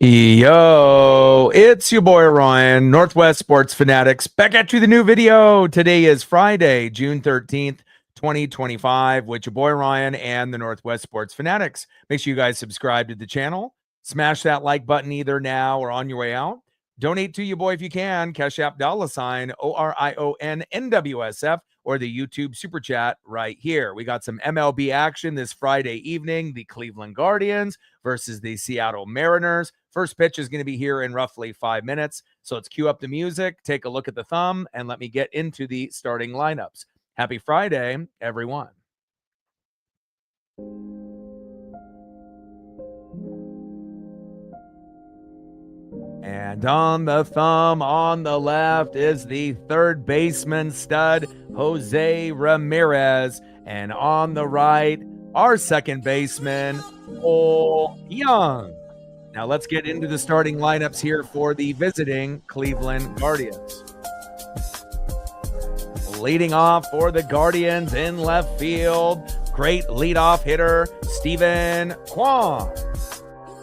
Yo, it's your boy Ryan, Northwest Sports Fanatics, back at you with a new video. Today is Friday, June 13th, 2025, with your boy Ryan and the Northwest Sports Fanatics. Make sure you guys subscribe to the channel. Smash that like button either now or on your way out. Donate to your boy if you can. Cash App $ORION NWSF or the YouTube Super Chat right here. We got some MLB action this Friday evening. The Cleveland Guardians versus the Seattle Mariners. First pitch is going to be here in roughly 5 minutes. So let's cue up the music, take a look at the thumb, and let me get into the starting lineups. Happy Friday, everyone. And on the thumb on the left is the third baseman stud, Jose Ramirez. And on the right, our second baseman, Cole Young. Now let's get into the starting lineups here for the visiting Cleveland Guardians. Leading off for the Guardians in left field, great leadoff hitter, Stephen Kwan.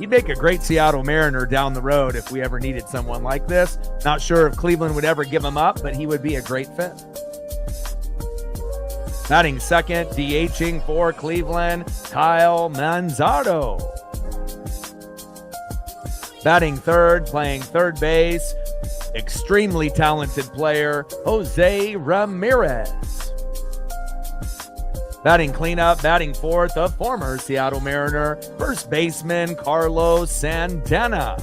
He'd make a great Seattle Mariner down the road if we ever needed someone like this. Not sure if Cleveland would ever give him up, but he would be a great fit. Batting second, DHing for Cleveland, Kyle Manzardo. Batting third, playing third base, extremely talented player, Jose Ramirez. Batting cleanup, batting fourth, a former Seattle Mariner, first baseman Carlos Santana.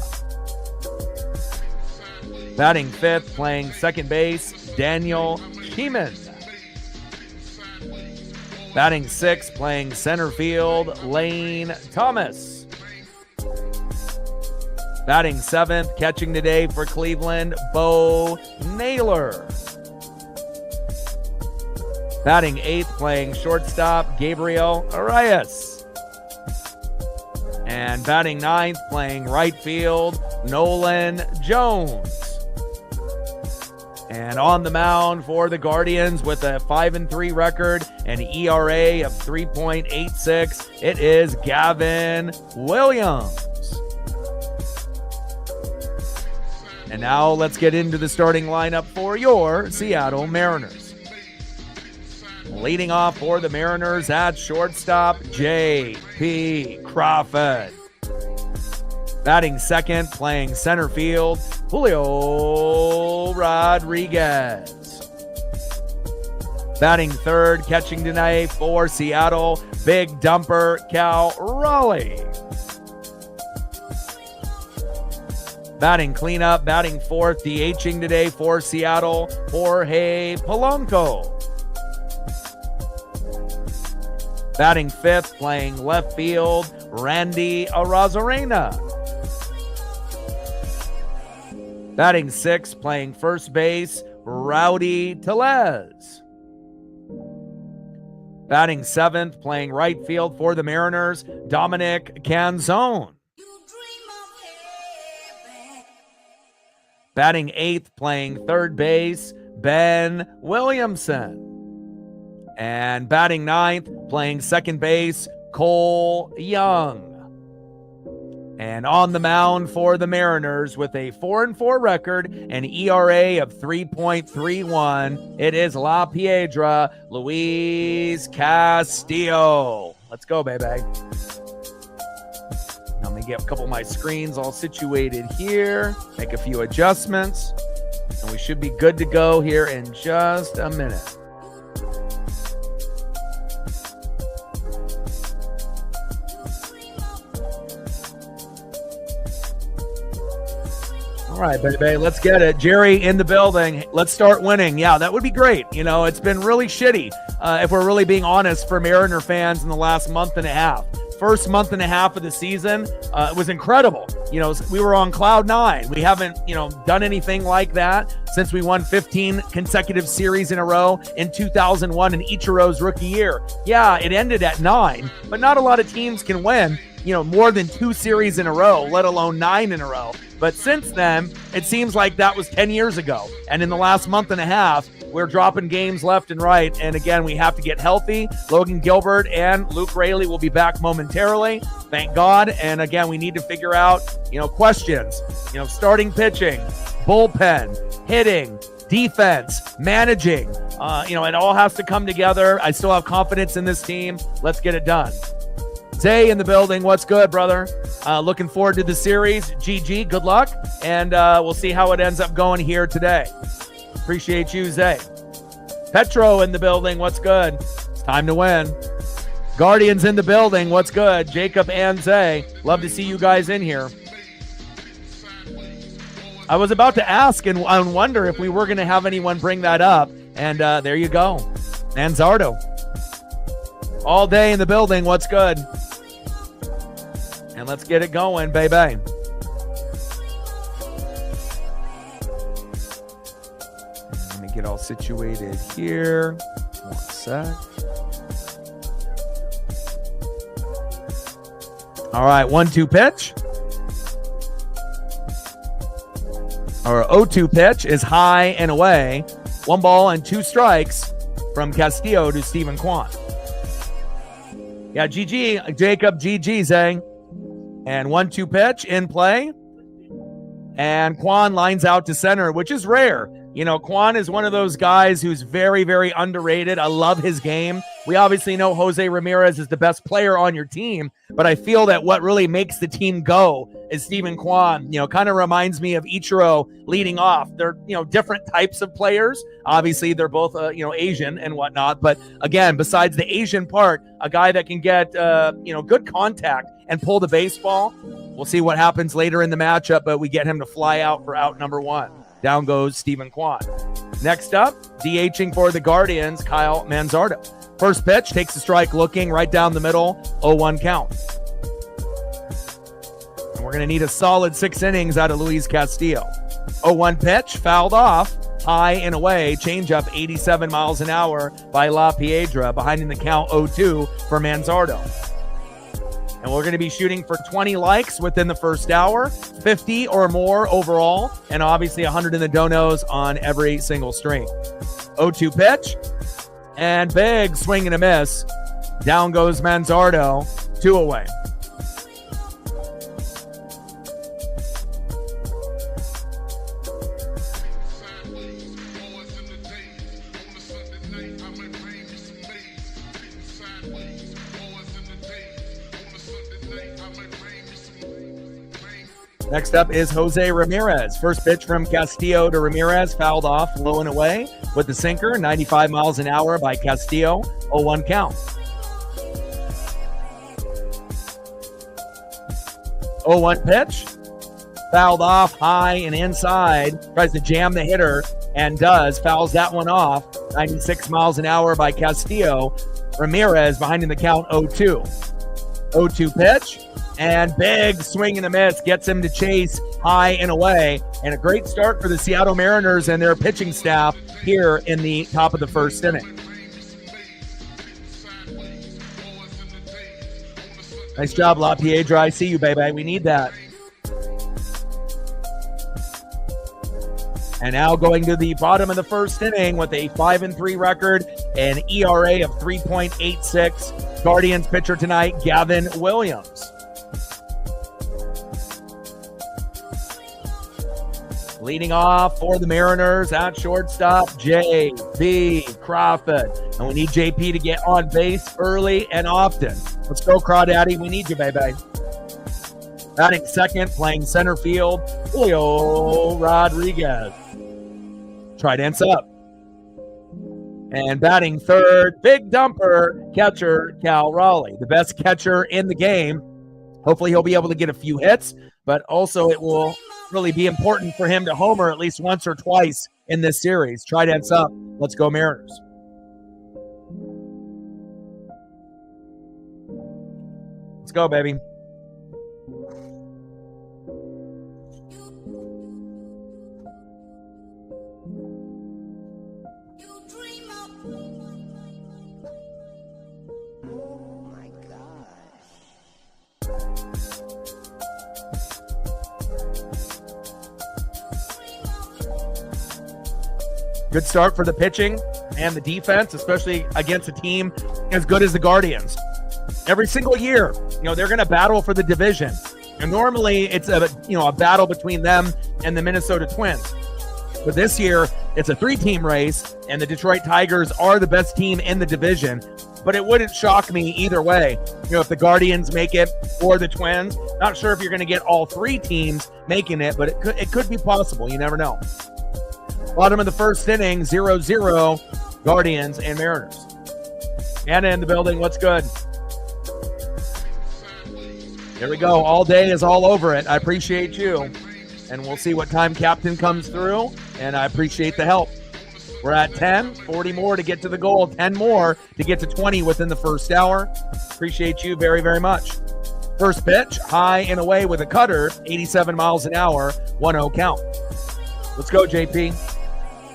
Batting fifth, playing second base, Daniel Sheeman. Batting sixth, playing center field, Lane Thomas. Batting seventh, catching today for Cleveland, Bo Naylor. Batting eighth, playing shortstop, Gabriel Arias. And batting ninth, playing right field, Nolan Jones. And on the mound for the Guardians with a 5-3 record and ERA of 3.86, it is Gavin Williams. And now let's get into the starting lineup for your Seattle Mariners. Leading off for the Mariners at shortstop, J.P. Crawford. Batting second, playing center field, Julio Rodriguez. Batting third, catching tonight for Seattle, big dumper, Cal Raleigh. Batting cleanup, batting fourth, DHing today for Seattle, Jorge Polanco. Batting fifth, playing left field, Randy Arozarena. Batting sixth, playing first base, Rowdy Tellez. Batting seventh, playing right field for the Mariners, Dominic Canzone. Batting eighth, playing third base, Ben Williamson. And batting ninth, playing second base, Cole Young. And on the mound for the Mariners with a 4-4 record and ERA of 3.31, it is La Piedra, Luis Castillo. Let's go, baby. Let me get a couple of my screens all situated here, make a few adjustments, and we should be good to go here in just a minute. All right, baby, let's get it. Jerry in the building. Let's start winning. Yeah, that would be great. You know, it's been really shitty, if we're really being honest, for Mariner fans in the last month and a half. First month and a half of the season, it was incredible. You know, we were on cloud nine. We haven't, done anything like that since we won 15 consecutive series in a row in 2001 in Ichiro's rookie year. Yeah, it ended at 9, but not a lot of teams can win, more than 2 series in a row, let alone 9 in a row. But since then, it seems like that was 10 years ago. And in the last month and a half, we're dropping games left and right. And again, we have to get healthy. Logan Gilbert and Luke Raley will be back momentarily. Thank God. And again, we need to figure out, questions, starting pitching, bullpen, hitting, defense, managing. It all has to come together. I still have confidence in this team. Let's get it done. Zay in the building. What's good, brother? Looking forward to the series. GG, good luck. And we'll see how it ends up going here today. Appreciate you, Zay. Petro in the building. What's good? It's time to win. Guardians in the building. What's good? Jacob and Zay. Love to see you guys in here. I was about to ask and wonder if we were going to have anyone bring that up. And there you go. Manzardo. All day in the building. What's good? And let's get it going, baby. Let me get all situated here. 1 sec. All right, 1-2 pitch. Our 0-2 pitch is high and away. 1 ball and 2 strikes from Castillo to Stephen Kwan. Yeah, GG, Jacob, GG, Zay. And 1-2 pitch in play. And Kwan lines out to center, which is rare. Kwan is one of those guys who's very, very underrated. I love his game. We obviously know Jose Ramirez is the best player on your team, but I feel that what really makes the team go is Stephen Kwan. Kind of reminds me of Ichiro leading off. They're, different types of players. Obviously, they're both, Asian and whatnot. But again, besides the Asian part, a guy that can get, good contact and pull the baseball. We'll see what happens later in the matchup, but we get him to fly out for out number 1. Down goes Stephen Kwan. Next up, DHing for the Guardians, Kyle Manzardo. First pitch, takes a strike looking right down the middle, 0-1 count. And we're going to need a solid 6 innings out of Luis Castillo. 0-1 pitch, fouled off, high and away, changeup 87 miles an hour by La Piedra, behind in the count 0-2 for Manzardo. And we're going to be shooting for 20 likes within the first hour, 50 or more overall, and obviously 100 in the donos on every single stream. 0-2 pitch, and big swing and a miss. Down goes Manzardo, 2 away. Next up is Jose Ramirez. First pitch from Castillo to Ramirez, fouled off, low and away with the sinker, 95 miles an hour by Castillo, 0-1 count. 0-1 pitch, fouled off, high and inside, tries to jam the hitter and does, fouls that one off, 96 miles an hour by Castillo. Ramirez behind in the count, 0-2. 0-2 pitch. And big swing and a miss gets him to chase high and away. And a great start for the Seattle Mariners and their pitching staff here in the top of the first inning. Nice job, La Piedra. I see you, baby. We need that. And now going to the bottom of the first inning with a 5-3 record and ERA of 3.86. Guardians pitcher tonight, Gavin Williams. Leading off for the Mariners at shortstop, J.B. Crawford. And we need JP to get on base early and often. Let's go, Crawdaddy. We need you, baby. Batting second, playing center field, Julio Rodriguez. Trident's up. And batting third, big dumper, catcher Cal Raleigh, the best catcher in the game. Hopefully he'll be able to get a few hits, but also it will really be important for him to homer at least once or twice in this series. Trident's up. Let's go Mariners. Let's go, baby. Good start for the pitching and the defense, especially against a team as good as the Guardians. Every single year, they're going to battle for the division. And normally it's a battle between them and the Minnesota Twins. But this year, it's a 3-team race, and the Detroit Tigers are the best team in the division. But it wouldn't shock me either way, if the Guardians make it or the Twins. Not sure if you're going to get all 3 teams making it, but it could be possible. You never know. Bottom of the first inning, 0-0, Guardians and Mariners. Anna in the building, what's good? There we go. All day is all over it. I appreciate you. And we'll see what time Captain comes through, and I appreciate the help. We're at 10, 40 more to get to the goal, 10 more to get to 20 within the first hour. Appreciate you very, very much. First pitch, high and away with a cutter, 87 miles an hour, 1-0 count. Let's go, JP.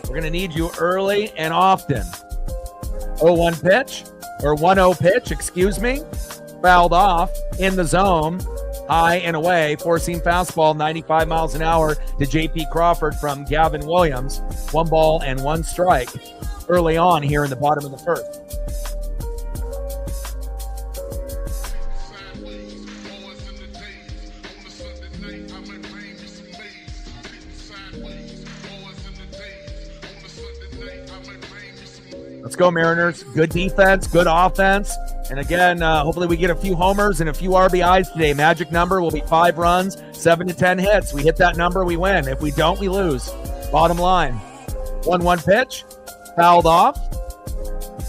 We're going to need you early and often. 0-1 pitch, or 1-0 pitch, excuse me. Fouled off in the zone. High and away, four-seam fastball, 95 miles an hour to J.P. Crawford from Gavin Williams. 1 ball and 1 strike early on here in the bottom of the first. Let's go, Mariners. Good defense, good offense. And again, hopefully we get a few homers and a few RBIs today. Magic number will be 5 runs, 7 to 10 hits. We hit that number, we win. If we don't, we lose. Bottom line. 1-1 pitch, fouled off.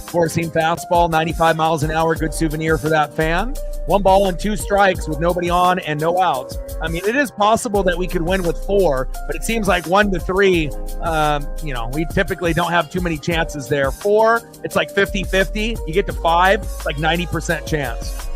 Four-seam fastball, 95 miles an hour. Good souvenir for that fan. 1 ball and 2 strikes with nobody on and no outs. I mean, it is possible that we could win with 4, but it seems like 1 to 3, we typically don't have too many chances there. 4, it's like 50-50. You get to 5, it's like 90% chance.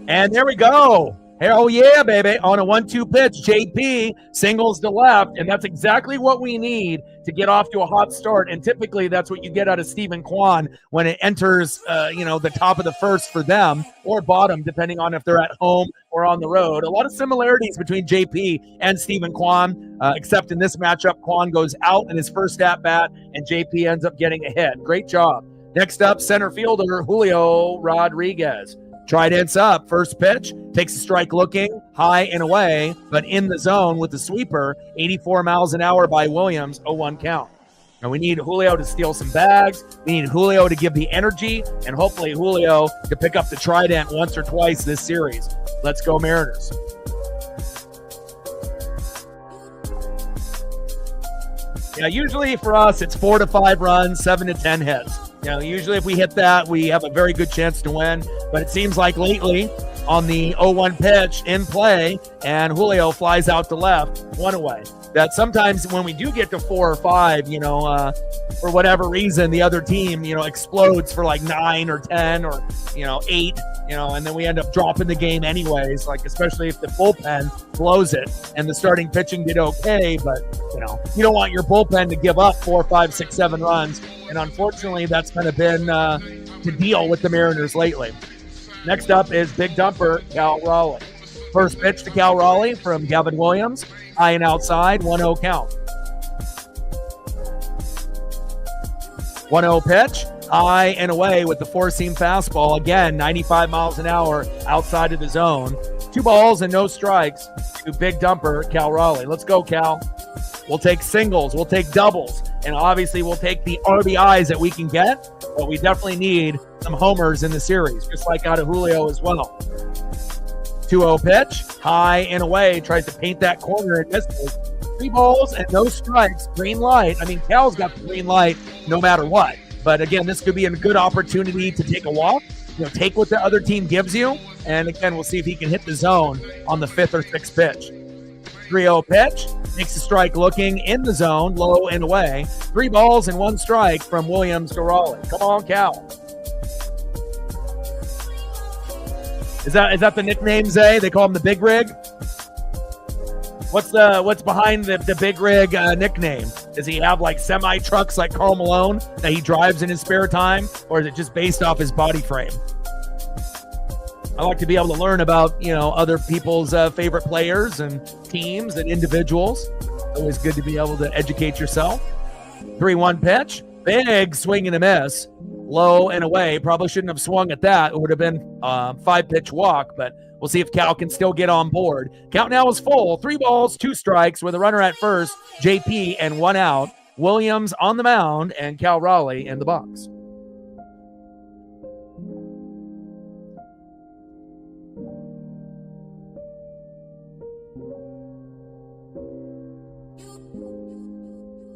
And there we go. Hell yeah, baby. On a 1-2 pitch, JP singles to left, and that's exactly what we need to get off to a hot start. And typically that's what you get out of Stephen Kwan when it enters, the top of the first for them, or bottom, depending on if they're at home or on the road. A lot of similarities between JP and Stephen Kwan, except in this matchup, Kwan goes out in his first at-bat, and JP ends up getting a hit. Great job. Next up, center fielder Julio Rodriguez. Trident's up. First pitch, takes a strike looking, high and away, but in the zone with the sweeper, 84 miles an hour by Williams, 0-1 count. Now we need Julio to steal some bags. We need Julio to give the energy, and hopefully Julio to pick up the Trident once or twice this series. Let's go, Mariners. Yeah, usually for us, it's 4 to 5 runs, 7 to 10 hits. Usually if we hit that, we have a very good chance to win. But it seems like lately on the 0-1 pitch in play, and Julio flies out to left, 1 away. That sometimes when we do get to 4 or 5, for whatever reason, the other team, explodes for like 9 or 10 or, 8, and then we end up dropping the game anyways, like especially if the bullpen blows it and the starting pitching did okay, but, you don't want your bullpen to give up 4, 5, 6, 7 runs. And unfortunately, that's kind of been the deal with the Mariners lately. Next up is big dumper, Cal Raleigh. First pitch to Cal Raleigh from Gavin Williams. High and outside, 1-0 count. 1-0 pitch, high and away with the four-seam fastball. Again, 95 miles an hour outside of the zone. 2 balls and no strikes to big dumper, Cal Raleigh. Let's go, Cal. We'll take singles, we'll take doubles, and obviously we'll take the RBIs that we can get, but we definitely need some homers in the series, just like out of Julio as well. 2-0 pitch, high and away, tries to paint that corner and misses. 3 balls and no strikes, green light. I mean, Cal's got the green light no matter what, but again, this could be a good opportunity to take a walk, take what the other team gives you, and again, we'll see if he can hit the zone on the 5th or 6th pitch. 3-0 pitch, makes a strike looking in the zone, low and away. 3 balls and 1 strike from Williams to Raleigh. Come on, Cal. Is that the nickname, Zay? They call him the Big Rig? What's behind the Big Rig nickname? Does he have like semi trucks like Karl Malone that he drives in his spare time, or is it just based off his body frame? I like to be able to learn about, other people's favorite players and teams and individuals. Always good to be able to educate yourself. 3-1 pitch. Big swing and a miss. Low and away. Probably shouldn't have swung at that. It would have been a 5-pitch walk, but we'll see if Cal can still get on board. Count now is full. 3 balls, 2 strikes with a runner at first, JP, and 1 out. Williams on the mound and Cal Raleigh in the box.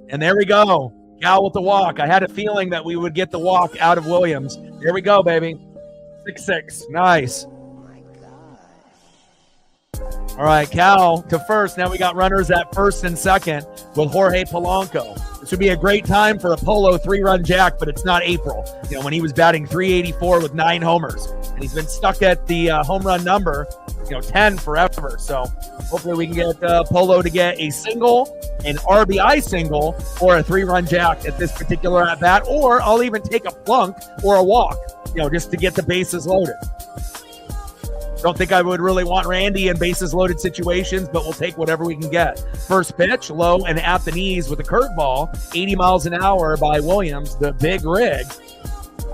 And there we go. Cal with the walk. I had a feeling that we would get the walk out of Williams. Here we go, baby. 6-6. Nice. All right, Cal to first. Now we got runners at first and second with Jorge Polanco. This would be a great time for a Polo 3-run jack, but it's not April. You know, when he was batting .384 with 9 homers, and he's been stuck at the home run number, 10 forever. So hopefully we can get Polo to get a single, an RBI single, or a 3-run jack at this particular at bat, or I'll even take a plunk or a walk, just to get the bases loaded. Don't think I would really want Randy in bases loaded situations, but we'll take whatever we can get. First pitch, low and at the knees with a curveball, 80 miles an hour by Williams, the big rig.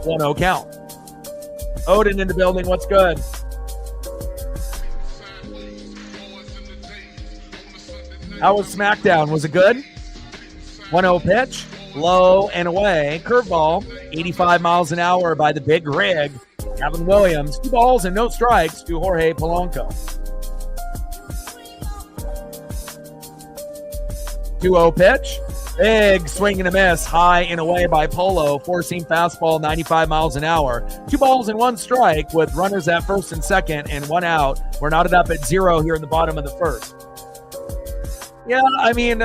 1-0 count. Odin in the building. What's good? How was SmackDown? Was it good? 1-0 pitch, low and away. Curveball, 85 miles an hour by the big rig. Gavin Williams, 2 balls and no strikes to Jorge Polanco. 2-0 pitch. Big swing and a miss, high and away by Polo. 4-seam fastball, 95 miles an hour. 2 balls and 1 strike with runners at first and second and 1 out. We're knotted up at 0 here in the bottom of the first. Yeah, I mean,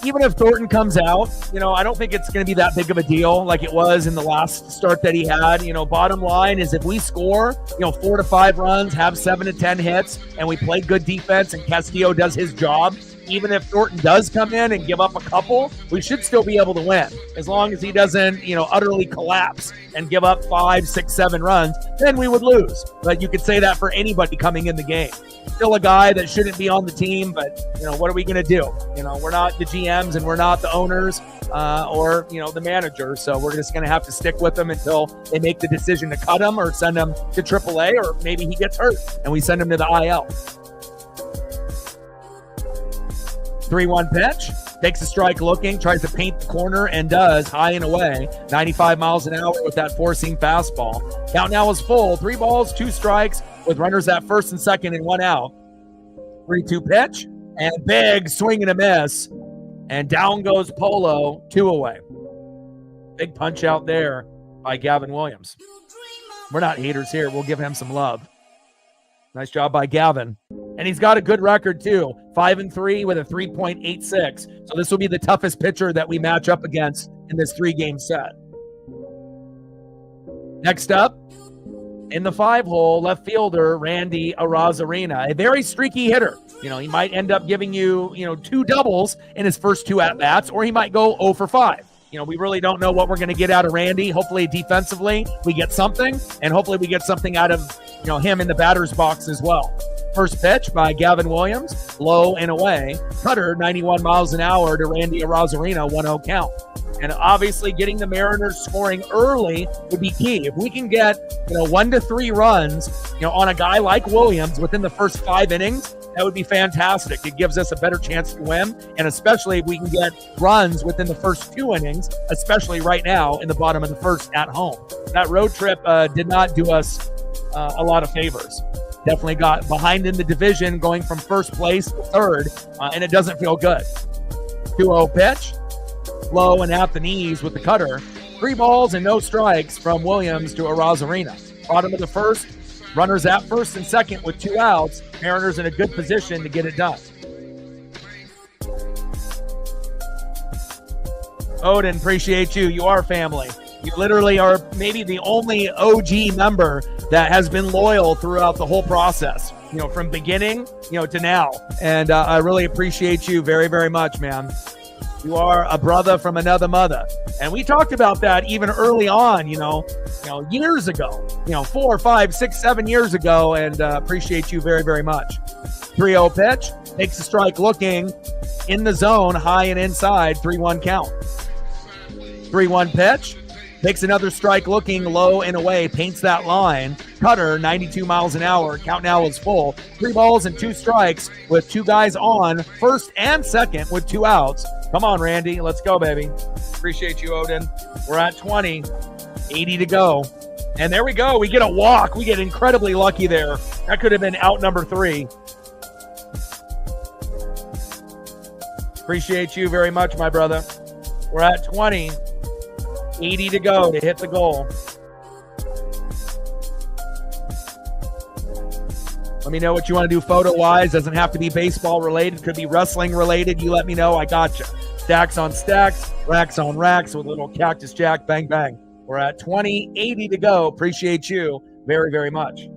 even if Thornton comes out, I don't think it's going to be that big of a deal like it was in the last start that he had. Bottom line is if we score, 4 to 5 runs, have 7 to 10 hits, and we play good defense and Castillo does his job, even if Thornton does come in and give up a couple, we should still be able to win. As long as he doesn't, utterly collapse and give up 5, 6, 7 runs, then we would lose. But you could say that for anybody coming in the game. Still a guy that shouldn't be on the team, but, what are we going to do? We're not the GMs and we're not the owners or, the manager. So we're just going to have to stick with him until they make the decision to cut him or send him to AAA, or maybe he gets hurt and we send him to the IL. 3-1 pitch. Takes a strike looking, tries to paint the corner and does, high and away. 95 miles an hour with that 4-seam fastball. Count now is full. 3 balls, 2 strikes with runners at first and second and 1 out. 3-2 pitch and big swing and a miss. And down goes Polo, 2 away. Big punch out there by Gavin Williams. We're not haters here. We'll give him some love. Nice job by Gavin. And he's got a good record too. 5-3 with a 3.86. So this will be the toughest pitcher that we match up against in this 3-game set. Next up, in the 5-hole, left fielder Randy Arozarena, a very streaky hitter. He might end up giving you, 2 doubles in his first 2 at-bats, or he might go 0 for 5. We really don't know what we're going to get out of Randy. Hopefully defensively we get something, and hopefully we get something out of, him in the batter's box as well. First pitch by Gavin Williams, low and away. Cutter, 91 miles an hour to Randy Arozarena, 1-0 count. And obviously getting the Mariners scoring early would be key. If we can get, 1 to 3 runs, on a guy like Williams within the first 5 innings, that would be fantastic. It gives us a better chance to win, and especially if we can get runs within the first 2 innings, especially right now in the bottom of the first at home. That road trip did not do us a lot of favors. Definitely got behind in the division, going from first place to third, and it doesn't feel good. 2-0 pitch, low and at the knees with the cutter. 3 balls and no strikes from Williams to Arozarena. Bottom of the first, runners at first and second with 2 outs. Mariners in a good position to get it done. Odin, appreciate you. You are family. You literally are maybe the only OG member that has been loyal throughout the whole process, from beginning, to now. And I really appreciate you very, very much, man. You are a brother from another mother. And we talked about that even early on, years ago, 4, 5, 6, 7 years ago, and appreciate you very, very much. 3-0 pitch, takes a strike looking, in the zone, high and inside, 3-1 count. 3-1 pitch. Takes another strike looking low and away, paints that line. Cutter, 92 miles an hour. Count now is full. 3 balls and 2 strikes with 2 guys on, first and second with 2 outs. Come on, Randy. Let's go, baby. Appreciate you, Odin. We're at 20. 80 to go. And there we go. We get a walk. We get incredibly lucky there. That could have been out number 3. Appreciate you very much, my brother. We're at 20. 80 to go to hit the goal. Let me know what you want to do photo-wise. Doesn't have to be baseball related. Could be wrestling related. You let me know. I got you. Stacks on stacks, racks on racks with a little cactus jack. Bang, bang. We're at 20, 80 to go. Appreciate you very, very much.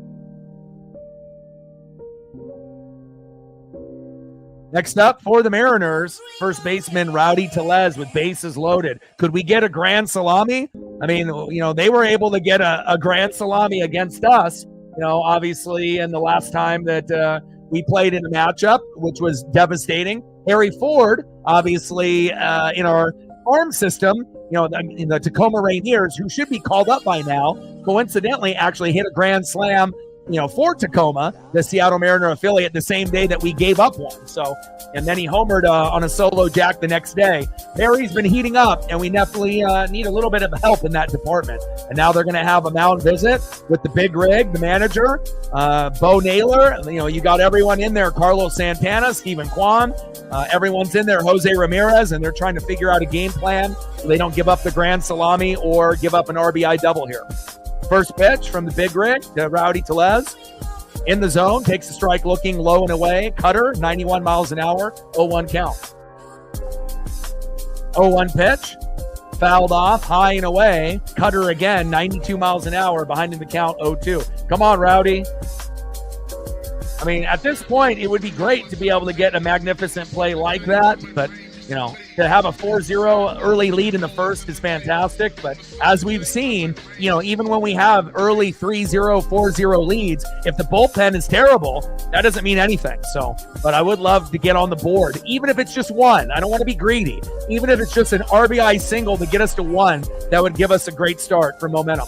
Next up for the Mariners, first baseman Rowdy Tellez with bases loaded. Could we get a grand salami? I mean, you know, they were able to get a grand salami against us, you know, obviously, in the last time that we played in a matchup, which was devastating. Harry Ford, obviously, in our farm system, you know, in the Tacoma Rainiers, who should be called up by now, coincidentally actually hit a grand slam, you know, for Tacoma, the Seattle Mariner affiliate, the same day that we gave up one. So, and then he homered on a solo jack the next day. Harry's been heating up, and we definitely need a little bit of help in that department. And now they're going to have a mound visit with the big rig, the manager, Bo Naylor. You know, you got everyone in there, Carlos Santana, Stephen Kwan. Everyone's in there, Jose Ramirez, and they're trying to figure out a game plan so they don't give up the grand salami or give up an RBI double here. First pitch from the big rig to Rowdy Tellez. In the zone, takes a strike looking low and away. Cutter, 91 miles an hour, 0-1 count. 0-1 pitch, fouled off, high and away. Cutter again, 92 miles an hour, behind in the count, 0-2. Come on, Rowdy. I mean, at this point, it would be great to be able to get a magnificent play like that, but you know, to have a 4-0 early lead in the first is fantastic. But as we've seen, you know, even when we have early 3-0, 4-0 leads, if the bullpen is terrible, that doesn't mean anything. So, but I would love to get on the board, even if it's just one. I don't want to be greedy. Even if it's just an RBI single to get us to 1, that would give us a great start for momentum.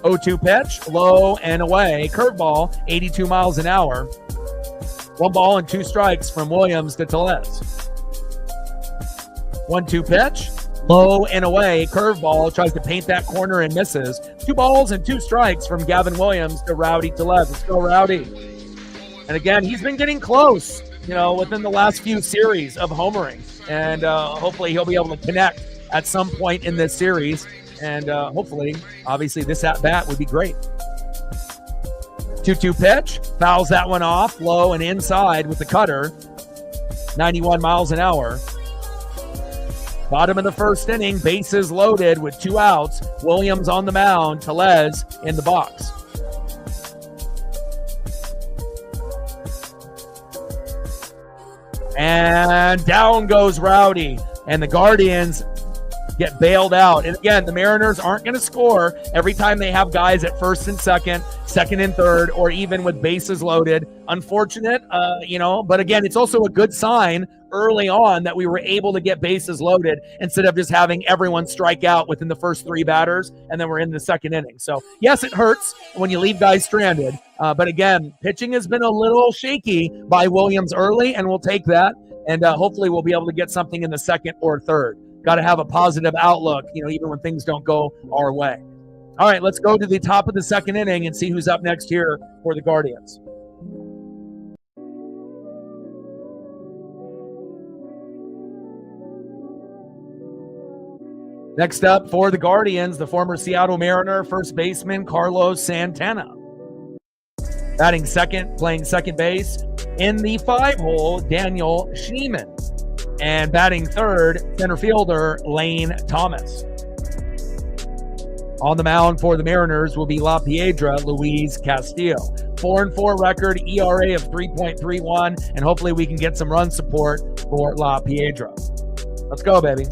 0-2 pitch, low and away. Curveball, 82 miles an hour. 1 ball and 2 strikes from Williams to Tellez. 1-2 pitch, low and away. Curveball, tries to paint that corner and misses. 2 balls and 2 strikes from Gavin Williams to Rowdy Tellez. Let's go, Rowdy. And again, he's been getting close, you know, within the last few series of homering. And hopefully he'll be able to connect at some point in this series. And hopefully, obviously, this at-bat would be great. 2-2 pitch, fouls that one off, low and inside with the cutter, 91 miles an hour. Bottom of the first inning, bases loaded with 2 outs. Williams on the mound, Tellez in the box. And down goes Rowdy, and the Guardians get bailed out. And again, the Mariners aren't going to score every time they have guys at first and second and third, or even with bases loaded. Unfortunate, you know, but again, it's also a good sign early on that we were able to get bases loaded instead of just having everyone strike out within the first 3 batters, and then we're in the second inning. So yes, it hurts when you leave guys stranded. But again, pitching has been a little shaky by Williams early, and we'll take that. And hopefully we'll be able to get something in the second or third. Got to have a positive outlook, you know, even when things don't go our way. All right, let's go to the top of the second inning and see who's up next here for the Guardians. Next up for the Guardians, the former Seattle Mariner first baseman Carlos Santana. Batting second, playing second base in the 5-hole, Daniel Schneemann. And batting third, center fielder Lane Thomas. On the mound for the Mariners will be La Piedra Luis Castillo. 4-4 record, ERA of 3.31, and hopefully we can get some run support for La Piedra. Let's go, baby.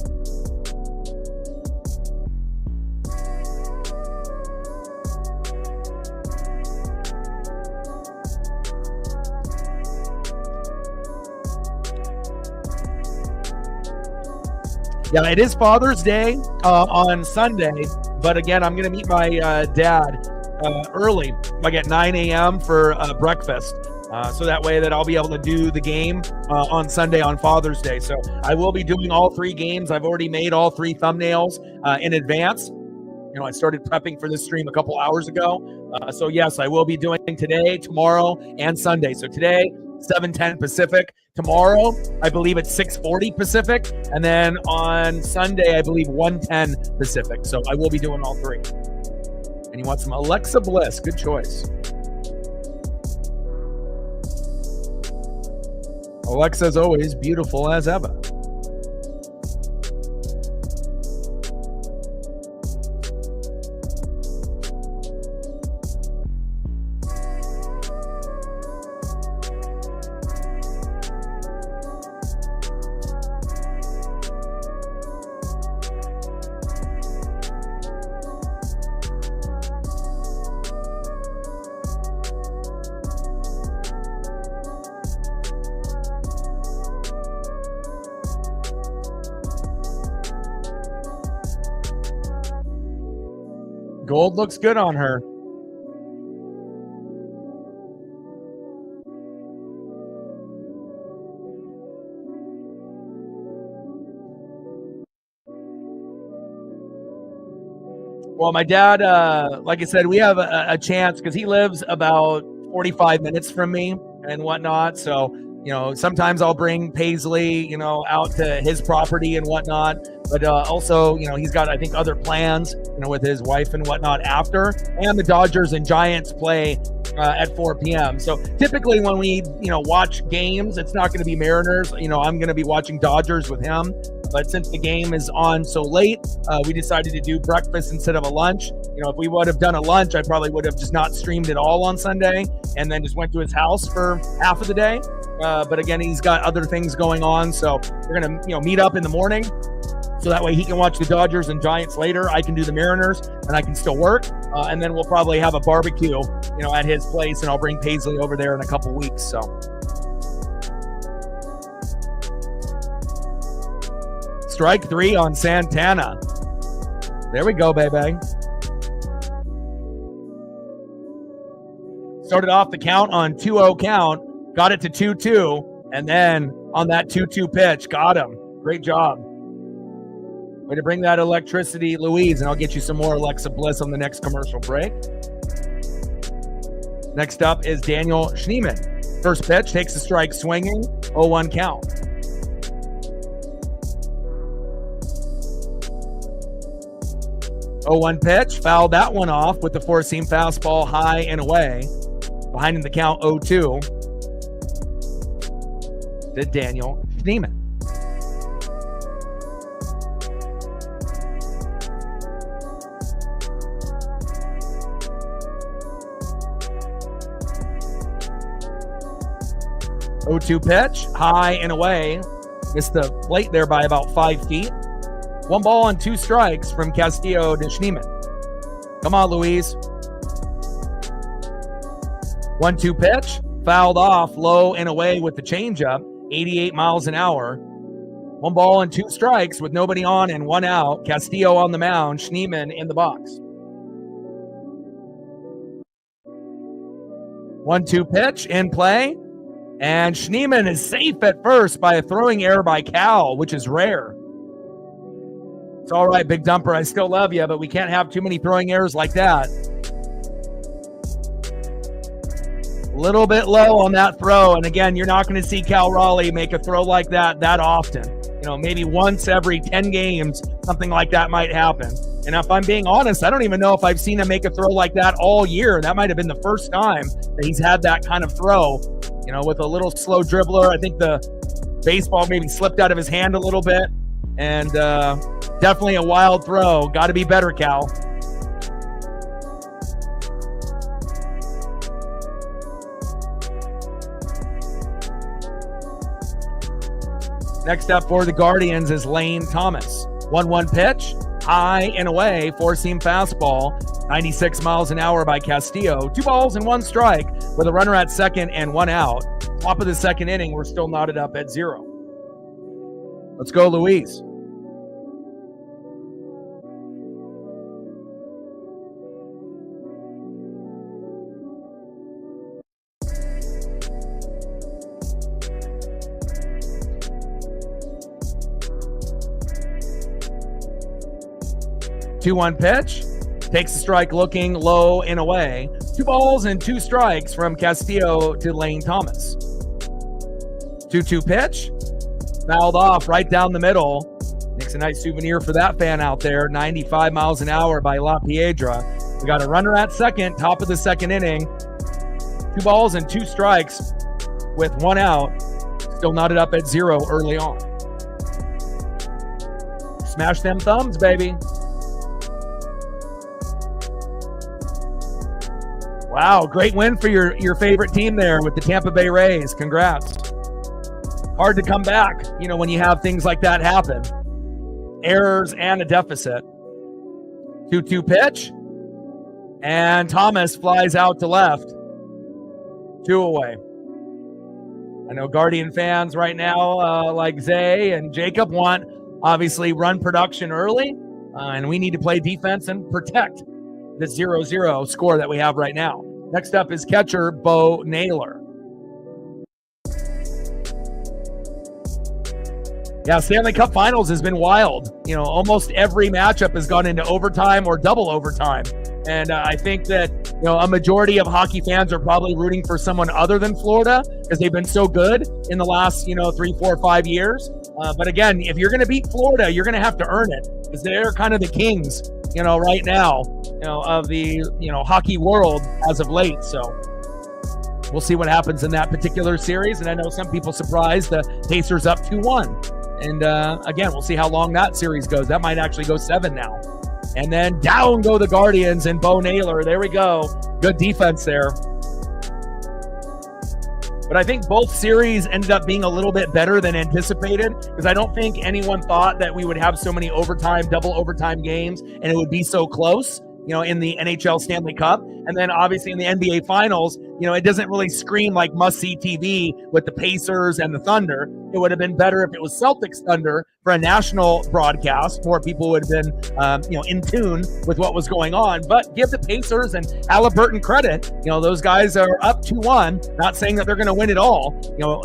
Yeah, it is Father's Day on Sunday, but again, I'm going to meet my dad early, like at 9 a.m. for breakfast. So that way that I'll be able to do the game on Sunday on Father's Day. So I will be doing all 3 games. I've already made all 3 thumbnails in advance. You know, I started prepping for this stream a couple hours ago. So yes, I will be doing today, tomorrow, and Sunday. So today, 7:10 Pacific. Tomorrow, I believe it's 6:40 Pacific. And then on Sunday, I believe 1:10 Pacific. So I will be doing all 3. And you want some Alexa Bliss. Good choice. Alexa's always beautiful as ever. Gold looks good on her. Well, my dad, like I said, we have a chance because he lives about 45 minutes from me and whatnot. So, you know, sometimes I'll bring Paisley, you know, out to his property and whatnot. But also, you know, he's got, I think, other plans, you know, with his wife and whatnot after. And the Dodgers and Giants play at 4 p.m. So typically when we, you know, watch games, it's not going to be Mariners. You know, I'm going to be watching Dodgers with him. But since the game is on so late, we decided to do breakfast instead of a lunch. You know, if we would have done a lunch, I probably would have just not streamed it all on Sunday and then just went to his house for half of the day. But again, he's got other things going on. So we're going to, you know, meet up in the morning. So that way he can watch the Dodgers and Giants later. I can do the Mariners and I can still work. And then we'll probably have a barbecue, you know, at his place. And I'll bring Paisley over there in a couple weeks. So. Strike 3 on Santana. There we go, baby. Started off the count on 2-0 count. Got it to 2-2. And then on that 2-2 pitch, got him. Great job. Way to bring that electricity, Louise, and I'll get you some more Alexa Bliss on the next commercial break. Next up is Daniel Schneemann. First pitch, takes the strike swinging, 0-1 count. Oh, 1 pitch, fouled that one off with the four-seam fastball high and away. Behind in the count, 0-2 to Daniel Schneemann. Oh, 2 pitch, high and away. Missed the plate there by about 5 feet. 1 ball and 2 strikes from Castillo to Schneemann. Come on, Louise. 1-2 pitch, fouled off low and away with the changeup, 88 miles an hour. 1 ball and 2 strikes with nobody on and 1 out. Castillo on the mound, Schneemann in the box. 1-2 pitch in play. And Schneemann is safe at first by a throwing error by Cal, which is rare. It's all right, Big Dumper. I still love you, but we can't have too many throwing errors like that. A little bit low on that throw. And again, you're not going to see Cal Raleigh make a throw like that often. You know, maybe once every 10 games, something like that might happen. And if I'm being honest, I don't even know if I've seen him make a throw like that all year. That might have been the first time that he's had that kind of throw. You know, with a little slow dribbler. I think the baseball maybe slipped out of his hand a little bit. And definitely a wild throw. Got to be better, Cal. Next up for the Guardians is Lane Thomas. 1-1 pitch, high and away, four-seam fastball, 96 miles an hour by Castillo. 2 balls and 1 strike with a runner at second and 1 out. Top of the second inning, we're still knotted up at 0. Let's go, Louise. 2-1 pitch. Takes the strike looking low and away. 2 balls and 2 strikes from Castillo to Lane Thomas. 2-2 pitch. Fouled off right down the middle. Makes a nice souvenir for that fan out there. 95 miles an hour by La Piedra. We got a runner at second, top of the second inning. 2 balls and 2 strikes with 1 out. Still knotted up at 0 early on. Smash them thumbs, baby. Wow, great win for your favorite team there with the Tampa Bay Rays. Congrats. Hard to come back, when you have things like that happen. Errors and a deficit. 2-2 pitch. And Thomas flies out to left. 2 away. I know Guardian fans right now, like Zay and Jacob, want, obviously, run production early. And we need to play defense and protect this 0-0 score that we have right now. Next up is catcher Bo Naylor. Yeah, Stanley Cup Finals has been wild. Almost every matchup has gone into overtime or double overtime. And I think that, a majority of hockey fans are probably rooting for someone other than Florida because they've been so good in the last, 3, 4, 5 years. But again, if you're going to beat Florida, you're going to have to earn it because they're kind of the kings, right now, of the, hockey world as of late. So we'll see what happens in that particular series. And I know some people surprised the Pacers up 2-1. And again, we'll see how long that series goes. That might actually go 7 now. And then down go the Guardians and Bo Naylor. There we go. Good defense there. But I think both series ended up being a little bit better than anticipated because I don't think anyone thought that we would have so many overtime, double overtime games and it would be so close, in the NHL Stanley Cup. And then obviously in the NBA Finals, it doesn't really scream like must-see TV with the Pacers and the Thunder. It would have been better if it was Celtics Thunder for a national broadcast. More people would have been, in tune with what was going on. But give the Pacers and Halliburton credit. Those guys are up 2-1. Not saying that they're going to win it all.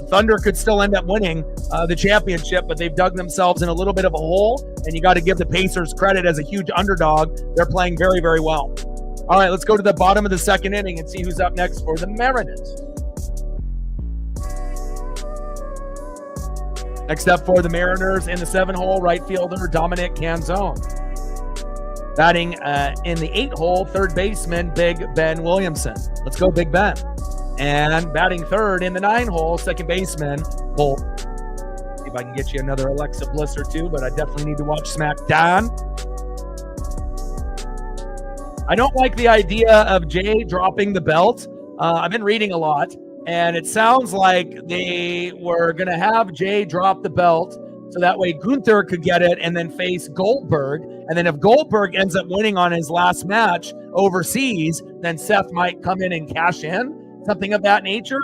Thunder could still end up winning the championship, but they've dug themselves in a little bit of a hole. And you got to give the Pacers credit as a huge underdog. They're playing very, very well. All right, let's go to the bottom of the second inning and see who's up next for the Mariners. Next up for the Mariners in the 7-hole, right fielder Dominic Canzone. Batting in the 8-hole, third baseman Big Ben Williamson. Let's go, Big Ben. And batting third in the 9-hole, second baseman Bolt. See if I can get you another Alexa Bliss or two, but I definitely need to watch SmackDown. I don't like the idea of Jay dropping the belt. I've been reading a lot, and it sounds like they were going to have Jay drop the belt so that way Gunther could get it and then face Goldberg. And then if Goldberg ends up winning on his last match overseas, then Seth might come in and cash in, something of that nature.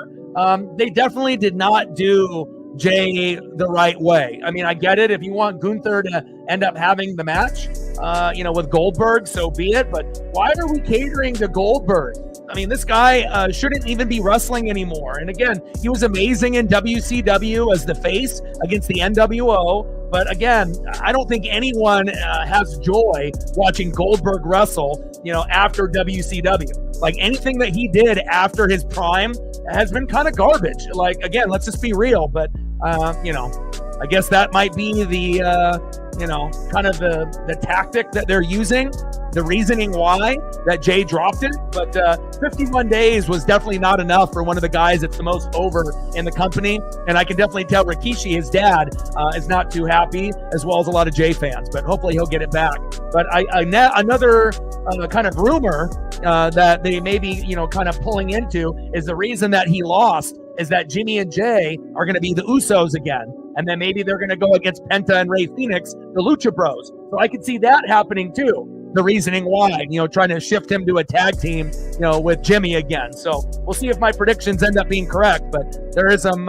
They definitely did not do Jay the right way. I mean, I get it. If you want Gunther to end up having the match, with Goldberg, so be it. But why are we catering to Goldberg? I mean, this guy shouldn't even be wrestling anymore. And again, he was amazing in WCW as the face against the NWO. But again, I don't think anyone has joy watching Goldberg wrestle, after WCW. Like anything that he did after his prime has been kind of garbage. Like, again, let's just be real. But, I guess that might be the, kind of the tactic that they're using, the reasoning why that Jay dropped it. But 51 days was definitely not enough for one of the guys that's the most over in the company. And I can definitely tell Rikishi, his dad, is not too happy, as well as a lot of Jay fans. But hopefully he'll get it back. But another kind of rumor that they may be, kind of pulling into is the reason that he lost is that Jimmy and Jay are going to be the Usos again. And then maybe they're going to go against Penta and Rey Fenix, the Lucha Bros. So I could see that happening too. The reasoning why, trying to shift him to a tag team, with Jimmy again. So we'll see if my predictions end up being correct. But there is some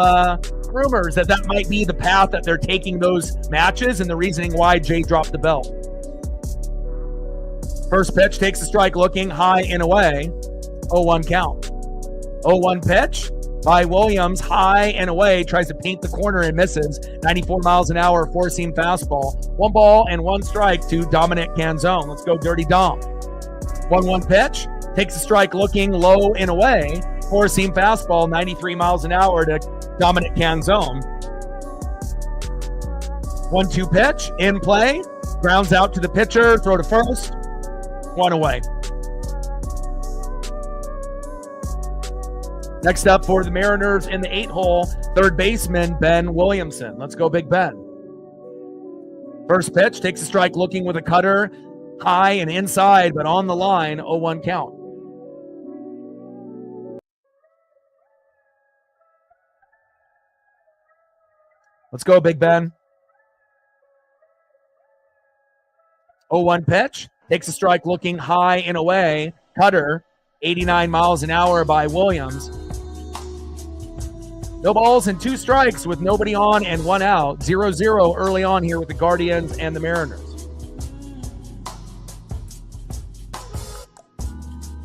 rumors that might be the path that they're taking those matches and the reasoning why Jay dropped the belt. First pitch takes a strike looking high and away. 0-1 count. 0-1 pitch. by Williams, high and away, tries to paint the corner and misses. 94 miles an hour, four-seam fastball. 1 ball and 1 strike to Dominic Canzone. Let's go, Dirty Dom. 1-1 pitch, takes a strike looking low and away. Four-seam fastball, 93 miles an hour to Dominic Canzone. 1-2 pitch, in play, grounds out to the pitcher, throw to first, 1 away. Next up for the Mariners in the 8-hole, third baseman Ben Williamson. Let's go, Big Ben. First pitch, takes a strike looking with a cutter, high and inside, but on the line, 0-1 count. Let's go, Big Ben. 0-1 pitch, takes a strike looking high and away, cutter, 89 miles an hour by Williams. No balls and 2 strikes with nobody on and 1 out. 0-0 early on here with the Guardians and the Mariners.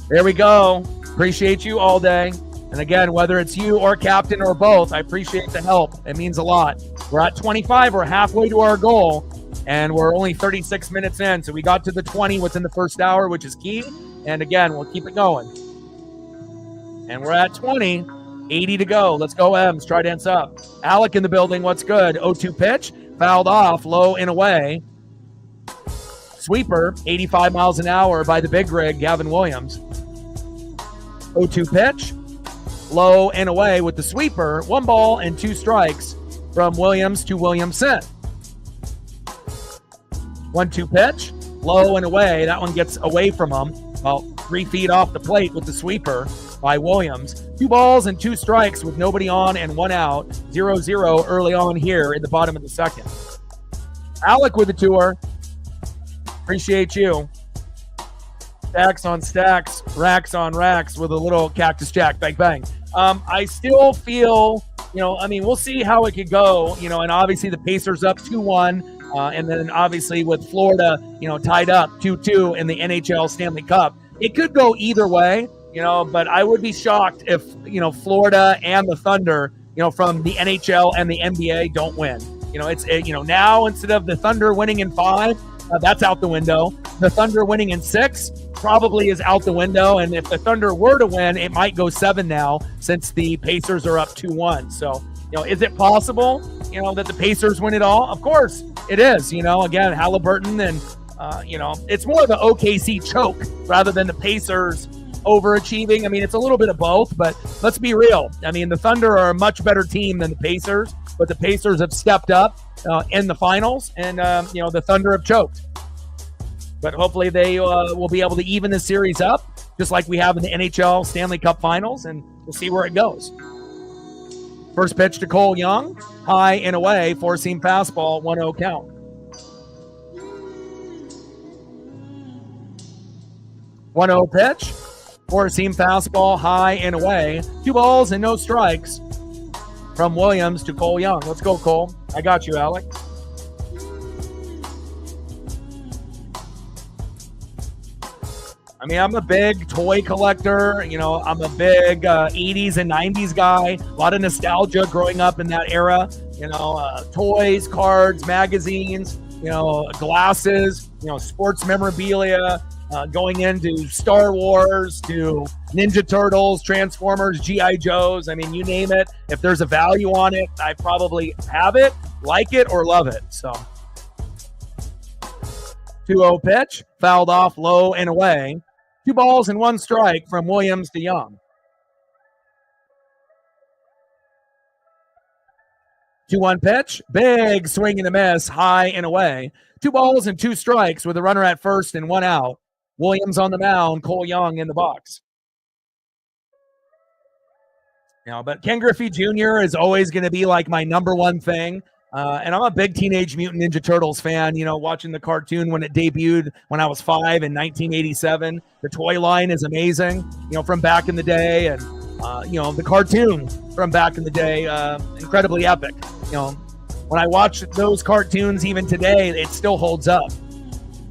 There we go. Appreciate you all day. And again, whether it's you or captain or both, I appreciate the help. It means a lot. We're at 25. We're halfway to our goal. And we're only 36 minutes in. So we got to the 20 within the first hour, which is key. And again, we'll keep it going. And we're at 20. 80 to go. Let's go, M's. Try dance up. Alec in the building. What's good? 0-2 pitch. Fouled off. Low and away. Sweeper. 85 miles an hour by the big rig, Gavin Williams. 0-2 pitch. Low and away with the sweeper. 1 ball and 2 strikes from Williams to Williamson. 1-2 pitch. Low and away. That one gets away from him. About 3 feet off the plate with the sweeper by Williams. 2 balls and 2 strikes with nobody on and 1 out. 0-0 early on here in the bottom of the second. Alec with the tour. Appreciate you. Stacks on stacks, racks on racks with a little Cactus Jack. Bang, bang. I still feel, we'll see how it could go, and obviously the Pacers up 2-1. And then obviously with Florida, tied up 2-2 in the NHL Stanley Cup. It could go either way, but I would be shocked if, Florida and the Thunder, from the NHL and the NBA don't win. Now instead of the Thunder winning in 5, that's out the window. The Thunder winning in 6 probably is out the window. And if the Thunder were to win, it might go 7 now since the Pacers are up 2-1. So, is it possible, that the Pacers win it all? Of course it is. Again, Halliburton and, it's more of the OKC choke rather than the Pacers overachieving. I mean, it's a little bit of both, but let's be real. I mean, the Thunder are a much better team than the Pacers, but the Pacers have stepped up in the finals, and, the Thunder have choked. But hopefully they will be able to even the series up, just like we have in the NHL Stanley Cup Finals, and we'll see where it goes. First pitch to Cole Young, high and away, four-seam fastball, 1-0 count. One 0 pitch, four-seam fastball, high and away. 2 balls and no strikes from Williams to Cole Young. Let's go, Cole. I got you, Alec. I mean, I'm a big toy collector. I'm a big 80s and 90s guy. A lot of nostalgia growing up in that era. Toys, cards, magazines, glasses, sports memorabilia, going into Star Wars to Ninja Turtles, Transformers, G.I. Joes. I mean, you name it. If there's a value on it, I probably have it, like it, or love it. So 2-0 pitch, fouled off low and away. 2 balls and 1 strike from Williams to Young. 2-1 pitch, big swing and a miss, high and away. 2 balls and 2 strikes with a runner at first and 1 out. Williams on the mound, Cole Young in the box. But Ken Griffey Jr. is always going to be like my number one thing. And I'm a big Teenage Mutant Ninja Turtles fan, watching the cartoon when it debuted when I was 5 in 1987. The toy line is amazing, from back in the day. And, the cartoon from back in the day, incredibly epic. When I watch those cartoons even today, it still holds up.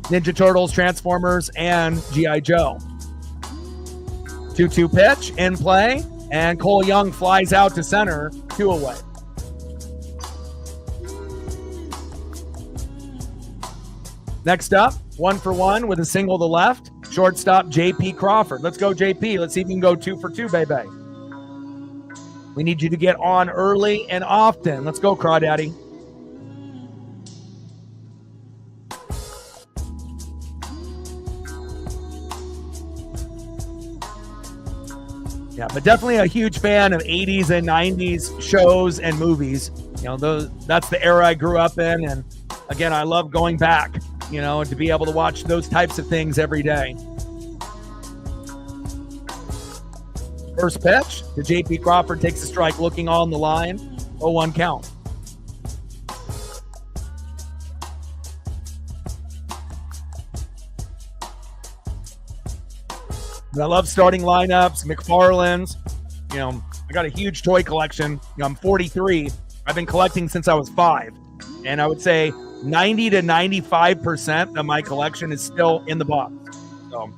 Ninja Turtles, Transformers, and G.I. Joe. 2-2 pitch, in play, And Cole Young flies out to center, 2 away. Next up, 1 for 1 with a single to left. Shortstop J.P. Crawford. Let's go, J.P. Let's see if you can go 2 for 2, baby. We need you to get on early and often. Let's go, Crawdaddy. Yeah, but definitely a huge fan of 80s and 90s shows and movies. That's the era I grew up in. And again, I love going back, to be able to watch those types of things every day. First pitch to J.P. Crawford, takes a strike, looking on the line. 0-1 count. I love starting lineups, McFarland's. I got a huge toy collection. I'm 43. I've been collecting since I was 5. And I would say 90 to 95% of my collection is still in the box. So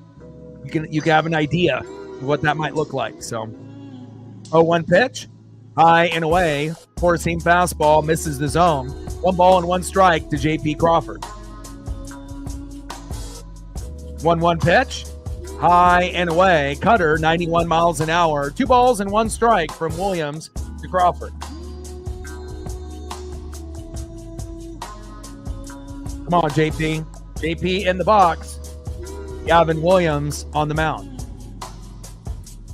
you can have an idea of what that might look like. So 0-1 pitch, high and away, 4-seam fastball, misses the zone. 1 ball and 1 strike to J.P. Crawford. 1-1 pitch, high and away, cutter, 91 miles an hour. 2 balls and 1 strike from Williams to Crawford. Come on, JP. JP in the box. Gavin Williams on the mound.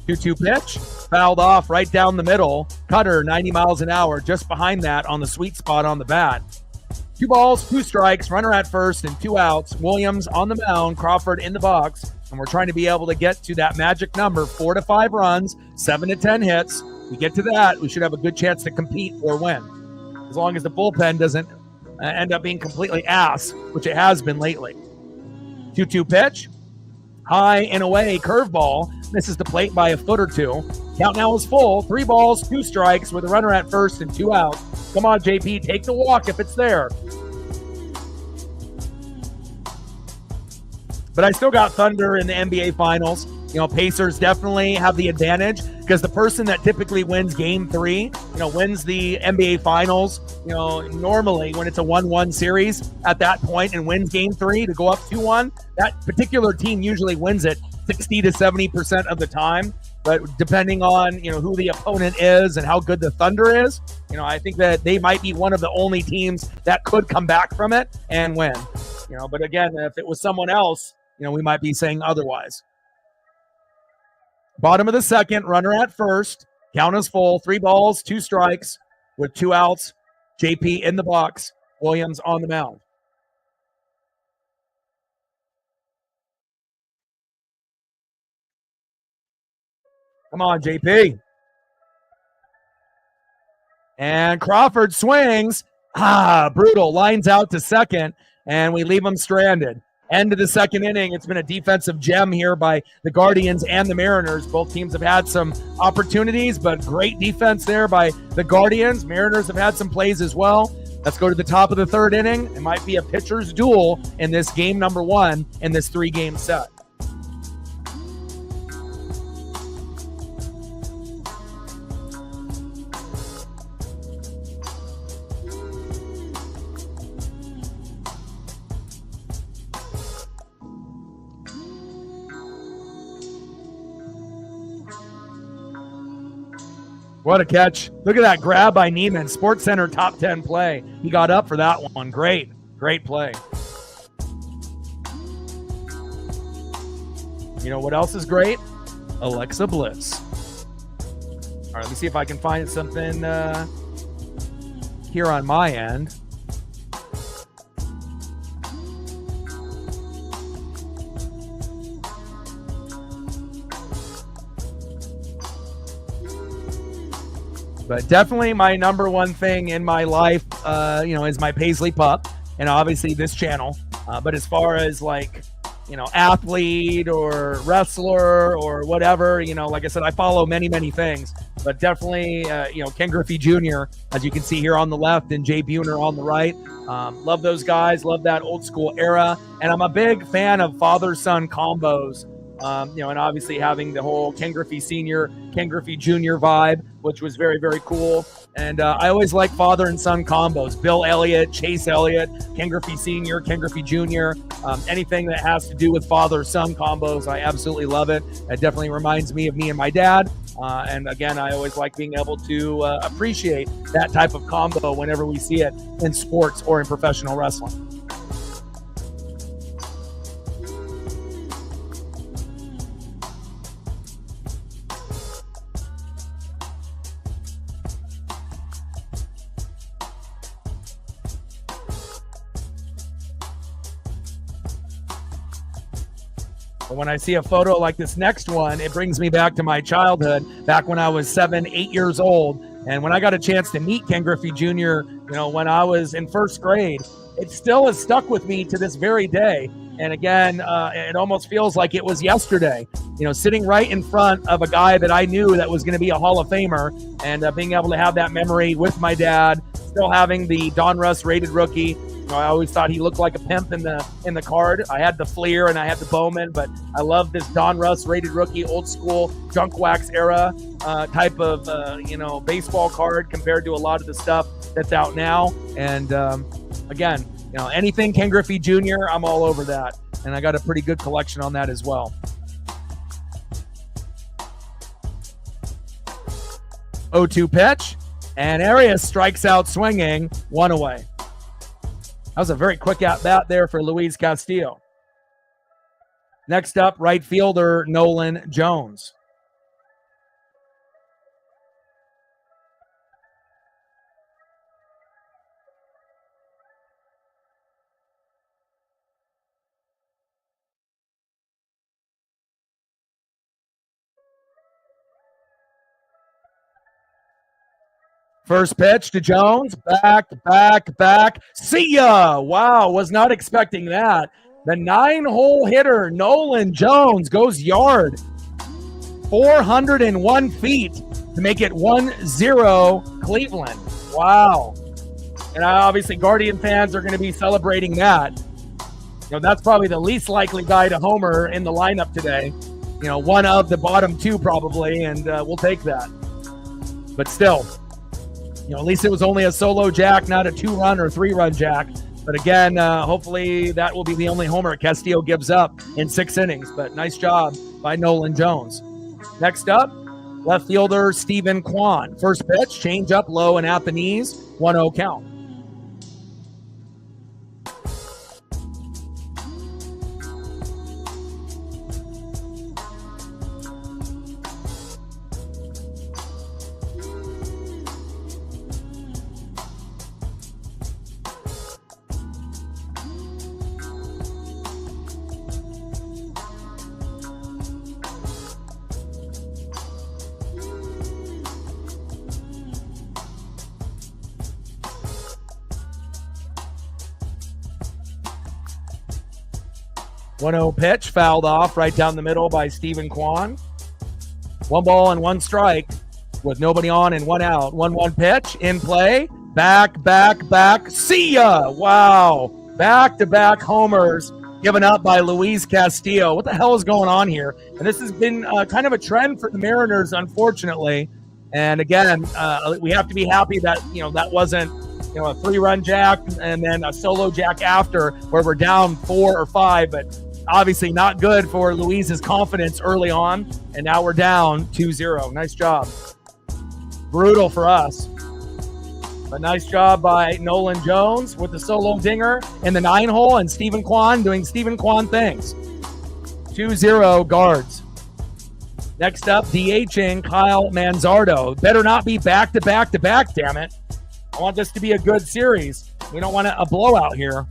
2-2 pitch, fouled off right down the middle. Cutter, 90 miles an hour, just behind that on the sweet spot on the bat. 2 balls, 2 strikes, runner at first and 2 outs. Williams on the mound, Crawford in the box. And we're trying to be able to get to that magic number, 4 to 5 runs, 7 to 10 hits. We get to that, we should have a good chance to compete or win. As long as the bullpen doesn't end up being completely ass, which it has been lately. 2-2 pitch, high and away, curveball, misses the plate by a foot or 2. Count now is full, 3 balls, 2 strikes with a runner at first and 2 outs. Come on, JP, take the walk if it's there. But I still got Thunder in the NBA Finals. Pacers definitely have the advantage because the person that typically wins Game 3, wins the NBA Finals, normally when it's a 1-1 series at that point and wins Game 3 to go up 2-1, that particular team usually wins it 60 to 70% of the time. But depending on, who the opponent is and how good the Thunder is, I think that they might be one of the only teams that could come back from it and win. But again, if it was someone else, we might be saying otherwise. Bottom of the second, runner at first. Count is full. 3 balls, 2 strikes with 2 outs. JP in the box. Williams on the mound. Come on, JP. And Crawford swings. Brutal. Lines out to second, and we leave him stranded. End of the second inning. It's been a defensive gem here by the Guardians and the Mariners. Both teams have had some opportunities, but great defense there by the Guardians. Mariners have had some plays as well. Let's go to the top of the third inning. It might be a pitcher's duel in this game number 1 in this 3-game set. What a catch. Look at that grab by Neiman. Sports Center top 10 play. He got up for that one. Great play. You know what else is great? Alexa Bliss. All right, let me see if I can find something here on my end. But definitely my number one thing in my life, is my Paisley pup, and obviously this channel. But as far as athlete or wrestler or whatever, like I said, I follow many, many things. But definitely, Ken Griffey Jr., as you can see here on the left, and Jay Buhner on the right. Love those guys. Love that old school era. And I'm a big fan of father-son combos And obviously having the whole Ken Griffey Sr., Ken Griffey Jr. vibe, which was very, very cool. And I always like father and son combos. Bill Elliott, Chase Elliott, Ken Griffey Sr., Ken Griffey Jr., anything that has to do with father-son combos, I absolutely love it. It definitely reminds me of me and my dad. And again, I always like being able to appreciate that type of combo whenever we see it in sports or in professional wrestling. But when I see a photo like this next one, it brings me back to my childhood, back when I was 7, 8 years old. And when I got a chance to meet Ken Griffey Jr., when I was in first grade, it still has stuck with me to this very day. And again, it almost feels like it was yesterday, sitting right in front of a guy that I knew that was going to be a Hall of Famer, and being able to have that memory with my dad, still having the Don Russ rated rookie. I always thought he looked like a pimp in the card. I had the Fleer and I had the Bowman, but I love this Don Russ rated rookie, old school junk wax era type of baseball card compared to a lot of the stuff that's out now. And again, anything Ken Griffey Jr., I'm all over that, and I got a pretty good collection on that as well. 0-2 pitch, and Arias strikes out swinging, 1 away. That was a very quick at-bat there for Luis Castillo. Next up, right fielder Nolan Jones. First pitch to Jones, back. See ya! Wow, was not expecting that. The 9-hole hitter, Nolan Jones, goes yard. 401 feet to make it 1-0 Cleveland. Wow. And obviously Guardian fans are going to be celebrating that. That's probably the least likely guy to homer in the lineup today. One of the bottom two probably, and we'll take that. But still, at least it was only a solo jack, not a 2-run or 3-run jack. But again, hopefully that will be the only homer Castillo gives up in 6 innings. But nice job by Nolan Jones. Next up, left fielder Stephen Kwan. First pitch, change up low and at the knees, 1-0 count. One-0 pitch, fouled off right down the middle by Stephen Kwan. 1 ball and 1 strike with nobody on and 1 out. 1-1 pitch, in play, back. See ya! Wow. Back-to-back homers given up by Luis Castillo. What the hell is going on here? And this has been kind of a trend for the Mariners, unfortunately. And again, we have to be happy that, that wasn't a 3-run jack and then a solo jack after where we're down 4 or 5, but obviously not good for Luis's confidence early on, and now we're down 2-0. Nice job. Brutal for us. But nice job by Nolan Jones with the solo dinger in the 9-hole, and Stephen Kwan doing Stephen Kwan things. 2-0 Guards. Next up, DHing Kyle Manzardo. Better not be back-to-back, damn it. I want this to be a good series. We don't want a blowout here.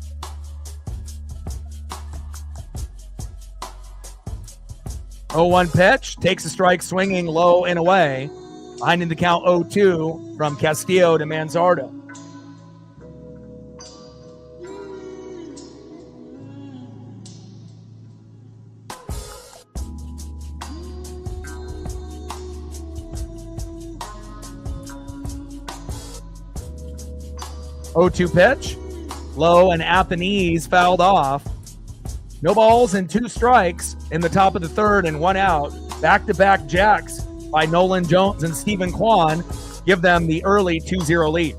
Oh, 1 pitch, takes a strike swinging low and away. Behind in the count 0-2 from Castillo to Manzardo. Oh, 2 pitch, low and at the knees, fouled off. No balls and 2 strikes in the top of the third and 1 out. Back-to-back jacks by Nolan Jones and Stephen Kwan give them the early 2-0 lead.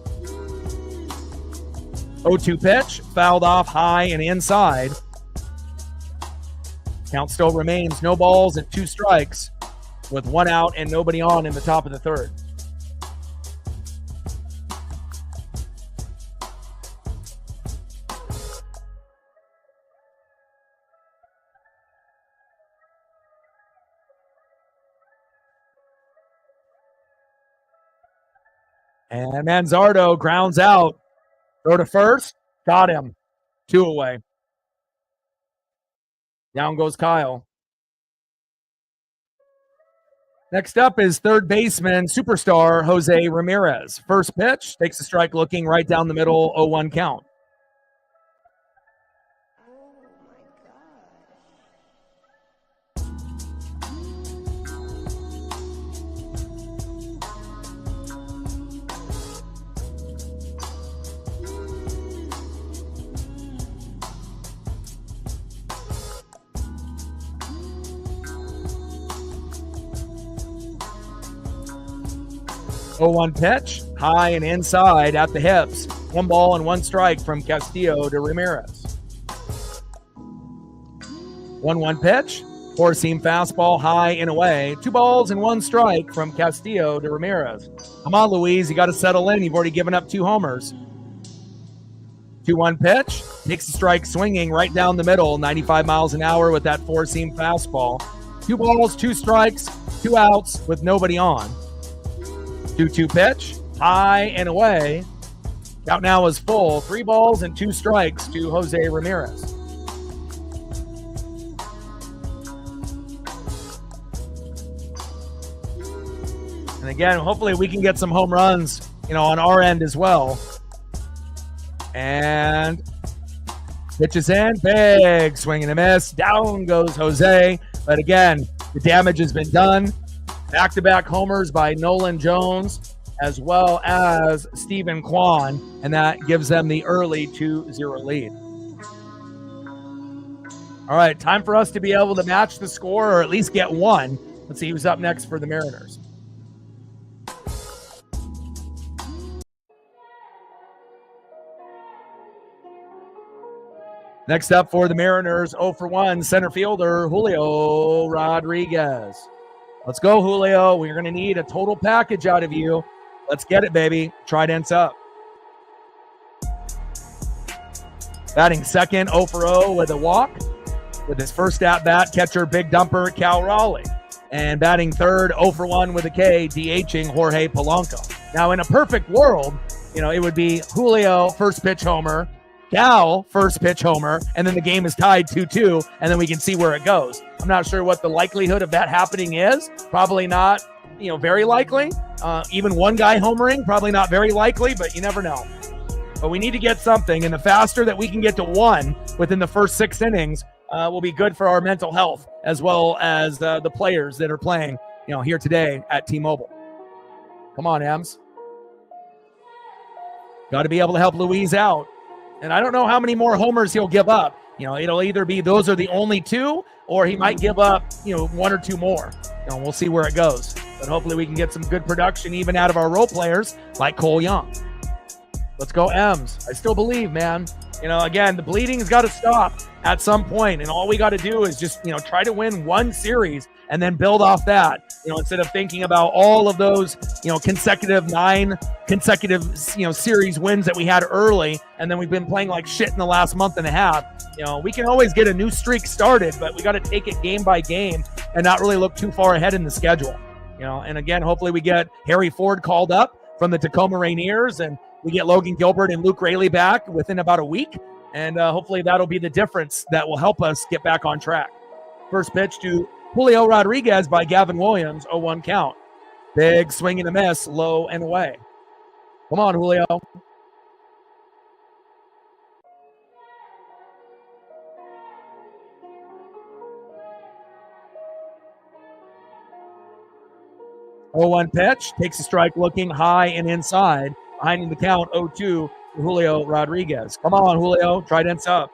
0-2 pitch, fouled off high and inside. Count still remains no balls and 2 strikes with 1 out and nobody on in the top of the third. And Manzardo grounds out. Throw to first. Got him. 2 away. Down goes Kyle. Next up is third baseman, superstar Jose Ramirez. First pitch, takes a strike looking right down the middle, 0-1 count. Oh, 1 pitch, high and inside at the hips. 1 ball and 1 strike from Castillo to Ramirez. 1-1 pitch, 4-seam fastball high and away. 2 balls and 1 strike from Castillo to Ramirez. Come on, Luis, you got to settle in. You've already given up 2 homers. 2-1 pitch, takes a strike swinging right down the middle, 95 miles an hour with that 4-seam fastball. 2 balls, 2 strikes, 2 outs with nobody on. 2-2 pitch, high and away. Count now is full. 3 balls and 2 strikes to Jose Ramirez. And again, hopefully we can get some home runs, on our end as well. And pitches in, big swing and a miss. Down goes Jose. But again, the damage has been done. Back-to-back homers by Nolan Jones as well as Stephen Kwan, and that gives them the early 2-0 lead. All right, time for us to be able to match the score or at least get one. Let's see who's up next for the Mariners. Next up for the Mariners, 0 for 1, center fielder Julio Rodriguez. Let's go, Julio. We're going to need a total package out of you. Let's get it, baby. Trident's up. Batting second, 0 for 0 with a walk. With his first at-bat, catcher Big Dumper Cal Raleigh. And batting third, 0 for 1 with a K, DHing Jorge Polanco. Now, in a perfect world, it would be Julio, first pitch homer, Cal, first pitch homer, and then the game is tied 2-2, and then we can see where it goes. I'm not sure what the likelihood of that happening is. Probably not, very likely. Even one guy homering, probably not very likely, but you never know. But we need to get something, and the faster that we can get to 1 within the first 6 innings will be good for our mental health as well as the players that are playing, here today at T-Mobile. Come on, Ems. Got to be able to help Luis out. And I don't know how many more homers he'll give up. It'll either be those are the only 2, or he might give up, 1 or 2 more. We'll see where it goes. But hopefully we can get some good production even out of our role players like Cole Young. Let's go, Ems. I still believe, man. Again, the bleeding's got to stop at some point, and all we got to do is just, try to win 1 series and then build off that, instead of thinking about all of those, 9 consecutive, series wins that we had early, and then we've been playing like shit in the last month and a half. We can always get a new streak started, but we got to take it game by game and not really look too far ahead in the schedule. And again, hopefully we get Harry Ford called up from the Tacoma Rainiers, and we get Logan Gilbert and Luke Raley back within about a week. And hopefully that'll be the difference that will help us get back on track. First pitch to Julio Rodriguez by Gavin Williams, 0-1 count. Big swing and a miss, low and away. Come on, Julio. Oh, 1 pitch, takes a strike looking high and inside. Behind the count, 0-2 to Julio Rodriguez. Come on, Julio. Trident's up.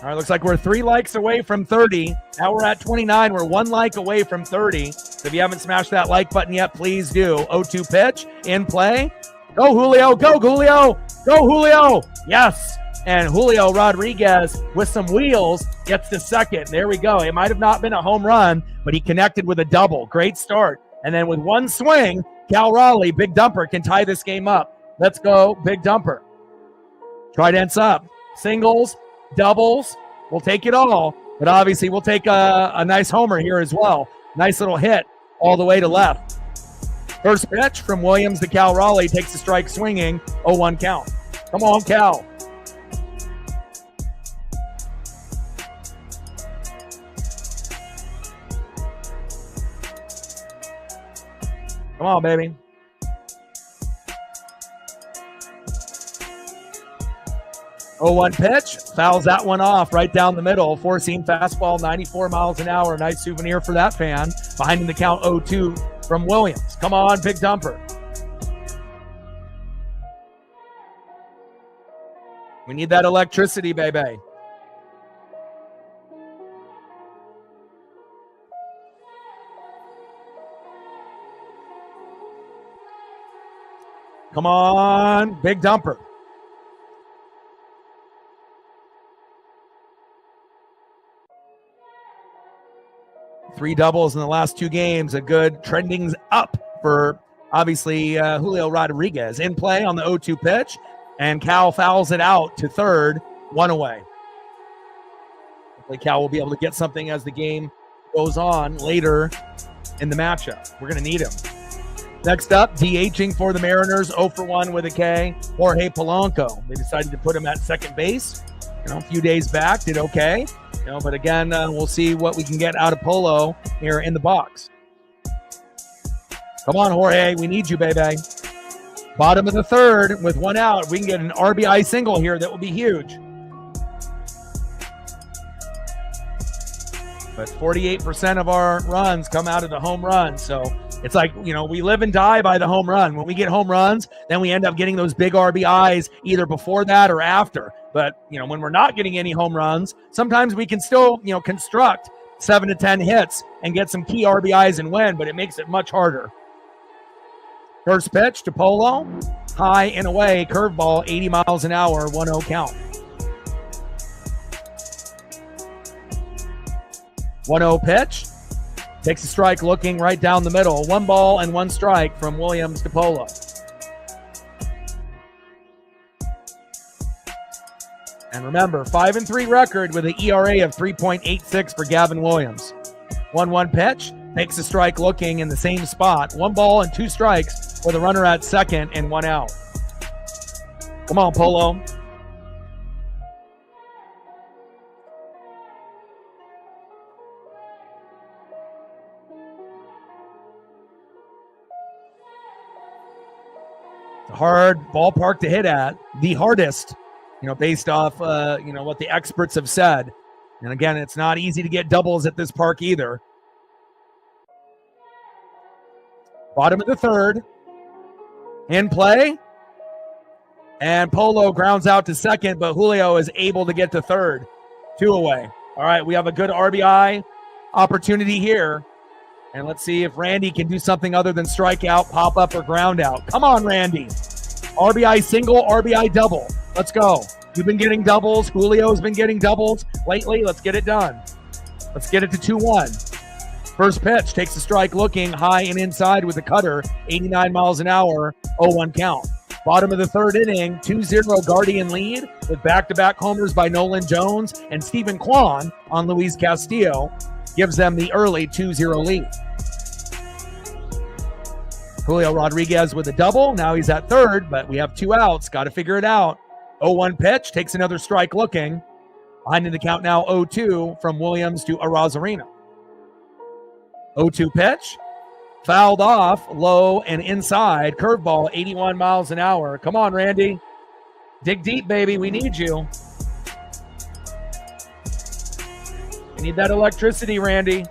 All right, looks like we're 3 likes away from 30. Now we're at 29. We're 1 like away from 30. So if you haven't smashed that like button yet, please do. 0-2 pitch, in play. Go, Julio. Go, Julio. Go, Julio. Yes. And Julio Rodriguez, with some wheels, gets to second. There we go. It might have not been a home run, but he connected with a double. Great start. And then with one swing, Cal Raleigh, Big Dumper, can tie this game up. Let's go, Big Dumper. Trident's up. Singles, doubles, we'll take it all. But obviously, we'll take a nice homer here as well. Nice little hit all the way to left. First pitch from Williams to Cal Raleigh, takes a strike swinging, 0-1 count. Come on, Cal. Come on, baby. Oh, 1 pitch, fouls that one off right down the middle. Four-seam fastball, 94 miles an hour. Nice souvenir for that fan. Behind him the count 0-2 from Williams. Come on, Big Dumper. We need that electricity, baby. Come on, Big Dumper. Three doubles in the last 2 games. A good trendings up for, obviously, Julio Rodriguez. In play on the 0-2 pitch, and Cal fouls it out to third, 1 away. Hopefully Cal will be able to get something as the game goes on later in the matchup. We're going to need him. Next up, DHing for the Mariners, 0 for 1 with a K, Jorge Polanco. They decided to put him at second base. A few days back, did okay. But again, we'll see what we can get out of Polo here in the box. Come on, Jorge. We need you, baby. Bottom of the third with 1 out. We can get an RBI single here. That will be huge. But 48% of our runs come out of the home run. So it's like, we live and die by the home run. When we get home runs, then we end up getting those big RBIs either before that or after. But, when we're not getting any home runs, sometimes we can still, construct 7 to 10 hits and get some key RBIs and win, but it makes it much harder. First pitch to Polo, high and away, curveball, 80 miles an hour, 1-0 count. 1-0 pitch, takes a strike looking right down the middle. 1 ball and 1 strike from Williams to Polo. And remember, 5-3 record with an ERA of 3.86 for Gavin Williams. 1-1 pitch, takes a strike looking in the same spot. 1 ball and 2 strikes with a runner at second and 1 out. Come on, Polo. It's a hard ballpark to hit at. The hardest. Based off, what the experts have said. And again, it's not easy to get doubles at this park either. Bottom of the third. In play. And Polo grounds out to second, but Julio is able to get to third. 2 away. All right, we have a good RBI opportunity here. And let's see if Randy can do something other than strike out, pop up, or ground out. Come on, Randy. RBI single, RBI double. Let's go. You've been getting doubles. Julio's been getting doubles lately. Let's get it done. Let's get it to 2-1. First pitch, takes a strike looking high and inside with a cutter, 89 miles an hour, 0-1 count. Bottom of the third inning, 2-0 Guardian lead with back-to-back homers by Nolan Jones and Stephen Kwan on Luis Castillo. Gives them the early 2-0 lead. Julio Rodriguez with a double. Now he's at third, but we have 2 outs. Got to figure it out. 0-1 pitch, takes another strike looking. Behind in the count now 0-2 from Williams to Arozarena. 0-2 pitch, fouled off, low and inside. Curveball, 81 miles an hour. Come on, Randy. Dig deep, baby. We need you. We need that electricity, Randy.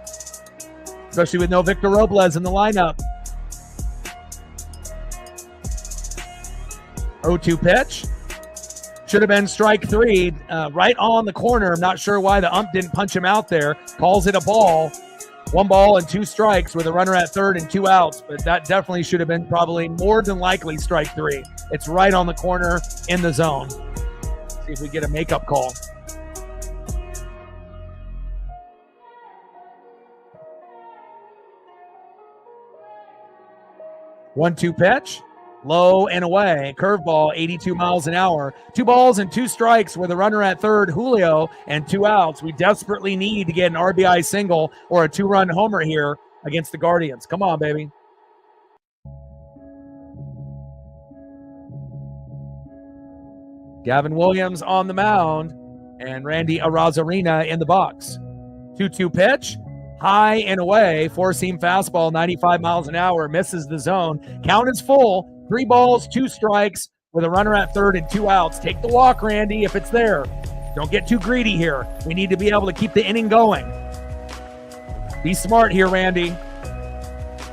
Especially with no Victor Robles in the lineup. 0-2 pitch. Should have been strike 3, right on the corner. I'm not sure why the ump didn't punch him out there. Calls it a ball. 1 ball and 2 strikes with a runner at third and 2 outs, but that definitely should have been probably more than likely strike 3. It's right on the corner in the zone. See if we get a makeup call. One-two pitch. Low and away. Curveball, 82 miles an hour. 2 balls and 2 strikes with a runner at third, Julio, and 2 outs. We desperately need to get an RBI single or a 2-run homer here against the Guardians. Come on, baby. Gavin Williams on the mound and Randy Arozarena in the box. 2-2 pitch. High and away. 4-seam fastball, 95 miles an hour. Misses the zone. Count is full. 3 balls, 2 strikes with a runner at third and 2 outs. Take the walk, Randy, if it's there. Don't get too greedy here. We need to be able to keep the inning going. Be smart here, Randy.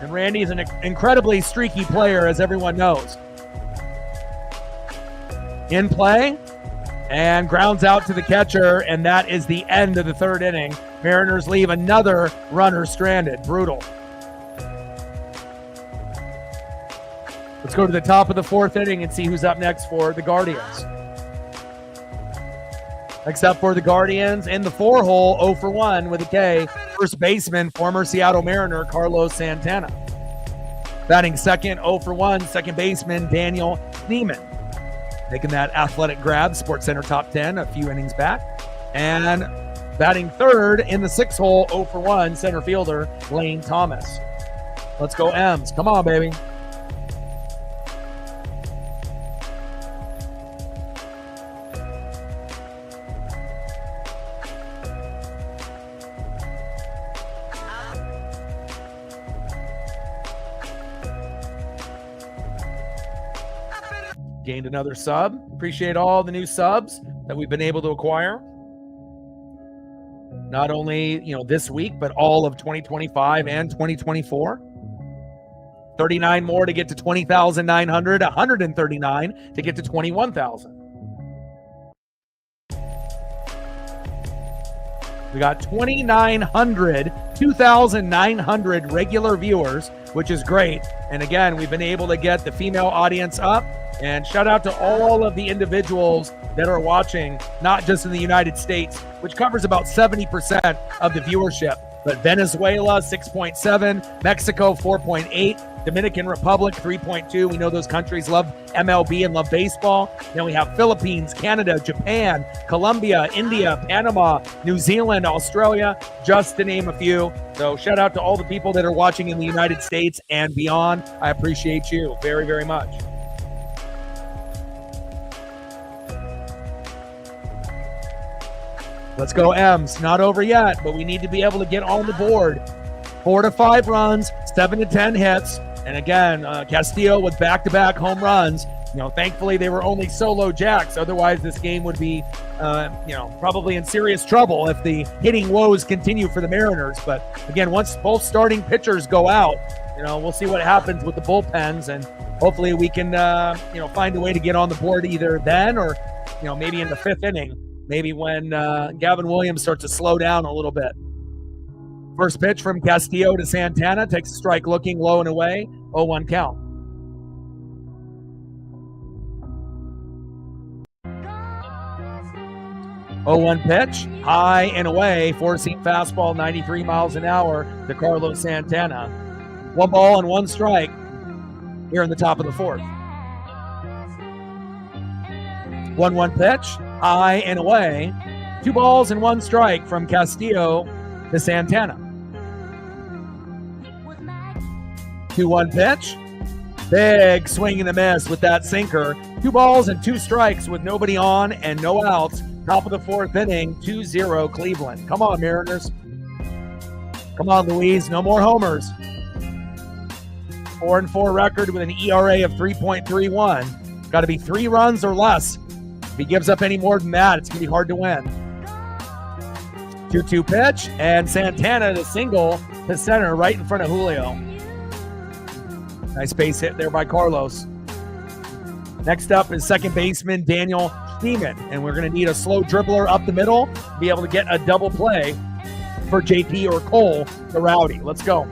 And Randy is an incredibly streaky player, as everyone knows. In play, and grounds out to the catcher, and that is the end of the 3rd inning. Mariners leave another runner stranded. Brutal. Let's go to the top of the 4th inning and see who's up next for the Guardians. Next up for the Guardians in the 4-hole, 0 for 1 with a K, first baseman, former Seattle Mariner, Carlos Santana. Batting second, 0 for 1, second baseman, Daniel Sneeman. Making that athletic grab, SportsCenter top 10 a few innings back. And batting third in the 6-hole, 0 for 1, center fielder, Lane Thomas. Let's go M's. Come on, baby. Gained another sub. Appreciate all the new subs that we've been able to acquire. Not only, this week, but all of 2025 and 2024. 39 more to get to 20,900, 139 to get to 21,000. We got 2,900 regular viewers, which is great. And again, we've been able to get the female audience up. And shout out to all of the individuals that are watching, not just in the United States, which covers about 70% of the viewership, but Venezuela, 6.7, Mexico, 4.8, Dominican Republic, 3.2. We know those countries love MLB and love baseball. Then we have Philippines, Canada, Japan, Colombia, India, Panama, New Zealand, Australia, just to name a few. So shout out to all the people that are watching in the United States and beyond. I appreciate you very, very much. Let's go M's. Not over yet, but we need to be able to get on the board. 4 to 5 runs, 7 to 10 hits. And again, Castillo with back-to-back home runs. Thankfully they were only solo jacks. Otherwise this game would be, probably in serious trouble if the hitting woes continue for the Mariners. But again, once both starting pitchers go out, we'll see what happens with the bullpens. And hopefully we can, find a way to get on the board either then or, maybe in the 5th inning. Maybe when Gavin Williams starts to slow down a little bit. First pitch from Castillo to Santana. Takes a strike looking low and away. 0-1 count. Oh, 0-1 pitch. High and away. 4-seam fastball, 93 miles an hour to Carlos Santana. 1 ball and 1 strike here in the top of the 4th. 1-1 pitch. High and away. 2 balls and 1 strike from Castillo to Santana. 2-1 pitch. Big swing and a miss with that sinker. 2 balls and 2 strikes with nobody on and no outs. Top of the 4th inning, 2-0 Cleveland. Come on, Mariners. Come on, Louise. No more homers. 4-4 record with an ERA of 3.31. Got to be 3 runs or less. If he gives up any more than that, it's going to be hard to win. 2-2 pitch, and Santana to single to center right in front of Julio. Nice base hit there by Carlos. Next up is second baseman Daniel Steeman, and we're going to need a slow dribbler up the middle to be able to get a double play for JP or Cole to Rowdy. Let's go.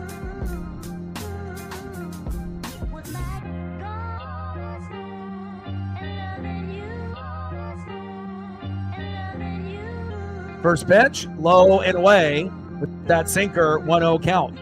First pitch, low and away with that sinker, 1-0 count.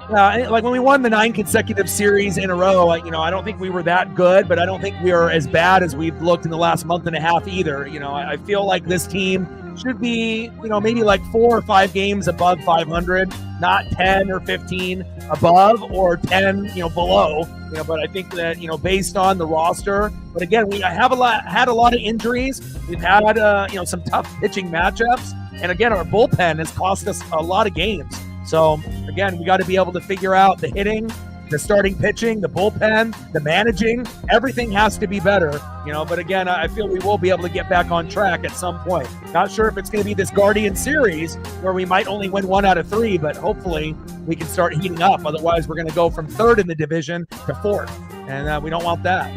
Like when we won the 9 consecutive series in a row, I don't think we were that good, but I don't think we are as bad as we've looked in the last month and a half either. I feel like this team should be, maybe like 4 or 5 games above 500, not 10 or 15 above or 10, below. But I think that, based on the roster, but again, we had a lot of injuries. We've had, some tough pitching matchups. And again, our bullpen has cost us a lot of games. So again, we got to be able to figure out the hitting, the starting pitching, the bullpen, the managing. Everything has to be better, But again, I feel we will be able to get back on track at some point. Not sure if it's going to be this Guardian series where we might only win 1 out of 3, but hopefully we can start heating up. Otherwise, we're going to go from 3rd in the division to 4th, and we don't want that.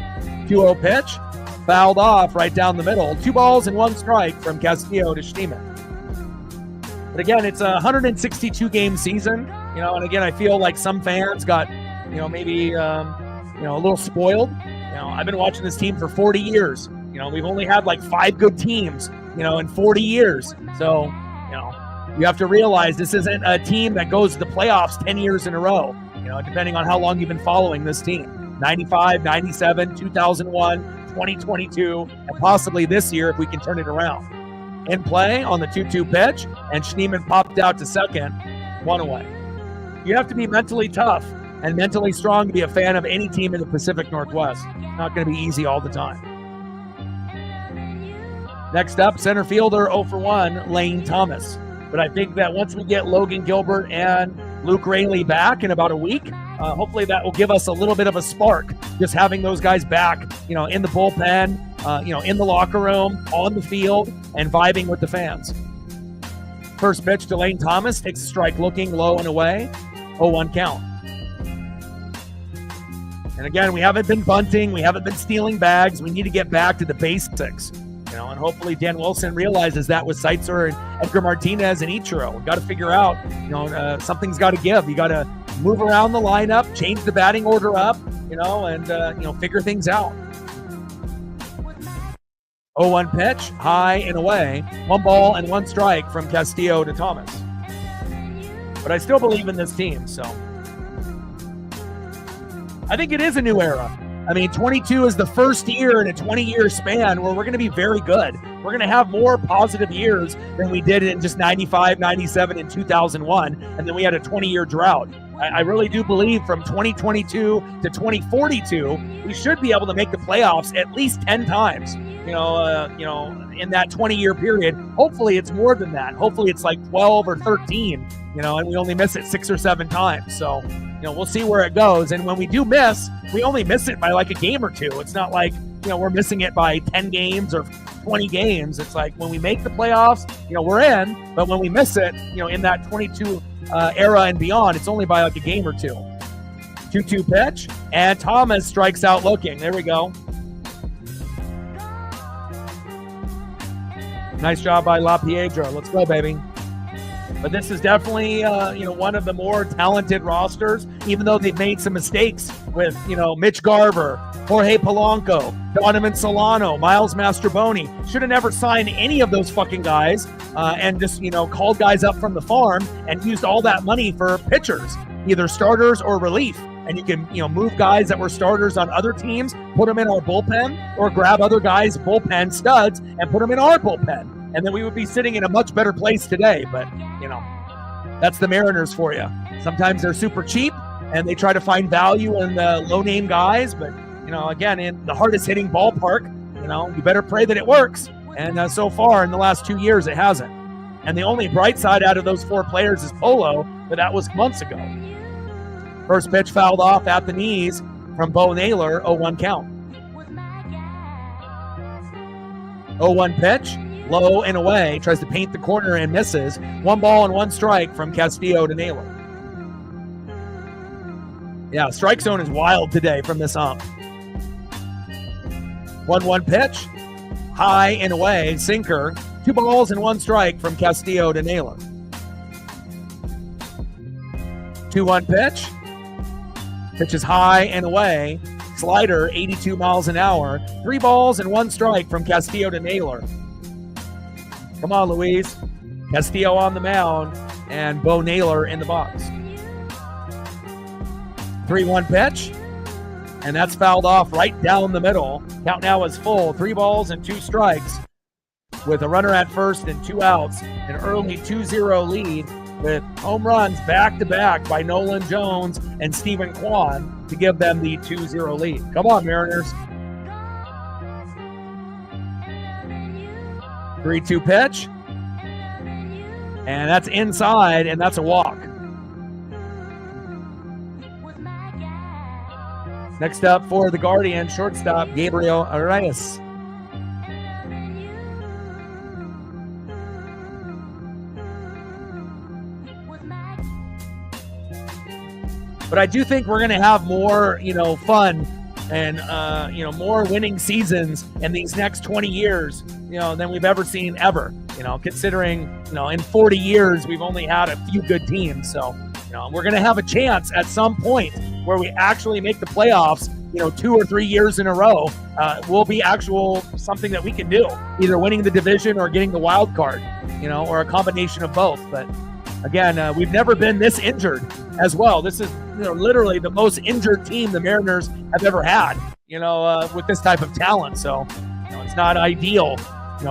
2-0 pitch, fouled off right down the middle. 2 balls and 1 strike from Castillo to Steeman. But again, it's a 162 game season, and again, I feel like some fans got, maybe, a little spoiled. I've been watching this team for 40 years. We've only had like 5 good teams, in 40 years. So, you have to realize this isn't a team that goes to the playoffs 10 years in a row, depending on how long you've been following this team. 95, 97, 2001, 2022, and possibly this year if we can turn it around. In play on the 2-2 pitch, and Schneemann popped out to second, 1 away. You have to be mentally tough and mentally strong to be a fan of any team in the Pacific Northwest. It's not going to be easy all the time. Next up, center fielder 0 for 1, Lane Thomas. But I think that once we get Logan Gilbert and Luke Raley back in about a week, hopefully that will give us a little bit of a spark, just having those guys back, in the bullpen, in the locker room, on the field, and vibing with the fans. First pitch to Lane Thomas, takes a strike looking low and away, 0-1 count. And again, we haven't been bunting, we haven't been stealing bags, we need to get back to the basics. And hopefully Dan Wilson realizes that with Seitzer and Edgar Martinez and Ichiro. We've got to figure out, something's got to give. You got to move around the lineup, change the batting order up, and figure things out. 0-1 pitch, high and away. 1 ball and 1 strike from Castillo to Thomas. But I still believe in this team, so I think it is a new era. 22 is the first year in a 20-year span where we're going to be very good. We're going to have more positive years than we did in just 95, 97, and 2001, and then we had a 20-year drought. I really do believe from 2022 to 2042, we should be able to make the playoffs at least 10 times, in that 20-year period. Hopefully it's more than that. Hopefully it's like 12 or 13, and we only miss it 6 or 7 times. So, we'll see where it goes. And when we do miss, we only miss it by like a game or 2. It's not like, we're missing it by 10 games or 20 games. It's like when we make the playoffs, we're in. But when we miss it, in that 22 era and beyond, it's only by like a game or 2. 2-2 pitch, and Thomas strikes out looking. There we go. Nice job by La Piedra. Let's go, baby. But this is definitely, one of the more talented rosters, even though they've made some mistakes with, Mitch Garver, Jorge Polanco, Donovan Solano, Miles Mastroboni. Should have never signed any of those fucking guys and just, called guys up from the farm and used all that money for pitchers, either starters or relief. And you can, move guys that were starters on other teams, put them in our bullpen, or grab other guys' bullpen studs and put them in our bullpen. And then we would be sitting in a much better place today. But, that's the Mariners for you. Sometimes they're super cheap and they try to find value in the low-name guys. But, again, in the hardest hitting ballpark, you better pray that it works. And so far in the last 2 years, it hasn't. And the only bright side out of those 4 players is Polo, but that was months ago. First pitch fouled off at the knees from Bo Naylor, 0-1 count. 0-1 pitch. Low and away, tries to paint the corner and misses. 1 ball and 1 strike from Castillo to Naylor. Yeah, strike zone is wild today from this ump. 1-1 pitch, high and away, sinker. 2 balls and 1 strike from Castillo to Naylor. 2-1 pitch. Pitch is high and away. Slider, 82 miles an hour. 3 balls and 1 strike from Castillo to Naylor. Come on, Luis. Castillo on the mound and Bo Naylor in the box. 3-1 pitch. And that's fouled off right down the middle. Count now is full. 3 balls and 2 strikes with a runner at first and 2 outs. An early 2-0 lead with home runs back-to-back by Nolan Jones and Stephen Kwan to give them the 2-0 lead. Come on, Mariners. 3-2 pitch. And that's inside, and that's a walk. Next up for the Guardians, shortstop Gabriel Arias. But I do think we're going to have more, fun and, more winning seasons in these next 20 years, than we've ever seen ever, considering, in 40 years, we've only had a few good teams. So, we're going to have a chance at some point where we actually make the playoffs, 2 or 3 years in a row, will be something that we can do, either winning the division or getting the wild card, or a combination of both. But again, we've never been this injured as well. This is literally the most injured team the Mariners have ever had, with this type of talent. So, it's not ideal.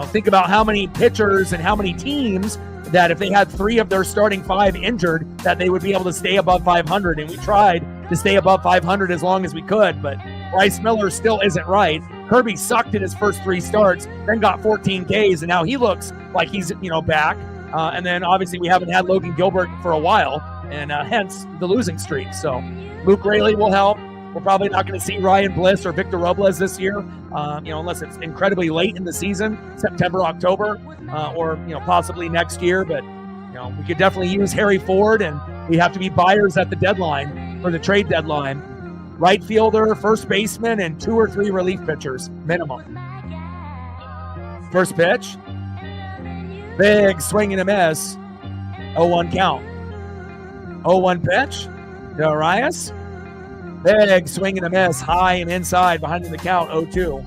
Think about how many pitchers and how many teams that if they had 3 of their starting 5 injured, that they would be able to stay above 500. And we tried to stay above 500 as long as we could, but Bryce Miller still isn't right. Kirby sucked in his first 3 starts, then got 14 Ks, and now he looks like he's, back. And then obviously we haven't had Logan Gilbert for a while, and hence the losing streak. So Luke Raley will help. We're probably not going to see Ryan Bliss or Victor Robles this year, unless it's incredibly late in the season, September, October, or possibly next year. But we could definitely use Harry Ford, and we have to be buyers at the deadline for the trade deadline. Right fielder, first baseman, and 2 or 3 relief pitchers minimum. First pitch. Big swing and a miss. 0-1 count. 0-1 pitch to Arias. Big swing and a miss. High and inside behind the count. 0-2.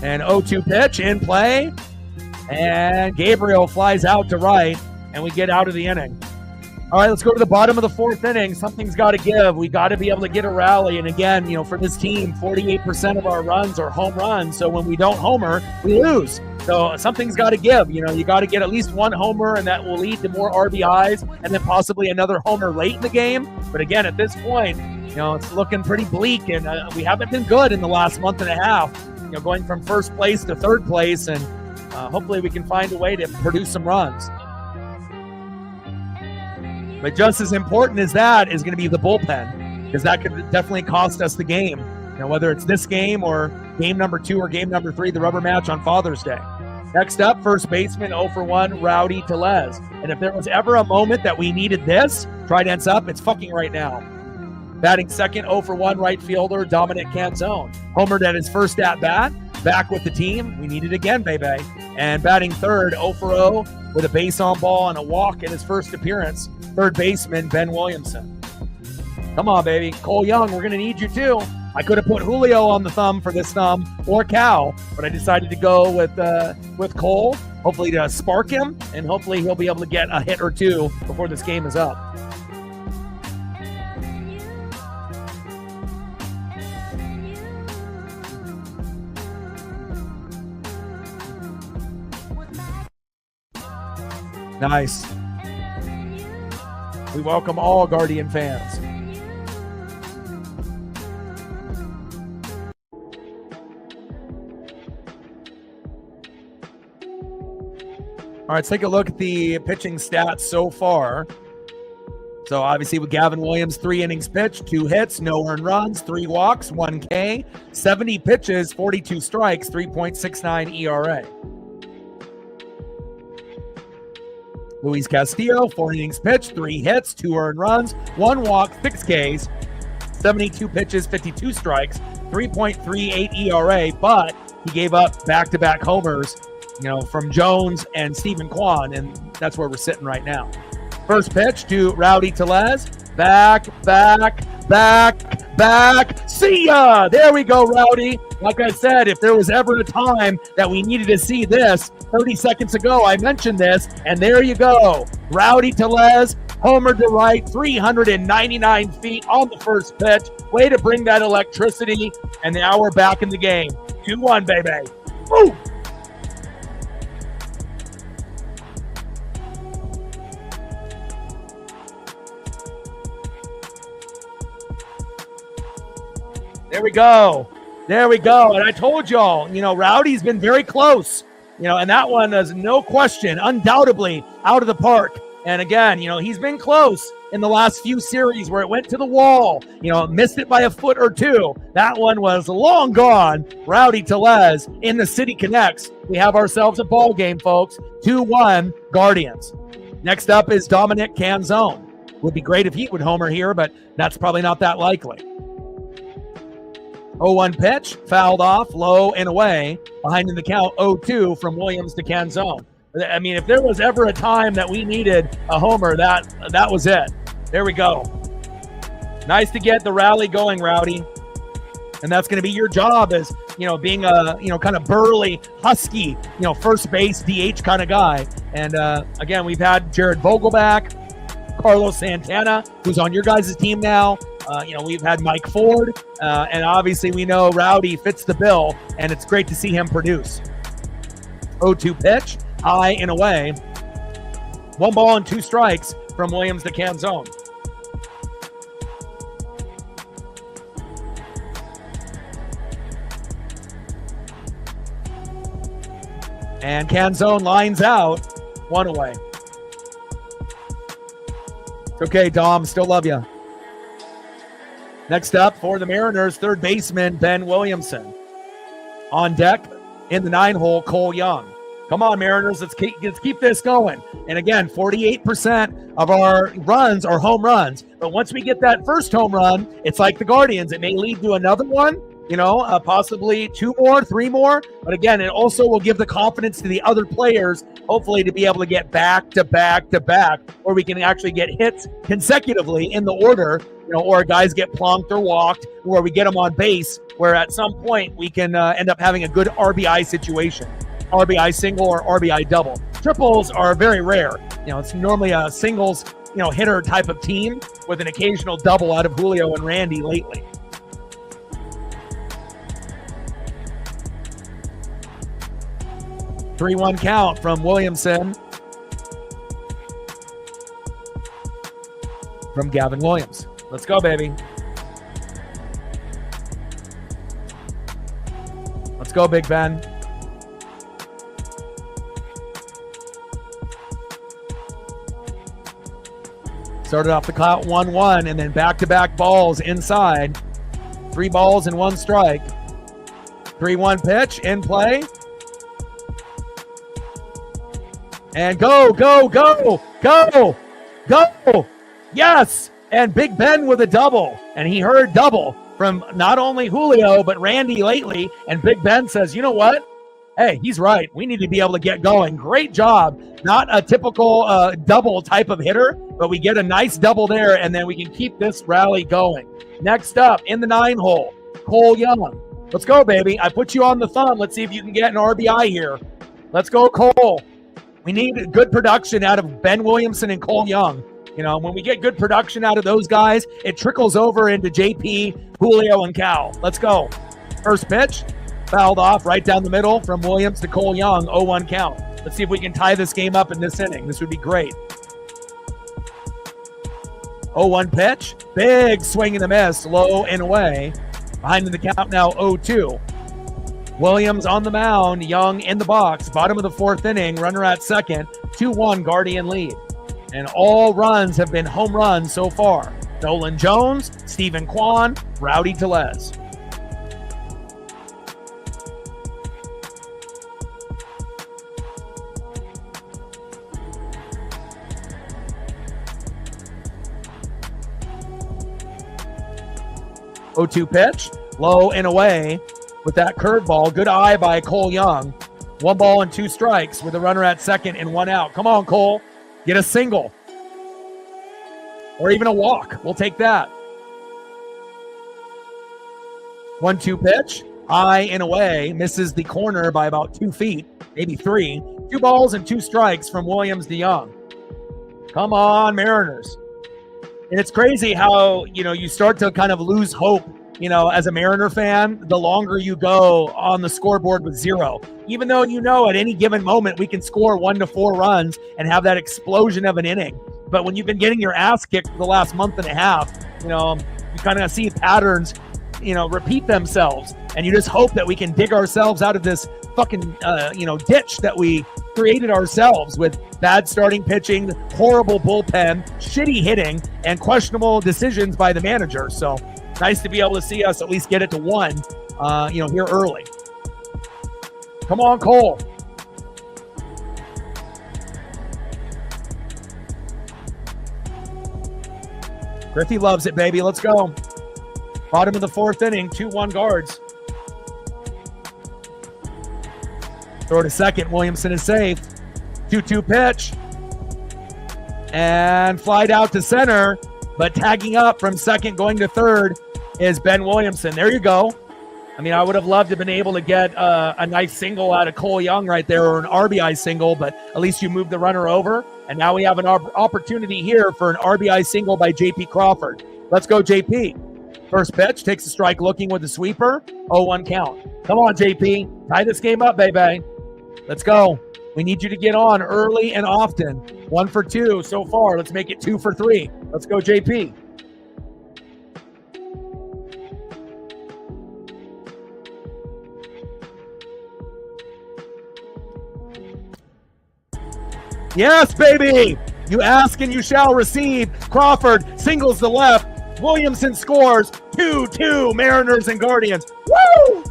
And 0-2 pitch in play. And Gabriel flies out to right. And we get out of the inning. All right, let's go to the bottom of the 4th inning. Something's got to give. We got to be able to get a rally. And again, for this team, 48% of our runs are home runs. So when we don't homer, we lose. So something's got to give. You got to get at least 1 homer, and that will lead to more RBIs, and then possibly another homer late in the game. But again, at this point, it's looking pretty bleak, and we haven't been good in the last month and a half. Going from first place to 3rd place, and hopefully we can find a way to produce some runs. But just as important as that is going to be the bullpen, because that could definitely cost us the game. Whether it's this game or game number 2 or game number 3, the rubber match on Father's Day. Next up, first baseman 0 for 1, Rowdy Tellez. And if there was ever a moment that we needed this, Trident's up, it's fucking right now. Batting second, 0 for 1, right fielder Dominic Canzone. Homered at his first at-bat, back with the team. We need it again, baby. And batting third, 0 for 0, with a base on ball and a walk in his first appearance, third baseman Ben Williamson. Come on, baby. Cole Young, we're going to need you too. I could have put Julio on the thumb for this thumb, or Cal, but I decided to go with Cole, hopefully to spark him, and hopefully he'll be able to get a hit or 2 before this game is up. Nice. We welcome all Guardian fans. All right, let's take a look at the pitching stats so far. So obviously with Gavin Williams, 3 innings pitched, 2 hits, no earned runs, 3 walks, 1 K, 70 pitches, 42 strikes, 3.69 ERA. Luis Castillo, 4 innings pitched, 3 hits, 2 earned runs, 1 walk, 6 Ks, 72 pitches, 52 strikes, 3.38 ERA, but he gave up back-to-back homers, from Jones and Stephen Kwan, and that's where we're sitting right now. First pitch to Rowdy Tellez. Back. See ya! There we go, Rowdy. Like I said, if there was ever a time that we needed to see this, 30 seconds ago, I mentioned this, and there you go. Rowdy Tellez, homer to right, 399 feet on the first pitch. Way to bring that electricity, and now we're back in the game. 2-1, baby. Woo! There we go. And I told y'all, Rowdy's been very close, and that one is no question, undoubtedly out of the park. And again, he's been close in the last few series where it went to the wall, missed it by a foot or two. That one was long gone. Rowdy Tellez in the City Connects. We have ourselves a ball game, folks. 2-1 Guardians. Next up is Dominic Canzone. Would be great if he would homer here, but that's probably not that likely. 0-1 pitch, fouled off, low and away. Behind in the count, 0-2 from Williams to Canzone. I mean, if there was ever a time that we needed a homer, that was it. There we go. Nice to get the rally going, Rowdy. And that's going to be your job as, being a, kind of burly, husky, first base DH kind of guy. And again, we've had Jared Vogelback, Carlos Santana, who's on your guys' team now. We've had Mike Ford, and obviously we know Rowdy fits the bill, and it's great to see him produce. 0-2 pitch, high and away. 1 ball and 2 strikes from Williams to Canzone. And Canzone lines out, 1 away. It's okay, Dom, still love you. Next up for the Mariners, third baseman Ben Williamson. On deck in the 9-hole, Cole Young. Come on, Mariners, let's keep this going. And again, 48% of our runs are home runs. But once we get that first home run, it's like the Guardians. It may lead to another one, possibly 2 more, 3 more. But again, it also will give the confidence to the other players, hopefully, to be able to get back to back to back, or we can actually get hits consecutively in the order, or guys get plonked or walked, or we get them on base, where at some point we can end up having a good RBI situation. RBI single or RBI double. Triples are very rare. It's normally a singles, hitter type of team with an occasional double out of Julio and Randy lately. Three-one count from Williamson. From Gavin Williams. Let's go, baby. Let's go, Big Ben. Started off the count 1-1 and then back-to-back balls inside. 3 balls and 1 strike. 3-1 pitch in play. And go. Yes. And Big Ben with a double. And he heard double from not only Julio, but Randy lately. And Big Ben says, you know what? Hey, he's right. We need to be able to get going. Great job. Not a typical double type of hitter, but we get a nice double there, and then we can keep this rally going. Next up, in the 9-hole, Cole Young. Let's go, baby. I put you on the thumb. Let's see if you can get an RBI here. Let's go, Cole. We need good production out of Ben Williamson and Cole Young. When we get good production out of those guys, it trickles over into JP, Julio, and Cal. Let's go. First pitch, fouled off right down the middle from Williams to Cole Young, 0-1 count. Let's see if we can tie this game up in this inning. This would be great. 0-1 pitch, big swing and a miss, low and away. Behind in the count now, 0-2. Williams on the mound, Young in the box. Bottom of the 4th inning, runner at second, 2-1 Guardian lead. And all runs have been home runs so far. Nolan Jones, Stephen Kwan, Rowdy Tellez. 0-2 pitch, low and away with that curveball. Good eye by Cole Young. 1 ball and 2 strikes with a runner at second and 1 out. Come on, Cole. Get a single. Or even a walk. We'll take that. 1-2 pitch. High and away. Misses the corner by about 2 feet. Maybe 3. 2 balls and 2 strikes from Williams to Young. Come on, Mariners. And it's crazy how, you start to kind of lose hope, as a Mariner fan, the longer you go on the scoreboard with 0. Even though at any given moment we can score 1 to 4 runs and have that explosion of an inning. But when you've been getting your ass kicked for the last month and a half, you kind of see patterns, repeat themselves. And you just hope that we can dig ourselves out of this fucking, ditch that we created ourselves with bad starting pitching, horrible bullpen, shitty hitting, and questionable decisions by the manager. So nice to be able to see us at least get it to 1, here early. Come on, Cole. Griffey loves it, baby. Let's go. Bottom of the 4th inning, 2-1 guards. Throw to second. Williamson is safe. 2-2 pitch. And flied out to center. But tagging up from second going to third is Ben Williamson. There you go. I would have loved to have been able to get a nice single out of Cole Young right there, or an RBI single, but at least you moved the runner over. And now we have an opportunity here for an RBI single by J.P. Crawford. Let's go, J.P. First pitch, takes a strike looking with the sweeper. 0-1 count. Come on, J.P. Tie this game up, baby. Let's go. We need you to get on early and often. 1 for 2 so far. Let's make it 2 for 3. Let's go, J.P. Yes, baby. You ask and you shall receive. Crawford singles the left. Williamson scores. 2-2 Mariners and Guardians. Woo!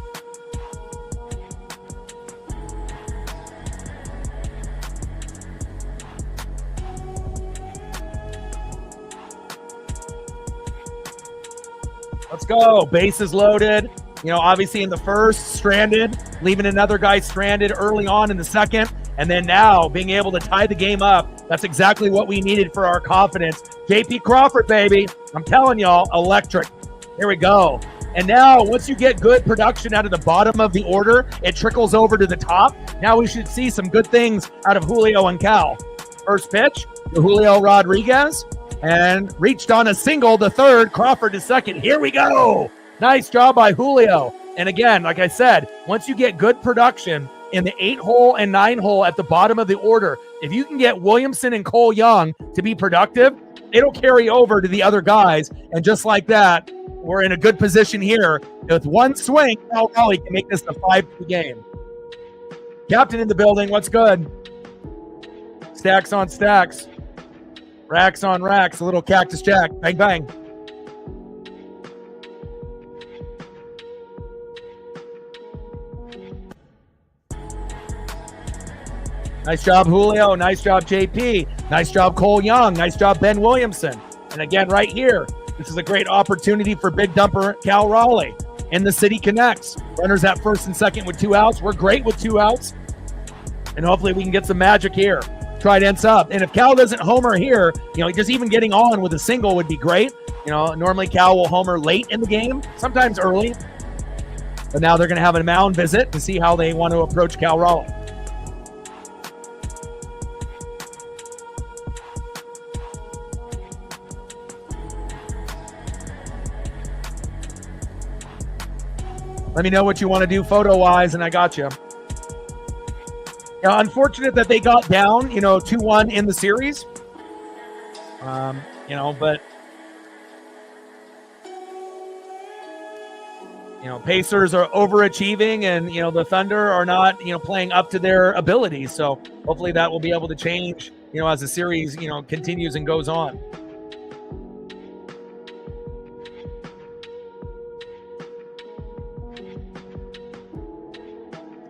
Let's go. Bases loaded. Obviously in the first, stranded, leaving another guy stranded early on in the second. And then now being able to tie the game up. That's exactly what we needed for our confidence. J.P. Crawford, baby. I'm telling y'all, electric. Here we go. And now once you get good production out of the bottom of the order, it trickles over to the top. Now we should see some good things out of Julio and Cal. First pitch to Julio Rodriguez. And reached on a single to third. Crawford to second. Here we go. Nice job by Julio. And again, like I said, once you get good production in the 8-hole and 9-hole at the bottom of the order, if you can get Williamson and Cole Young to be productive, it'll carry over to the other guys. And just like that, we're in a good position here. With one swing, Cal Raleigh can make this a 5-2 game. Captain in the building. What's good? Stacks on stacks. Racks on racks. A little Cactus Jack. Bang, bang. Nice job, Julio. Nice job, JP. Nice job, Cole Young. Nice job, Ben Williamson. And again, right here, this is a great opportunity for big dumper Cal Raleigh. And the city connects. Runners at first and second with 2 outs. We're great with 2 outs. And hopefully we can get some magic here. Trident's up. And if Cal doesn't homer here, just even getting on with a single would be great. Normally Cal will homer late in the game, sometimes early. But now they're going to have a mound visit to see how they want to approach Cal Raleigh. Let me know what you want to do photo-wise, and I got you. Unfortunate that they got down, 2-1 in the series. But Pacers are overachieving, and the Thunder are not, playing up to their abilities. So hopefully that will be able to change, as the series, continues and goes on.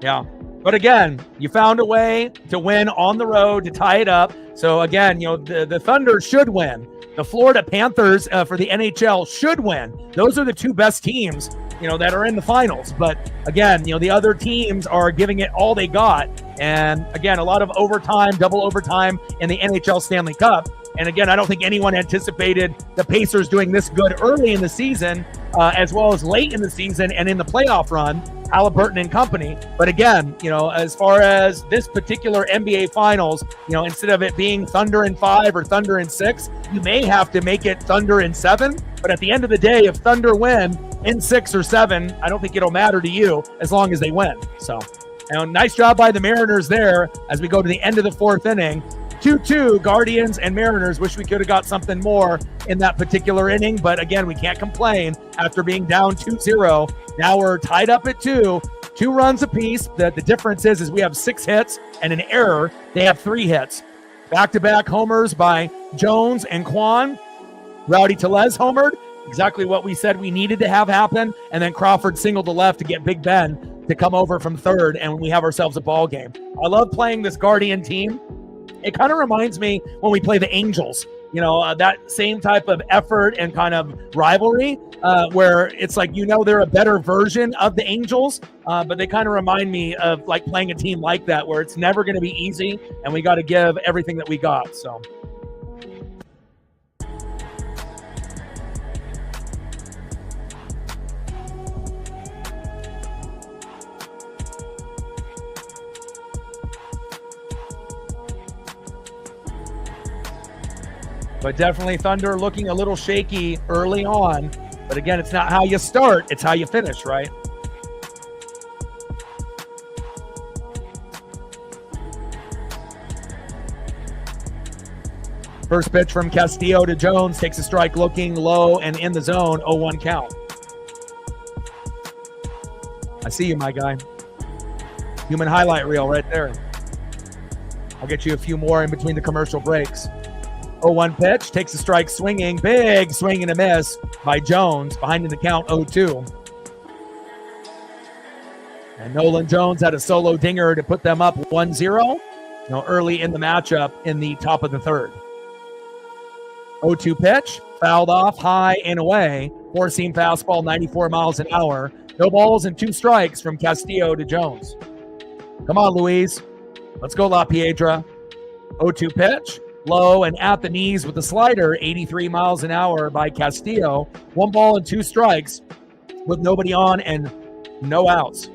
Yeah. But again, you found a way to win on the road, to tie it up. So again, the Thunder should win. The Florida Panthers for the NHL should win. Those are the two best teams, that are in the finals. But again, the other teams are giving it all they got. And again, a lot of overtime, double overtime in the NHL Stanley Cup. And again, I don't think anyone anticipated the Pacers doing this good early in the season, as well as late in the season and in the playoff run, Halliburton and company. But again, as far as this particular NBA Finals, instead of it being Thunder in 5 or Thunder in 6, you may have to make it Thunder in 7. But at the end of the day, if Thunder win in 6 or 7, I don't think it'll matter to you as long as they win. So, nice job by the Mariners there as we go to the end of the 4th inning. 2-2, Guardians and Mariners. Wish we could have got something more in that particular inning, but again, we can't complain after being down 2-0. Now we're tied up at 2 runs apiece. The difference is we have 6 hits and an error. They have 3 hits. Back-to-back homers by Jones and Kwan. Rowdy Tellez homered, exactly what we said we needed to have happen, and then Crawford singled to left to get Big Ben to come over from third, and we have ourselves a ball game. I love playing this Guardian team. It kind of reminds me when we play the Angels, that same type of effort and kind of rivalry where it's like, they're a better version of the Angels, but they kind of remind me of like playing a team like that where it's never going to be easy and we got to give everything that we got. So. But definitely Thunder looking a little shaky early on. But again, it's not how you start, it's how you finish, right? First pitch from Castillo to Jones, takes a strike looking low and in the zone, 0-1 count. I see you, my guy. Human highlight reel right there. I'll get you a few more in between the commercial breaks. 0-1 pitch, takes a strike swinging, big swing and a miss by Jones, behind in the count 0-2. And Nolan Jones had a solo dinger to put them up 1-0, early in the matchup in the top of the 3rd. 0-2 pitch, fouled off, high and away, 4-seam fastball, 94 miles an hour. No balls and 2 strikes from Castillo to Jones. Come on, Luis. Let's go, La Piedra. 0-2 pitch. Low and at the knees with the slider, 83 miles an hour by Castillo. 1 ball and 2 strikes with nobody on and no outs.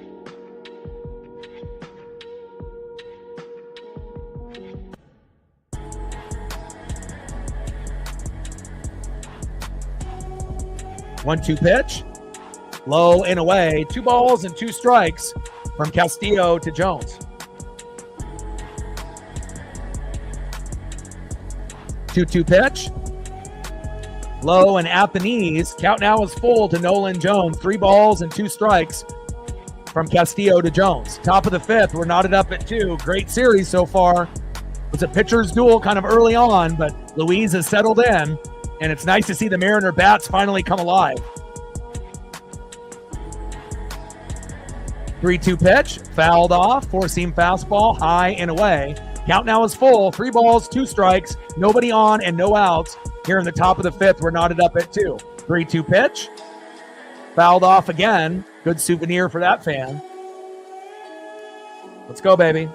One-two pitch, low and away. 2 balls and 2 strikes from Castillo to Jones. 2-2 pitch, low and at the knees. Count now is full to Nolan Jones. 3 balls and 2 strikes from Castillo to Jones. Top of the 5th, we're knotted up at 2. Great series so far. It's a pitcher's duel kind of early on, but Louise has settled in, and it's nice to see the Mariner bats finally come alive. 3-2 pitch, fouled off, 4-seam fastball, high and away. Count now is full, 3 balls, 2 strikes, nobody on and no outs. Here in the top of the 5th, we're knotted up at 2. 3-2 pitch, fouled off again. Good souvenir for that fan. Let's go, baby.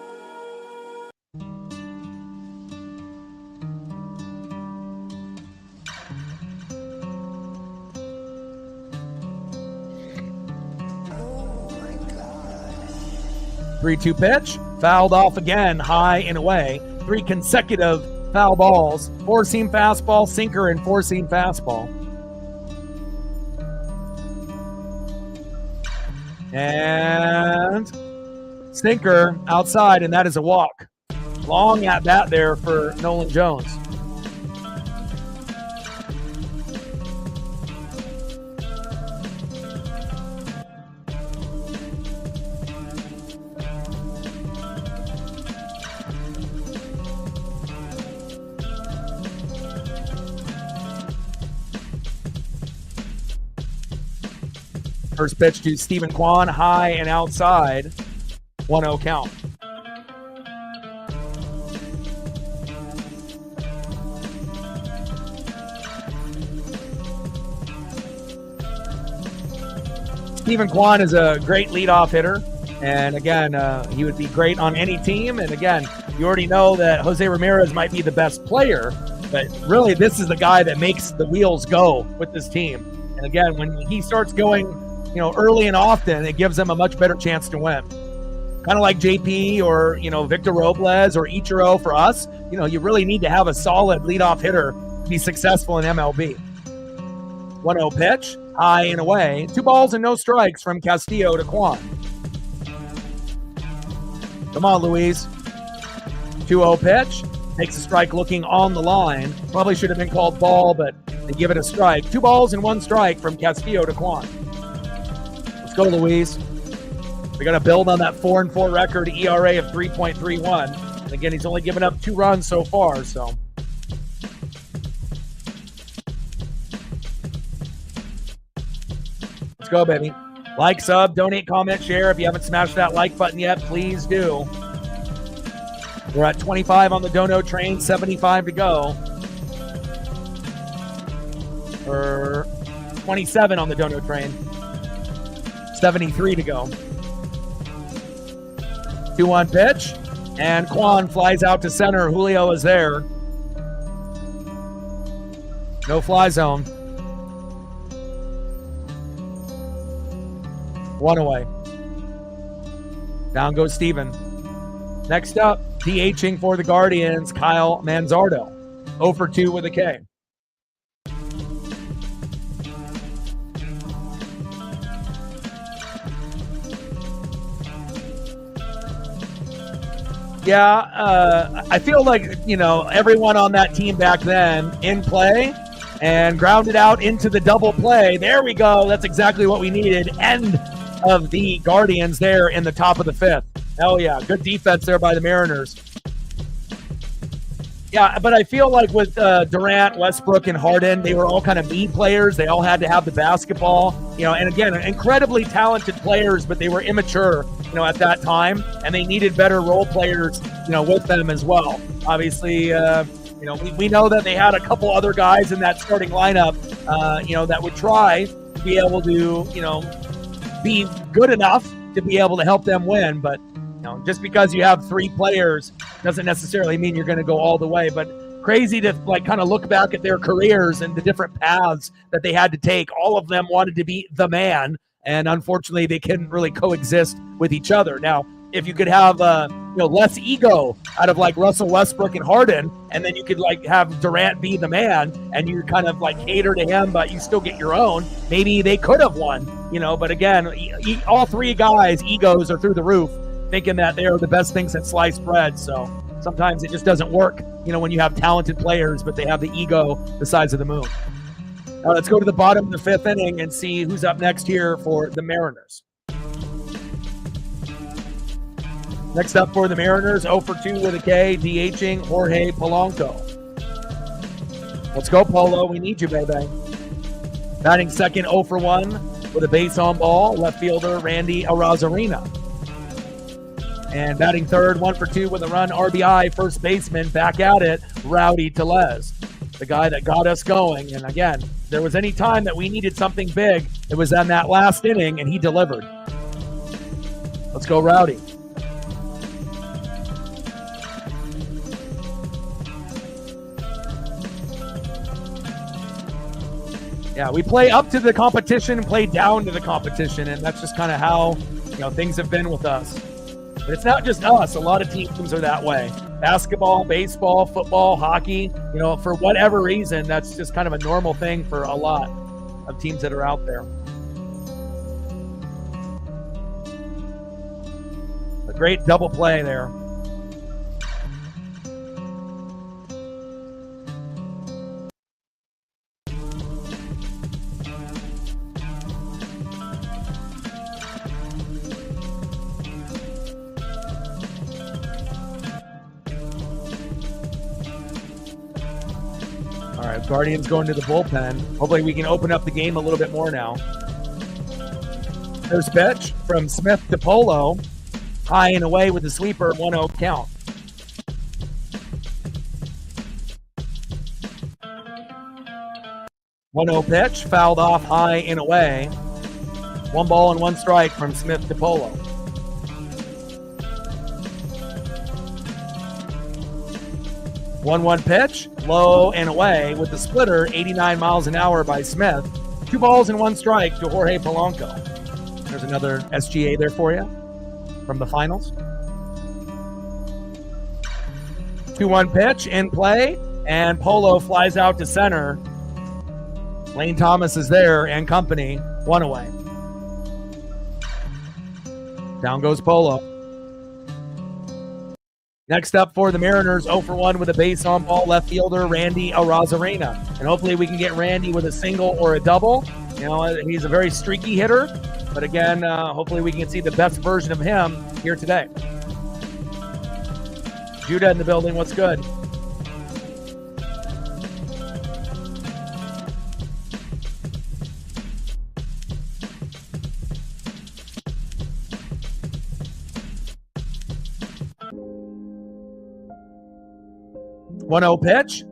Three-two pitch, fouled off again, high and away. 3 consecutive foul balls. 4-seam fastball, sinker, and 4-seam fastball. And sinker outside, and that is a walk. Long at bat there for Nolan Jones. First pitch to Stephen Kwan, high and outside. 1-0 count. Stephen Kwan is a great leadoff hitter. And again, he would be great on any team. And again, you already know that Jose Ramirez might be the best player, but really this is the guy that makes the wheels go with this team. And again, when he starts going, early and often, it gives them a much better chance to win. Kind of like JP or, Victor Robles or Ichiro for us. You really need to have a solid leadoff hitter to be successful in MLB. 1-0 pitch, high and away. 2 balls and no strikes from Castillo to Kwan. Come on, Luis. 2-0 pitch. Takes a strike looking on the line. Probably should have been called ball, but they give it a strike. 2 balls and 1 strike from Castillo to Kwan. Let's go, Luis. We got to build on that 4-4 record, ERA of 3.31. And again, he's only given up 2 runs so far, so. Let's go, baby. Like, sub, donate, comment, share. If you haven't smashed that like button yet, please do. We're at 25 on the dono train, 75 to go. Or 27 on the dono train, 73 to go. 2-1 pitch, and Kwan flies out to center. Julio is there. No fly zone. 1 away. Down goes Steven. Next up, DHing for the Guardians, Kyle Manzardo. 0 for 2 with a K. Yeah, I feel like, everyone on that team back then in play and grounded out into the double play. There we go. That's exactly what we needed. End of the Guardians there in the top of the 5th. Hell yeah. Good defense there by the Mariners. Yeah, but I feel like with Durant, Westbrook, and Harden, they were all kind of me players. They all had to have the basketball, and again, incredibly talented players, but they were immature, at that time, and they needed better role players, with them as well. Obviously, we know that they had a couple other guys in that starting lineup, that would try to be able to, be good enough to be able to help them win, but just because you have 3 players doesn't necessarily mean you're going to go all the way. But crazy to kind of look back at their careers and the different paths that they had to take. All of them wanted to be the man, and unfortunately they couldn't really coexist with each other. Now, if you could have less ego out of like Russell Westbrook and Harden, and then you could have Durant be the man and you kind of cater to him, but you still get your own, maybe they could have won, but again, all 3 guys' egos are through the roof, thinking that they're the best things at sliced bread. So sometimes it just doesn't work, when you have talented players, but they have the ego the size of the moon. Now let's go to the bottom of the 5th inning and see who's up next here for the Mariners. Next up for the Mariners, 0 for 2 with a K, DHing Jorge Polanco. Let's go, Polo. We need you, baby. Batting second, 0 for 1 with a base on ball, left fielder Randy Arozarena. And batting third, 1 for 2 with a run, RBI, first baseman, back at it, Rowdy Tellez, the guy that got us going. And again, if there was any time that we needed something big, it was on that last inning, and he delivered. Let's go, Rowdy. Yeah, we play up to the competition and play down to the competition, and that's just kind of how things have been with us. But it's not just us. A lot of teams are that way. Basketball, baseball, football, hockey, for whatever reason, that's just kind of a normal thing for a lot of teams that are out there. A great double play there. All right, Guardians going to the bullpen. Hopefully we can open up the game a little bit more now. First pitch from Smith to Polo. High and away with the sweeper, 1-0 count. One-0 pitch, fouled off high and away. 1 ball and 1 strike from Smith to Polo. One pitch, low and away with the splitter, 89 miles an hour by Smith. 2 balls and 1 strike to Jorge Polanco. There's another SGA there for you from the finals. 2-1 pitch in play, and Polo flies out to center. Lane Thomas is there and company, 1 away. Down goes Polo. Next up for the Mariners, 0 for 1 with a base on ball, left fielder Randy Arozarena. And hopefully we can get Randy with a single or a double. You know, he's a very streaky hitter. But again, hopefully we can see the best version of him here today. Judah in the building, what's good? One 0 pitch.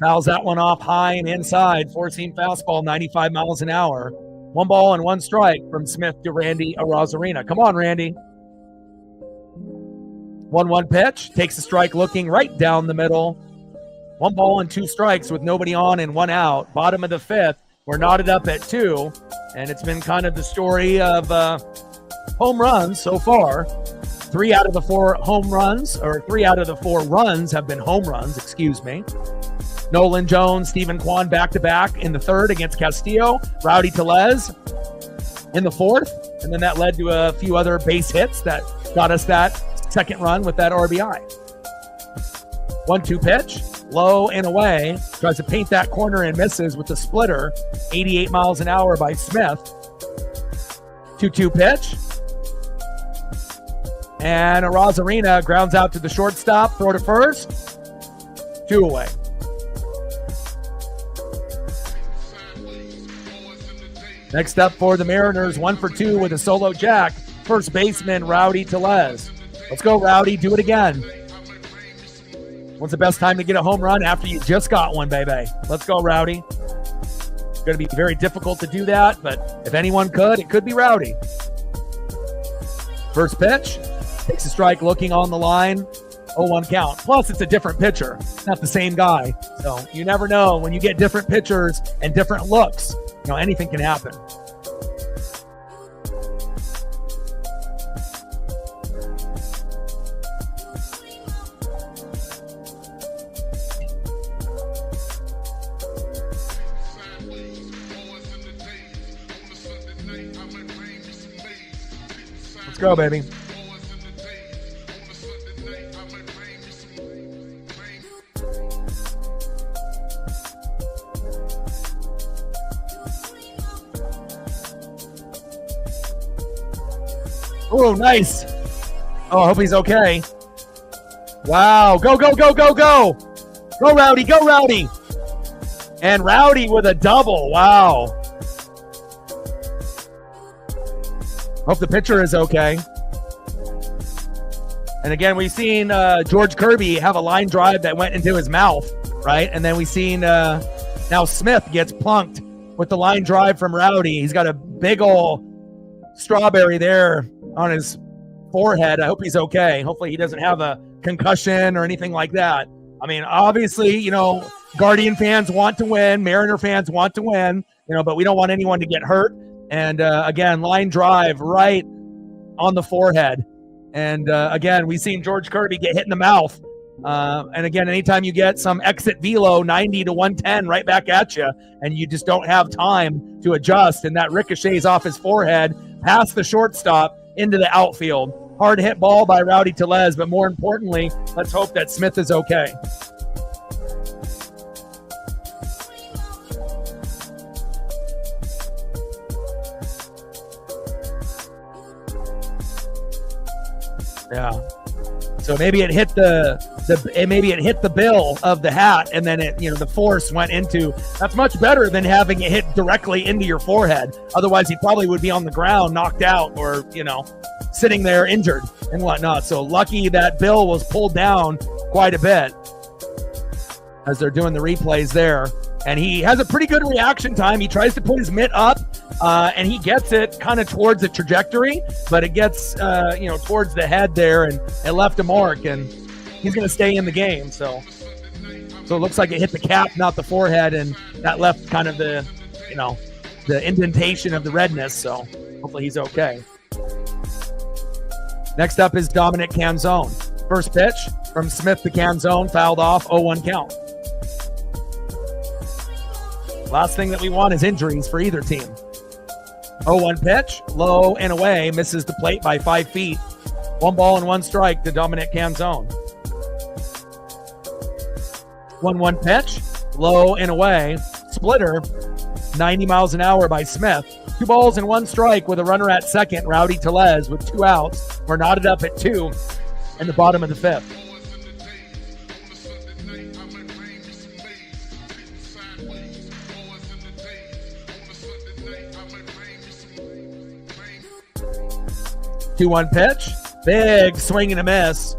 Fouls that one off high and inside. Four-seam fastball, 95 miles an hour. 1 ball and 1 strike from Smith to Randy Arozarena. Come on, Randy. 1-1 pitch. Takes a strike looking right down the middle. 1 ball and 2 strikes with nobody on and 1 out. Bottom of the 5th. We're knotted up at 2. And it's been kind of the story of home runs so far. 3 out of the 4 home runs, or 3 out of the 4 runs have been home runs, excuse me. Nolan Jones, Stephen Kwan back-to-back in the 3rd against Castillo. Rowdy Tellez in the 4th. And then that led to a few other base hits that got us that 2nd run with that RBI. 1-2 pitch, low and away. Tries to paint that corner and misses with the splitter. 88 miles an hour by Smith. 2-2 pitch. And Arozarena grounds out to the shortstop, throw to first. 2 away. Next up for the Mariners, 1 for 2 with a solo jack. First baseman, Rowdy Tellez. Let's go, Rowdy. Do it again. When's the best time to get a home run? After you just got one, baby. Let's go, Rowdy. It's going to be very difficult to do that, but if anyone could, it could be Rowdy. First pitch. Takes a strike looking on the line. 0-1 count. Plus, it's a different pitcher. It's not the same guy. So you never know. When you get different pitchers and different looks, you know, anything can happen. Let's go, baby. Oh, nice. Oh, I hope he's okay. Wow. Go, go, go, go, go. Go, Rowdy. Go, Rowdy. And Rowdy with a double. Wow. Hope the pitcher is okay. And again, we've seen George Kirby have a line drive that went into his mouth, right? And then we've seen now Smith gets plunked with the line drive from Rowdy. He's got a big ol' strawberry there on his forehead. I hope he's okay. Hopefully he doesn't have a concussion or anything like that. I mean, obviously, you know, Guardian fans want to win. Mariner fans want to win, you know, but we don't want anyone to get hurt. And again, line drive right on the forehead. And again, we've seen George Kirby get hit in the mouth. And again, anytime you get some exit velo, 90 to 110 right back at you, and you just don't have time to adjust, and that ricochets off his forehead, past the shortstop, into the outfield. Hard hit ball by Rowdy Tellez, but more importantly, let's hope that Smith is okay. Yeah. So maybe it hit the bill of the hat, and then it, you know, the force went into. That's much better than having it hit directly into your forehead. Otherwise, he probably would be on the ground, knocked out, or, you know, sitting there injured and whatnot. So lucky that bill was pulled down quite a bit as they're doing the replays there. And he has a pretty good reaction time. He tries to put his mitt up, and he gets it kind of towards the trajectory, but it gets towards the head there, and it left a mark, and he's going to stay in the game. So it looks like it hit the cap, not the forehead, and that left kind of the indentation of the redness. So hopefully he's okay. Next up is Dominic Canzone. First pitch from Smith to Canzone, fouled off, 0-1 count. Last thing that we want is injuries for either team. 0-1 pitch, low and away, misses the plate by 5 feet. 1 ball and 1 strike to Dominic Canzone. 1-1 pitch, low and away, splitter, 90 miles an hour by Smith. 2 balls and 1 strike with a runner at second, Rowdy Tellez, with 2 outs. We're knotted up at 2 in the bottom of the 5th. Two-one pitch, big swing and a miss,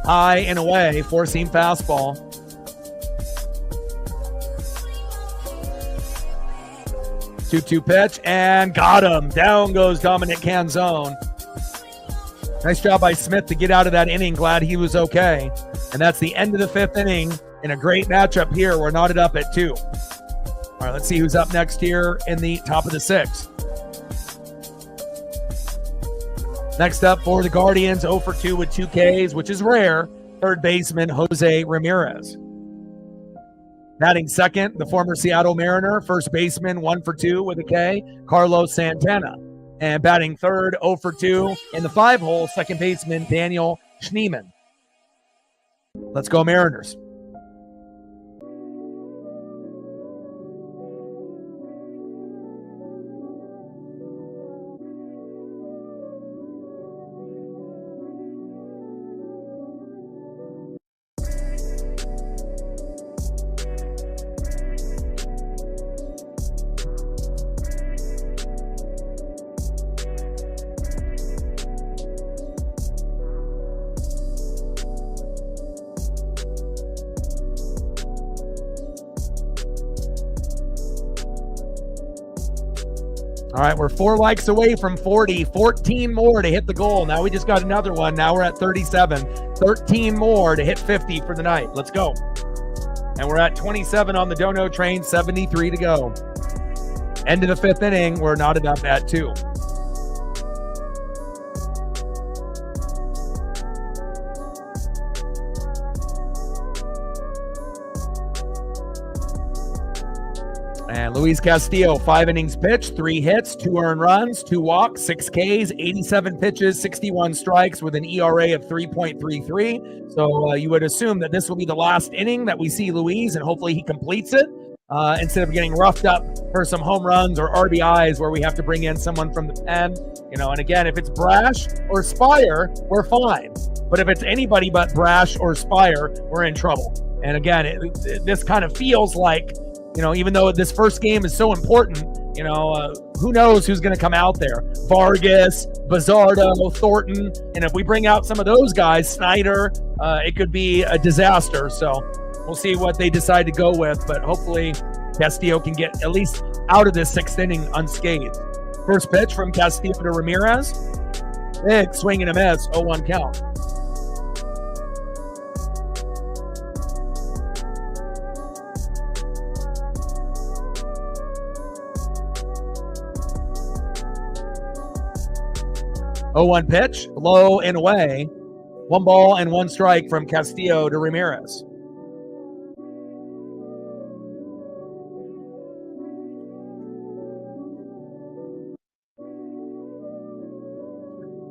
high and away, 4-seam fastball. 2-2 pitch, and got him. Down goes Dominic Canzone. Nice job by Smith to get out of that inning. Glad he was okay. And that's the end of the 5th inning in a great matchup here. We're knotted up at 2. All right, let's see who's up next here in the top of the 6th. Next up for the Guardians, 0 for 2 with 2 Ks, which is rare. Third baseman, Jose Ramirez. Batting second, the former Seattle Mariner. First baseman, 1 for 2 with a K, Carlos Santana. And batting third, 0 for 2 in the 5-hole, second baseman, Daniel Schneemann. Let's go Mariners. All right, we're 4 likes away from 40, 14 more to hit the goal. Now we just got another one. Now we're at 37, 13 more to hit 50 for the night. Let's go. And we're at 27 on the Dono train, 73 to go. End of the 5th inning, we're knotted up at 2. And Luis Castillo, 5 innings pitched, 3 hits, 2 earned runs, 2 walks, 6 Ks, 87 pitches, 61 strikes with an ERA of 3.33. So you would assume that this will be the last inning that we see Luis, and hopefully he completes it instead of getting roughed up for some home runs or RBIs where we have to bring in someone from the pen. And again, if it's Brash or Spire, we're fine. But if it's anybody but Brash or Spire, we're in trouble. And again, this kind of feels like, even though this first game is so important, who knows who's going to come out there? Vargas, Bizzardo, Thornton. And if we bring out some of those guys, Snyder, it could be a disaster. So we'll see what they decide to go with. But hopefully Castillo can get at least out of this 6th inning unscathed. First pitch from Castillo to Ramirez. Big swing and a miss, 0-1 count. Oh-1 pitch, low and away. 1 ball and 1 strike from Castillo to Ramirez.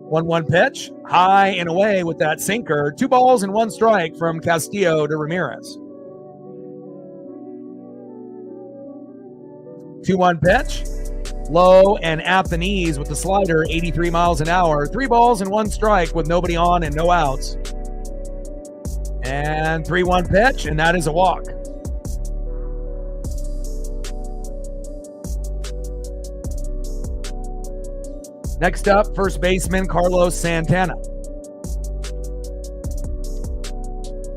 One pitch, high and away with that sinker. 2 balls and 1 strike from Castillo to Ramirez. 2-1 pitch. Low and at the knees with the slider, 83 miles an hour. 3 balls and 1 strike with nobody on and no outs. And 3-1 pitch, and that is a walk. Next up, first baseman Carlos Santana.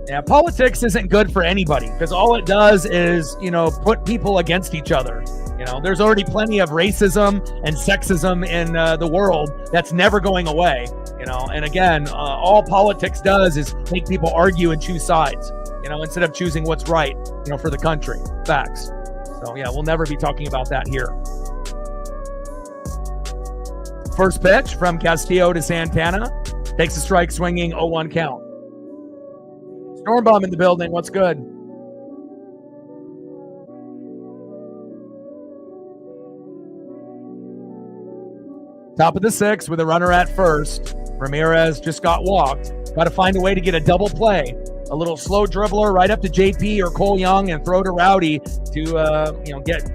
Yeah, politics isn't good for anybody because all it does is, put people against each other. You know, there's already plenty of racism and sexism in the world that's never going away. You know, and again, all politics does is make people argue and choose sides, you know, instead of choosing what's right, you know, for the country. Facts. So, yeah, we'll never be talking about that here. First pitch from Castillo to Santana. Takes a strike swinging, 0-1 count. Stormbomb in the building. What's good? Top of the sixth with a runner at first. Ramirez just got walked. Got to find a way to get a double play. A little slow dribbler right up to JP or Cole Young and throw to Rowdy to get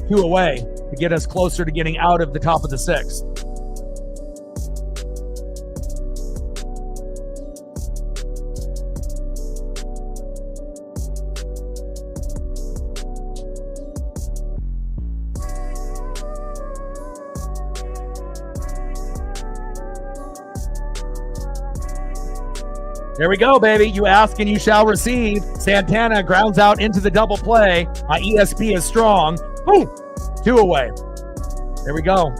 two away to get us closer to getting out of the top of the sixth. There we go, baby. You ask and you shall receive. Santana grounds out into the double play. My ESP is strong. Ooh, two away. There we go.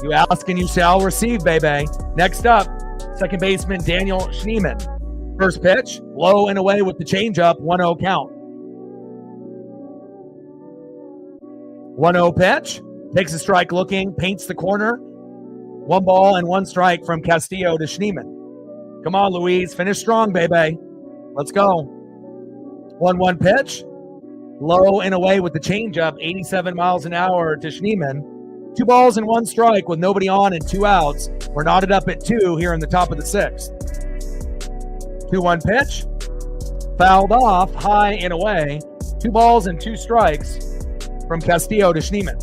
You ask and you shall receive, baby. Next up, second baseman Daniel Schneemann. First pitch, low and away with the changeup, 1-0 count. 1-0 pitch, takes a strike looking, paints the corner. 1 ball and 1 strike from Castillo to Schneemann. Come on, Luis. Finish strong, baby. Let's go. 1-1 pitch. Low and away with the changeup, 87 miles an hour to Schneemann. 2 balls and 1 strike with nobody on and 2 outs. We're knotted up at 2 here in the top of the 6th. 2-1 pitch. Fouled off, high and away. 2 balls and 2 strikes from Castillo to Schneemann.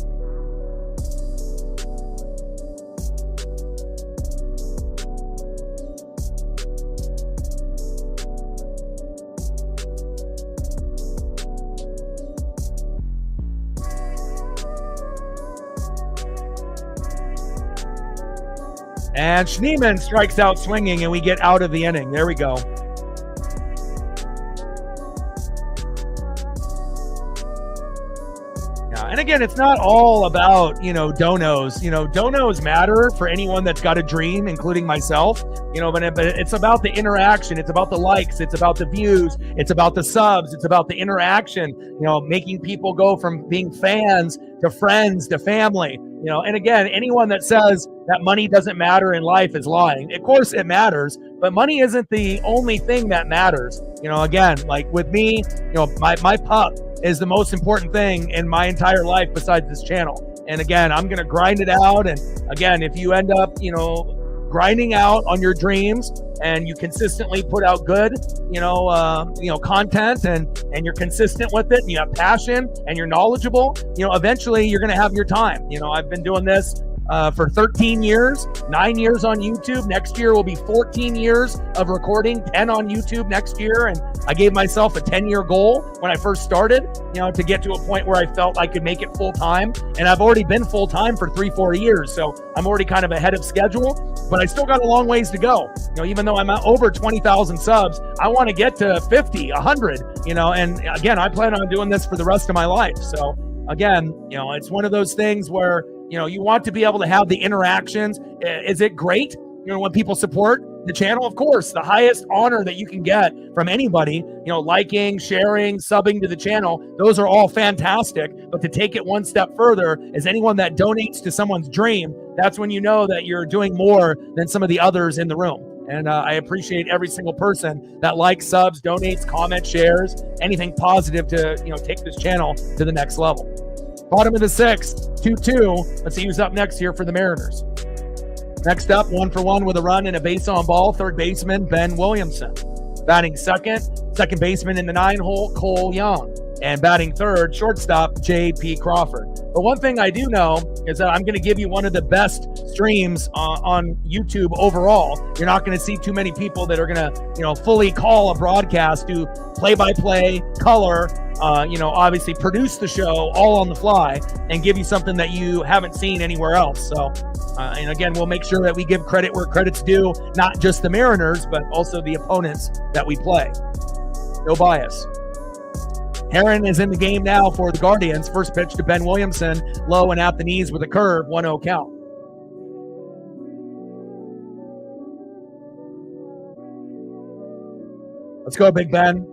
And Schneemann strikes out swinging, and we get out of the inning. There we go. Yeah, and again, it's not all about, donos. Donos matter for anyone that's got a dream, including myself. But it's about the interaction. It's about the likes. It's about the views. It's about the subs. It's about the interaction, making people go from being fans to friends to family. And again, anyone that says that money doesn't matter in life is lying. Of course it matters, but money isn't the only thing that matters. Again, like with me, my pup is the most important thing in my entire life besides this channel. And again, I'm going to grind it out. And again, if you end up, grinding out on your dreams and you consistently put out good, content and you're consistent with it and you have passion and you're knowledgeable, eventually you're going to have your time. I've been doing this for 13 years, 9 years on YouTube. Next year will be 14 years of recording, 10 on YouTube next year. And I gave myself a 10-year goal when I first started, to get to a point where I felt I could make it full time. And I've already been full time for 3-4 years. So I'm already kind of ahead of schedule, but I still got a long ways to go. Even though I'm at over 20,000 subs, I want to get to 50, 100, and again, I plan on doing this for the rest of my life. So again, it's one of those things where, you want to be able to have the interactions. Is it great, when people support the channel? Of course, the highest honor that you can get from anybody, liking, sharing, subbing to the channel, those are all fantastic. But to take it one step further is anyone that donates to someone's dream, that's when you know that you're doing more than some of the others in the room. And I appreciate every single person that likes, subs, donates, comments, shares, anything positive to, take this channel to the next level. Bottom of the 6th, 2-2. Let's see who's up next here for the Mariners. Next up, 1-for-1 with a run and a base on ball, third baseman Ben Williamson. Batting second baseman in the 9-hole, Cole Young. And batting third, shortstop, J.P. Crawford. But one thing I do know is that I'm going to give you one of the best streams on YouTube overall. You're not going to see too many people that are going to, fully call a broadcast, do play-by-play, color, obviously produce the show all on the fly and give you something that you haven't seen anywhere else. So, and again, we'll make sure that we give credit where credit's due, not just the Mariners, but also the opponents that we play. No bias. Heron is in the game now for the Guardians. First pitch to Ben Williamson, low and at the knees with a curve, 1-0 count. Let's go, Big Ben.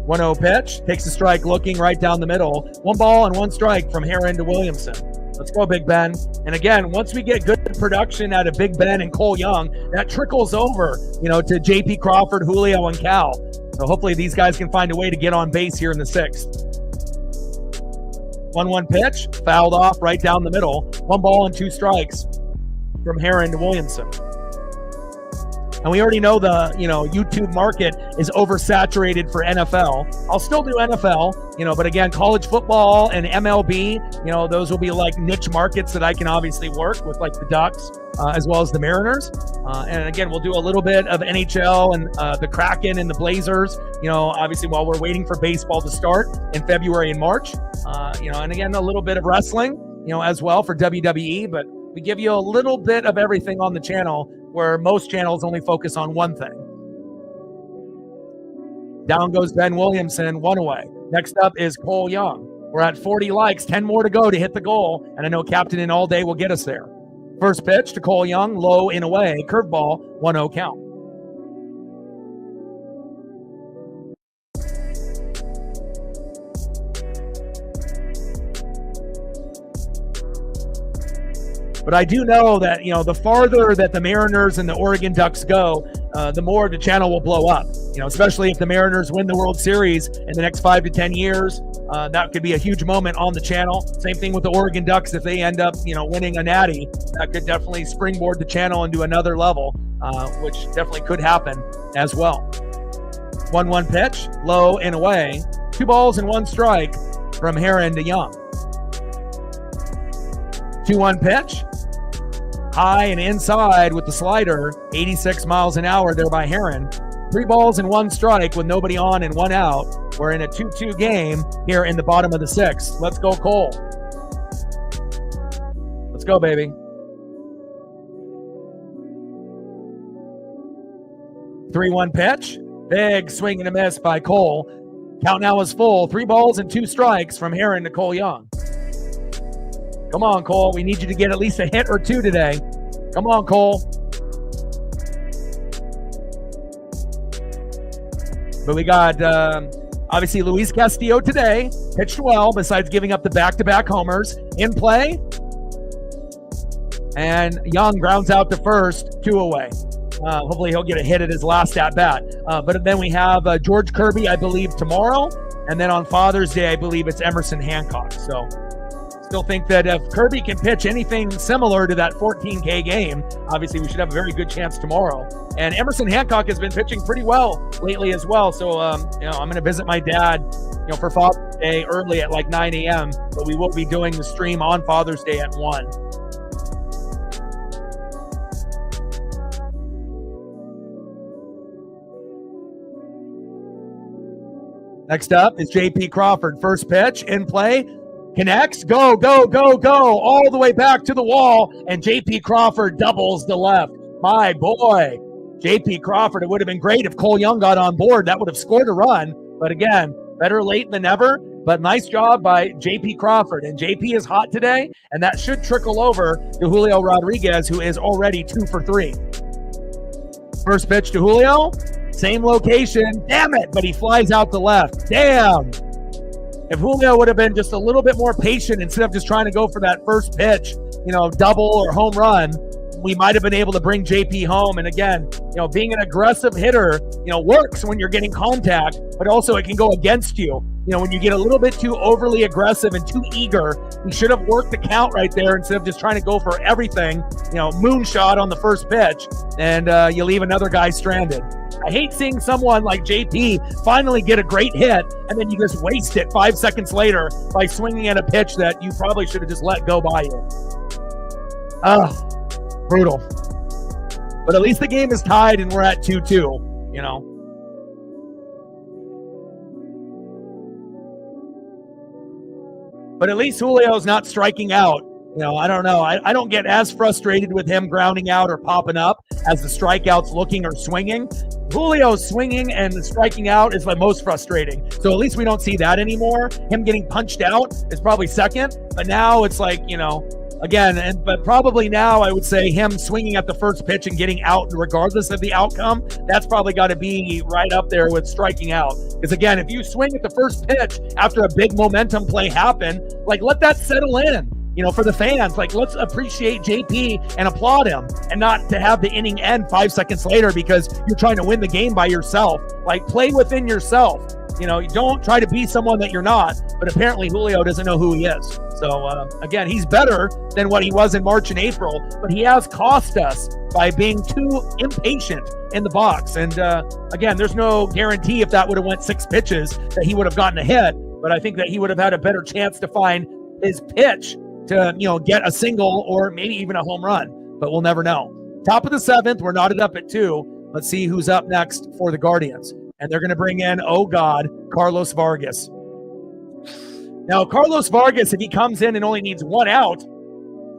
One-0 pitch, takes a strike, looking right down the middle. 1 ball and 1 strike from Heron to Williamson. Let's go, Big Ben. And again, once we get good production out of Big Ben and Cole Young, that trickles over, to JP Crawford, Julio, and Cal. So hopefully these guys can find a way to get on base here in the 6th. 1-1 pitch, fouled off right down the middle. 1 ball and 2 strikes from Heron to Williamson. And we already know the, YouTube market is oversaturated for NFL. I'll still do NFL, but again, college football and MLB, those will be like niche markets that I can obviously work with, like the Ducks, as well as the Mariners. And again, we'll do a little bit of NHL and the Kraken and the Blazers, obviously while we're waiting for baseball to start in February and March, and again, a little bit of wrestling, as well for WWE, but we give you a little bit of everything on the channel, where most channels only focus on one thing. Down goes Ben Williamson, 1 away. Next up is Cole Young. We're at 40 likes, 10 more to go to hit the goal, and I know Captain in all day will get us there. First pitch to Cole Young, low and away, curveball, 1-0 count. But I do know that, the farther that the Mariners and the Oregon Ducks go, the more the channel will blow up, especially if the Mariners win the World Series in the next 5 to 10 years. That could be a huge moment on the channel. Same thing with the Oregon Ducks. If they end up, winning a natty, that could definitely springboard the channel into another level, which definitely could happen as well. 1-1 pitch, low and away. 2 balls and 1 strike from Heron to Young. 2-1 pitch. High and inside with the slider, 86 miles an hour there by Heron. 3 balls and 1 strike with nobody on and 1 out. We're in a 2-2 game here in the bottom of the 6th. Let's go, Cole. Let's go, baby. Three-one pitch. Big swing and a miss by Cole. Count now is full. 3 balls and 2 strikes from Heron to Cole Young. Come on, Cole. We need you to get at least a hit or 2 today. Come on, Cole. But we got, obviously, Luis Castillo today. Pitched well, besides giving up the back-to-back homers. In play. And Young grounds out to first, 2 away. Hopefully he'll get a hit at his last at-bat. But then we have George Kirby, I believe, tomorrow. And then on Father's Day, I believe it's Emerson Hancock. So still think that if Kirby can pitch anything similar to that 14K game, obviously we should have a very good chance tomorrow. And Emerson Hancock has been pitching pretty well lately as well. So, I'm going to visit my dad, for Father's Day early at like 9 a.m. But we will be doing the stream on Father's Day at 1. Next up is JP Crawford. First pitch, in play. Connects, go, go, go, go, all the way back to the wall, and JP Crawford doubles the left. My boy, JP Crawford. It would have been great if Cole Young got on board. That would have scored a run. But again, better late than never. But nice job by JP Crawford. And JP is hot today, and that should trickle over to Julio Rodriguez, who is already 2 for 3. First pitch to Julio, same location. Damn it, but he flies out the left. Damn. If Julio would have been just a little bit more patient instead of just trying to go for that first pitch, double or home run, we might have been able to bring JP home. And again, being an aggressive hitter, works when you're getting contact, but also it can go against you. When you get a little bit too overly aggressive and too eager, you should have worked the count right there instead of just trying to go for everything, moonshot on the first pitch, and you leave another guy stranded. I hate seeing someone like JP finally get a great hit, and then you just waste it 5 seconds later by swinging at a pitch that you probably should have just let go by you. Brutal. But at least the game is tied and we're at 2-2, But at least Julio's not striking out I don't know. I don't get as frustrated with him grounding out or popping up as the strikeouts looking or swinging. Julio's swinging and striking out is the most frustrating. So at least we don't see that anymore. Him getting punched out is probably second. But now it's like, again, but probably now I would say him swinging at the first pitch and getting out regardless of the outcome, that's probably got to be right up there with striking out. Because again, if you swing at the first pitch after a big momentum play happen, like let that settle in. For the fans, like let's appreciate JP and applaud him and not to have the inning end 5 seconds later because you're trying to win the game by yourself. Like play within yourself. You don't try to be someone that you're not, but apparently Julio doesn't know who he is. So again, he's better than what he was in March and April, but he has cost us by being too impatient in the box. And again, there's no guarantee if that would have went 6 pitches that he would have gotten a hit, but I think that he would have had a better chance to find his pitch to get a single or maybe even a home run, but we'll never know. Top of the 7th, we're knotted up at 2. Let's see who's up next for the Guardians. And they're going to bring in, oh God, Carlos Vargas. Now, Carlos Vargas, if he comes in and only needs 1 out,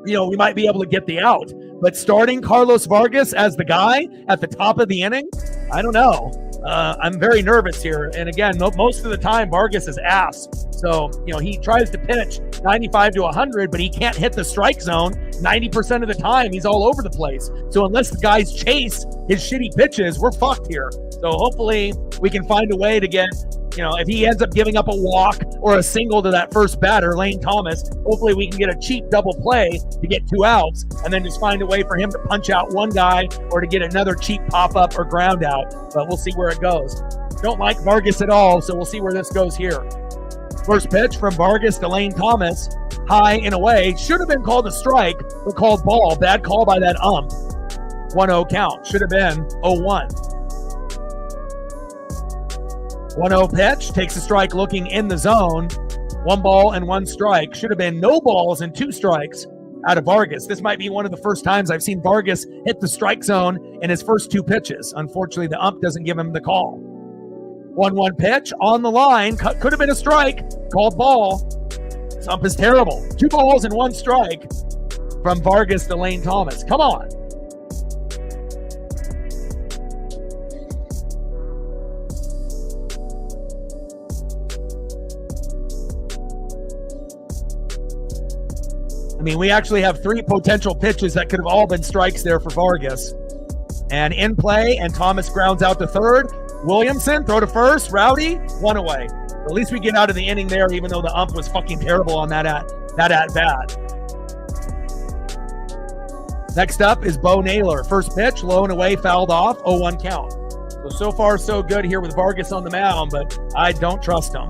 we might be able to get the out. But starting Carlos Vargas as the guy at the top of the inning, I don't know. I'm very nervous here. And again, most of the time, Vargas is ass. So, he tries to pitch 95 to 100, but he can't hit the strike zone 90% of the time. He's all over the place. So unless the guys chase his shitty pitches, we're fucked here. So hopefully we can find a way to get, if he ends up giving up a walk or a single to that first batter, Lane Thomas, hopefully we can get a cheap double play to get 2 outs and then just find a way for him to punch out one guy or to get another cheap pop-up or ground out. But we'll see where it goes. Don't like Vargas at all, so we'll see where this goes here. First pitch from Vargas to Lane Thomas, high and away. Should have been called a strike, but called ball. Bad call by that ump. 1-0 count. Should have been 0-1. 1-0 pitch, takes a strike looking in the zone. 1 ball and 1 strike. Should have been no balls and 2 strikes out of Vargas. This might be one of the first times I've seen Vargas hit the strike zone in his first 2 pitches. Unfortunately, the ump doesn't give him the call. 1-1 pitch on the line. Could have been a strike. Called ball. This ump is terrible. 2 balls and 1 strike from Vargas to Lane Thomas. Come on. I mean, we actually have 3 potential pitches that could have all been strikes there for Vargas. And in play, and Thomas grounds out to third. Williamson, throw to first. Rowdy, 1 away. At least we get out of the inning there, even though the ump was fucking terrible on that at-bat. Next up is Bo Naylor. First pitch, low and away, fouled off, 0-1 count. So far, so good here with Vargas on the mound, but I don't trust him.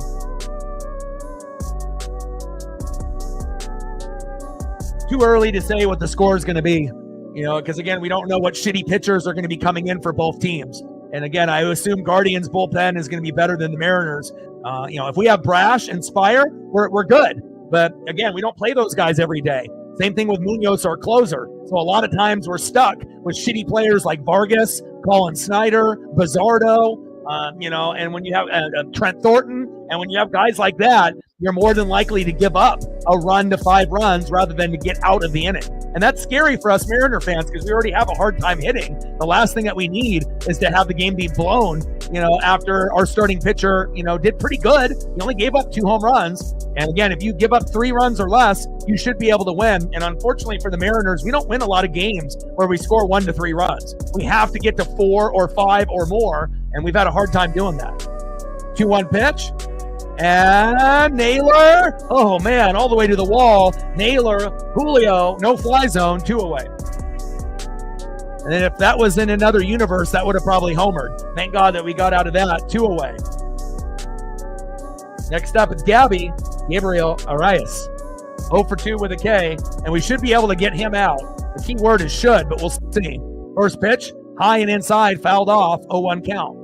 Too early to say what the score is going to be, because again, we don't know what shitty pitchers are going to be coming in for both teams. And again, I assume Guardians bullpen is going to be better than the Mariners. If we have Brash and Spire, we're good. But again, we don't play those guys every day. Same thing with Munoz, our closer. So a lot of times we're stuck with shitty players like Vargas, Colin Snyder, Bizzardo, and when you have Trent Thornton, and when you have guys like that, you're more than likely to give up a run to 5 runs rather than to get out of the inning. And that's scary for us Mariner fans because we already have a hard time hitting. The last thing that we need is to have the game be blown, after our starting pitcher, did pretty good. He only gave up 2 home runs. And again, if you give up 3 runs or less, you should be able to win. And unfortunately for the Mariners, we don't win a lot of games where we score 1 to 3 runs. We have to get to 4 or 5 or more, and we've had a hard time doing that. 2-1 pitch. And Naylor, oh man, all the way to the wall. Naylor, Julio, no fly zone, 2 away. And then if that was in another universe, that would have probably homered. Thank God that we got out of that, 2 away. Next up, it's Gabriel Arias. 0 for 2 with a K, and we should be able to get him out. The key word is should, but we'll see. First pitch, high and inside, fouled off, 0-1 count.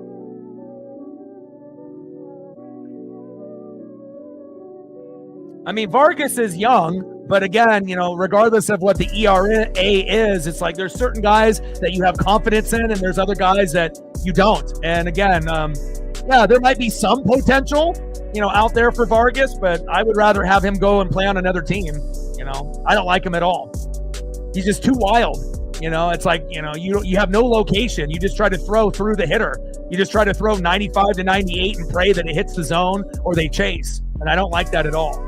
I mean, Vargas is young, but again, regardless of what the ERA is, it's like there's certain guys that you have confidence in and there's other guys that you don't. And again, there might be some potential, out there for Vargas, but I would rather have him go and play on another team. I don't like him at all. He's just too wild. It's like, you have no location. You just try to throw through the hitter. You just try to throw 95 to 98 and pray that it hits the zone or they chase. And I don't like that at all.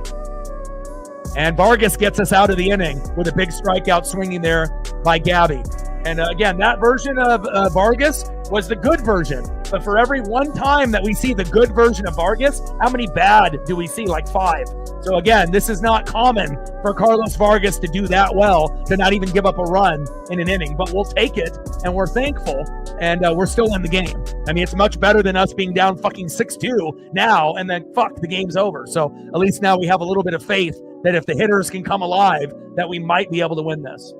And Vargas gets us out of the inning with a big strikeout swinging there by Gabby. And again, that version of Vargas was the good version. But for every one time that we see the good version of Vargas, how many bad do we see? Like 5. So again, this is not common for Carlos Vargas to do that well, to not even give up a run in an inning. But we'll take it, and we're thankful, and we're still in the game. I mean, it's much better than us being down fucking 6-2 now, and then the game's over. So at least now we have a little bit of faith that if the hitters can come alive, that we might be able to win this.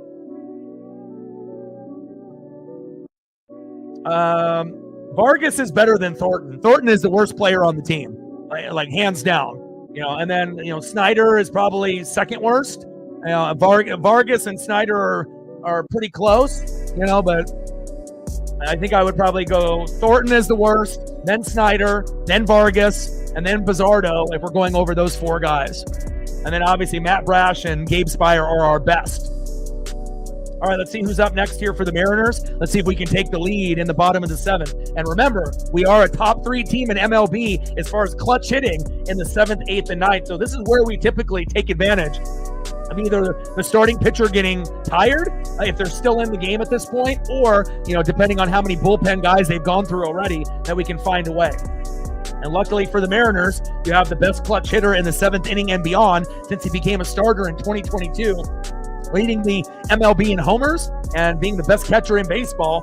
Vargas is better than Thornton. Thornton is the worst player on the team, like hands down. And then Snyder is probably second worst. Vargas and Snyder are pretty close. But I think I would probably go Thornton is the worst, then Snyder, then Vargas, and then Bizzardo if we're going over those 4 guys. And then obviously Matt Brash and Gabe Spire are our best. All right, let's see who's up next here for the Mariners. Let's see if we can take the lead in the bottom of the 7th. And remember, we are a top 3 team in MLB as far as clutch hitting in the 7th, 8th, and 9th. So this is where we typically take advantage of either the starting pitcher getting tired, if they're still in the game at this point, or, depending on how many bullpen guys they've gone through already, that we can find a way. And luckily for the Mariners, you have the best clutch hitter in the 7th inning and beyond since he became a starter in 2022. Leading the MLB in homers and being the best catcher in baseball,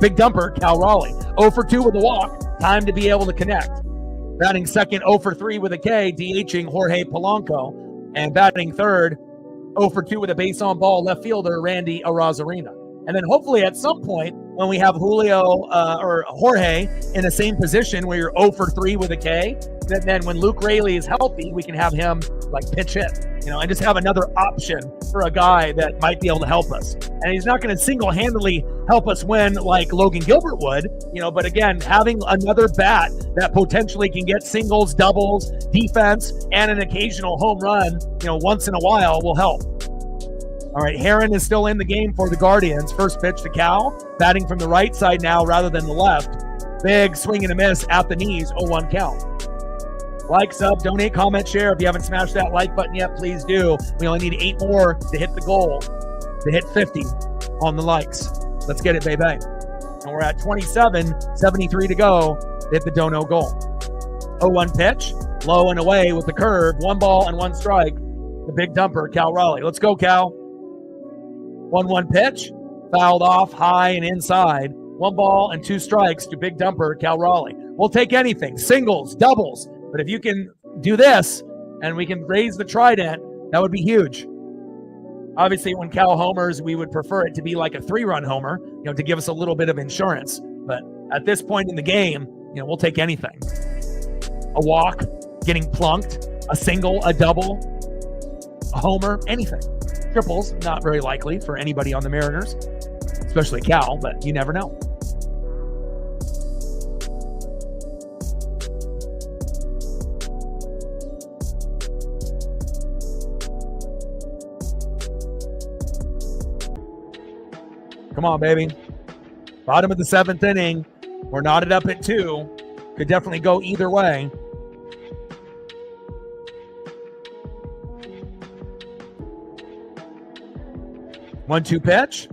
big dumper, Cal Raleigh. 0 for 2 with a walk, time to be able to connect. Batting second, 0 for 3 with a K, DHing Jorge Polanco. And batting third, 0 for 2 with a base on ball, left fielder Randy Arozarena. And then hopefully at some point, when we have Julio or Jorge in the same position where you're 0 for 3 with a K, then when Luke Raley is healthy, we can have him pitch hit, and just have another option for a guy that might be able to help us. And he's not going to single-handedly help us win like Logan Gilbert would, but again, having another bat that potentially can get singles, doubles, defense, and an occasional home run, once in a while will help. All right, Heron is still in the game for the Guardians. First pitch to Cal, batting from the right side now rather than the left. Big swing and a miss at the knees, 0-1 count. Like, sub, donate, comment, share. If you haven't smashed that like button yet, please do. We only need 8 more to hit the goal, to hit 50 on the likes. Let's get it, baby. And we're at 27, 73 to go to hit the dono goal. 0-1 pitch, low and away with the curve. 1 ball and 1 strike. The big dumper, Cal Raleigh. Let's go, Cal. 1-1 pitch, fouled off high and inside. 1 ball and 2 strikes to big dumper, Cal Raleigh. We'll take anything, singles, doubles. But if you can do this and we can raise the trident, that would be huge. Obviously, when Cal homers, we would prefer it to be like a 3-run homer, to give us a little bit of insurance. But at this point in the game, we'll take anything. A walk, getting plunked, a single, a double, a homer, anything. Triples, not very likely for anybody on the Mariners, especially Cal, but you never know. Come on, baby. Bottom of the 7th inning. We're knotted up at 2. Could definitely go either way. One-two pitch.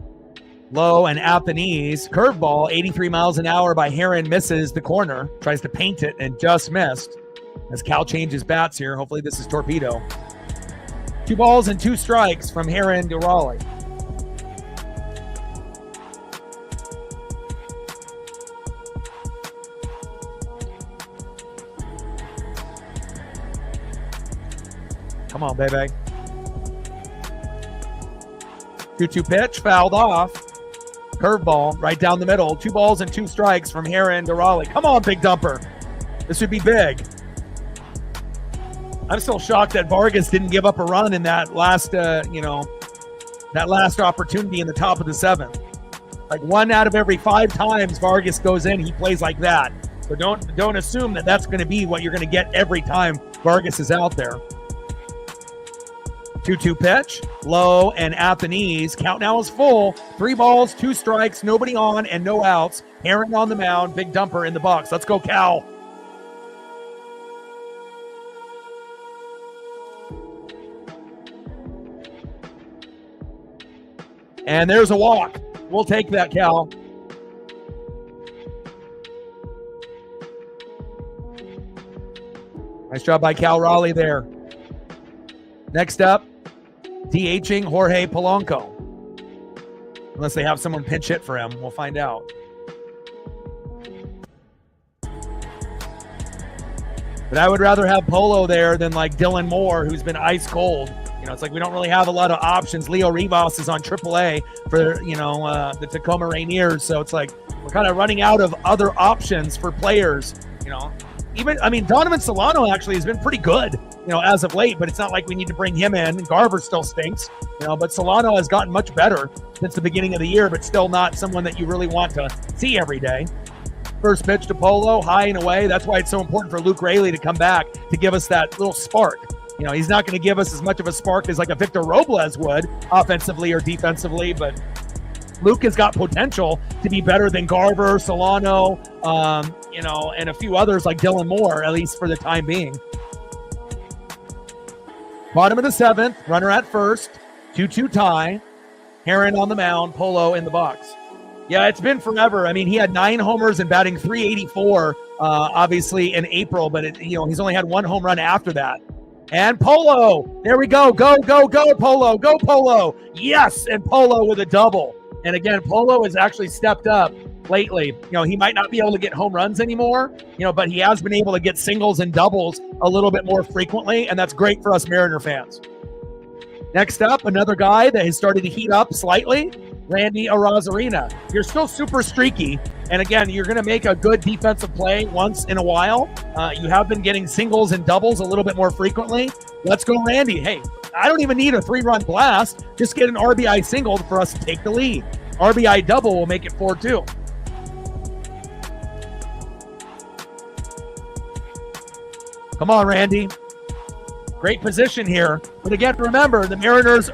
Low and at the knees. Curveball, 83 miles an hour by Heron, misses the corner. Tries to paint it and just missed. As Cal changes bats here. Hopefully this is Torpedo. 2 balls and 2 strikes from Heron to Raleigh. Come on, baby. 2-2 pitch, fouled off. Curveball right down the middle. 2 balls and 2 strikes from Heron to Raleigh. Come on, big dumper. This would be big. I'm still shocked that Vargas didn't give up a run in that last, that last opportunity in the top of the 7th. Like 1 out of every 5 times Vargas goes in, he plays like that. So don't assume that that's going to be what you're going to get every time Vargas is out there. 2-2 pitch, low and at the knees. Count now is full. 3 balls, 2 strikes, nobody on and no outs. Herring on the mound, big dumper in the box. Let's go, Cal. And there's a walk. We'll take that, Cal. Nice job by Cal Raleigh there. Next up, DHing Jorge Polanco. Unless they have someone pinch hit for him. We'll find out. But I would rather have Polo there than like Dylan Moore, who's been ice cold. You know, it's like we don't really have a lot of options. Leo Rivas is on AAA for, the Tacoma Rainiers. So it's like we're kind of running out of other options for players, Donovan Solano actually has been pretty good, as of late, but it's not like we need to bring him in. Garver still stinks, but Solano has gotten much better since the beginning of the year, but still not someone that you really want to see every day. First pitch to Polo, high and away. That's why it's so important for Luke Raley to come back to give us that little spark. He's not going to give us as much of a spark as like a Victor Robles would offensively or defensively, but Luke has got potential to be better than Garver, Solano, and a few others like Dylan Moore, at least for the time being. Bottom of the 7th, runner at first, 2-2 tie. Herring on the mound, Polo in the box. Yeah, it's been forever. He had 9 homers and batting .384, obviously in April, but he's only had 1 home run after that. And Polo, there we go. Go, Polo, go, Polo. Yes, and Polo with a double. And again, Polo has actually stepped up lately. He might not be able to get home runs anymore, but he has been able to get singles and doubles a little bit more frequently, and that's great for us Mariner fans. Next up, another guy that has started to heat up slightly, Randy Arozarena. You're still super streaky, and again, you're going to make a good defensive play once in a while. You have been getting singles and doubles a little bit more frequently. Let's go, Randy. Hey, I don't even need a 3-run blast. Just get an RBI single for us to take the lead. RBI double will make it 4-2. Come on, Randy. Great position here. But again, remember, the Mariners,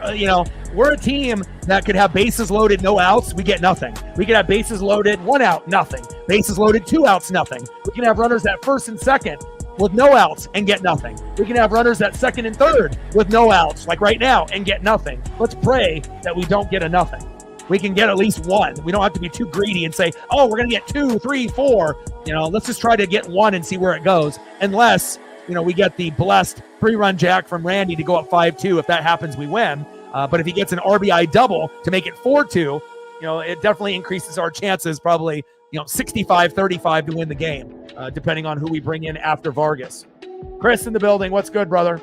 we're a team that could have bases loaded, no outs, we get nothing. We could have bases loaded, 1 out, nothing. Bases loaded, 2 outs, nothing. We can have runners at first and second with no outs and get nothing. We can have runners at second and third with no outs, like right now, and get nothing. Let's pray that we don't get a nothing. We can get at least 1. We don't have to be too greedy and say, oh, we're going to get 2, 3, 4. Let's just try to get 1 and see where it goes. Unless, we get the blessed 3-run jack from Randy to go up 5-2. If that happens, we win. But if he gets an RBI double to make it 4-2, it definitely increases our chances, probably, 65-35 to win the game, depending on who we bring in after Vargas. Chris in the building. What's good, brother?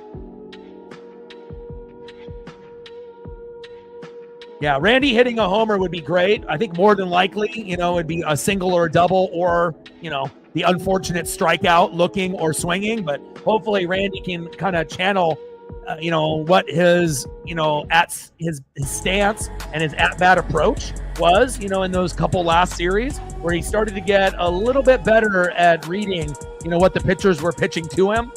Yeah, Randy hitting a homer would be great. I think more than likely, it'd be a single or a double or, the unfortunate strikeout looking or swinging. But hopefully Randy can kind of channel, what his, at his stance and his at-bat approach was, in those couple last series where he started to get a little bit better at reading, what the pitchers were pitching to him.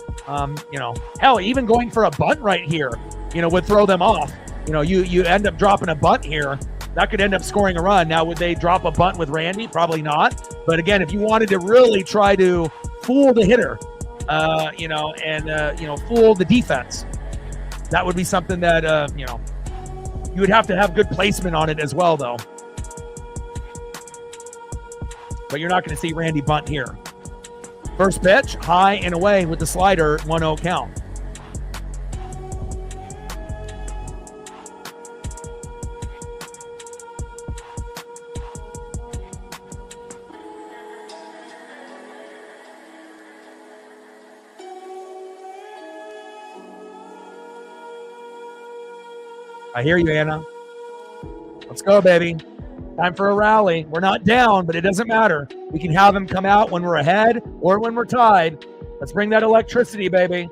Hell, even going for a bunt right here, would throw them off. You end up dropping a bunt here. That could end up scoring a run. Now, would they drop a bunt with Randy? Probably not. But again, if you wanted to really try to fool the hitter, fool the defense, that would be something that, you would have to have good placement on it as well, though. But you're not going to see Randy bunt here. First pitch, high and away with the slider, 1-0 count. I hear you, Anna. Let's go, baby. Time for a rally. We're not down, but it doesn't matter. We can have them come out when we're ahead or when we're tied. Let's bring that electricity, baby.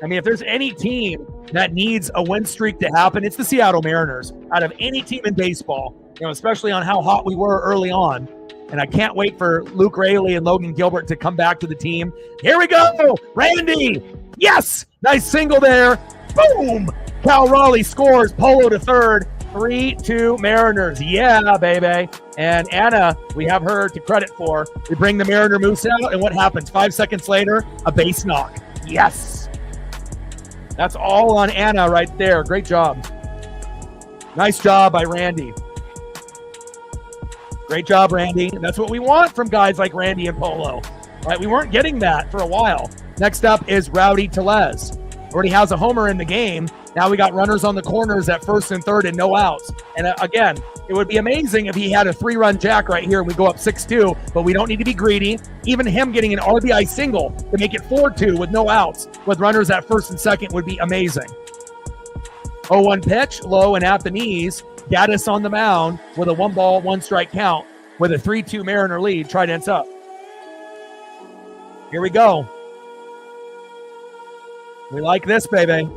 If there's any team that needs a win streak to happen, it's the Seattle Mariners. Out of any team in baseball, especially on how hot we were early on. And I can't wait for Luke Raley and Logan Gilbert to come back to the team. Here we go. Randy. Yes. Nice single there. Boom. Cal Raleigh scores. Polo to third. 3-2 Mariners. Yeah, baby. And Anna, we have her to credit for. We bring the Mariner Moose out, and what happens? 5 seconds later, a base knock. Yes. That's all on Anna right there. Great job. Nice job by Randy. Great job, Randy. That's what we want from guys like Randy and Polo. Right? We weren't getting that for a while. Next up is Rowdy Tellez. Already has a homer in the game. Now we got runners on the corners at first and third and no outs. And again, it would be amazing if he had a 3-run jack right here and we go up 6-2, but we don't need to be greedy. Even him getting an RBI single to make it 4-2 with no outs with runners at first and second would be amazing. 0-1 pitch, low and at the knees. Gaddis on the mound with a 1-ball, 1-strike count with a 3-2 Mariner lead. Trident's up. Here we go. We like this, baby.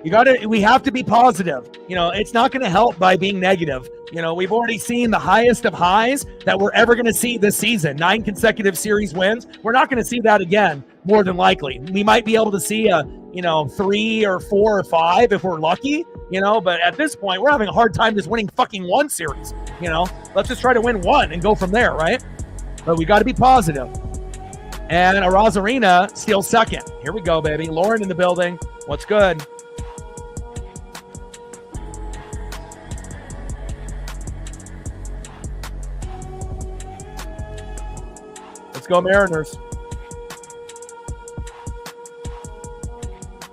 We have to be positive. You know, it's not going to help by being negative. You know, we've already seen the highest of highs that we're ever going to see this season. 9 consecutive series wins. We're not going to see that again, more than likely. We might be able to see a, 3 or 4 or 5 if we're lucky, but at this point, we're having a hard time just winning fucking one series. Let's just try to win one and go from there, right? But we got to be positive. And Arazarena steals second. Here we go, baby. Lauren in the building. What's good? Let's go Mariners.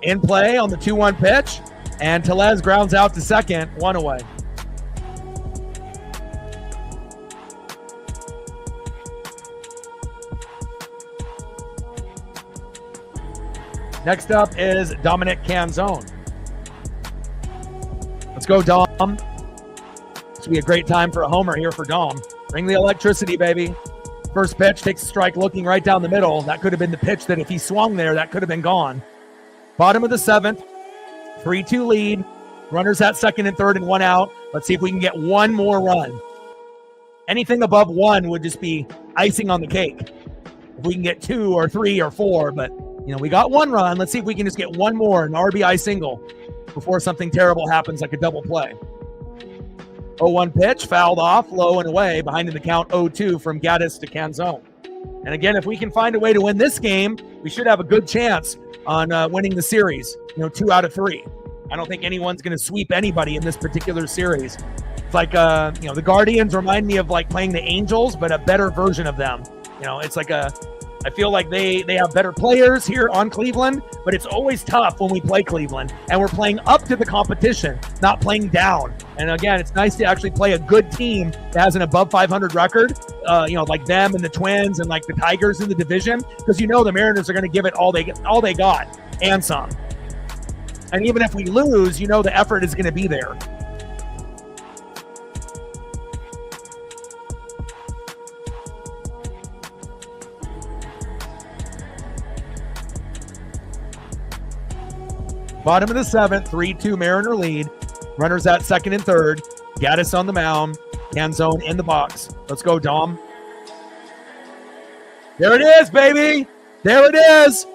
In play on the 2-1 pitch, and Tellez grounds out to second, 1 away. Next up is Dominic Canzone. Let's go, Dom. This will be a great time for a homer here for Dom. Bring the electricity, baby. First pitch, takes a strike looking right down the middle. That could have been the pitch that if he swung there, that could have been gone. Bottom of the 7th, 3-2 lead. Runners at second and third and 1 out. Let's see if we can get one more run. Anything above 1 would just be icing on the cake. If we can get 2 or 3 or 4, but we got 1 run. Let's see if we can just get one more, an RBI single, before something terrible happens like a double play. 0-1 pitch, fouled off, low and away, behind in the count 0-2 from Gaddis to Canzone. And again, if we can find a way to win this game, we should have a good chance on winning the series, 2 out of 3. I don't think anyone's going to sweep anybody in this particular series. It's like, the Guardians remind me of like playing the Angels, but a better version of them. It's like I feel like they have better players here on Cleveland, but it's always tough when we play Cleveland. And we're playing up to the competition, not playing down. And again, it's nice to actually play a good team that has an above 500 record, like them and the Twins and like the Tigers in the division, because the Mariners are going to give it all they got and some. And even if we lose, the effort is going to be there. Bottom of the 7th, 3-2 Mariner lead. Runners at second and third. Gaddis on the mound. Canzone in the box. Let's go, Dom. There it is, baby. There it is.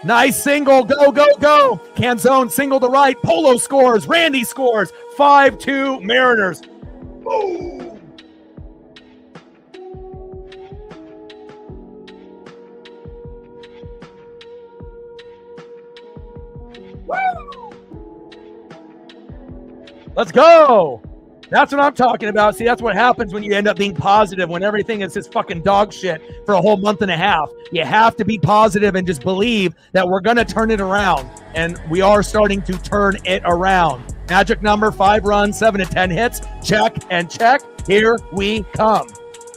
Nice single. Go, go, go. Canzone single to right. Polo scores. Randy scores. 5-2 Mariners. Boom. Let's go. That's what I'm talking about. See, that's what happens when you end up being positive, when everything is just fucking dog shit for a whole month and a half. You have to be positive and just believe that we're going to turn it around. And we are starting to turn it around. Magic number, 5 runs, 7 to 10 hits. Check and check. Here we come.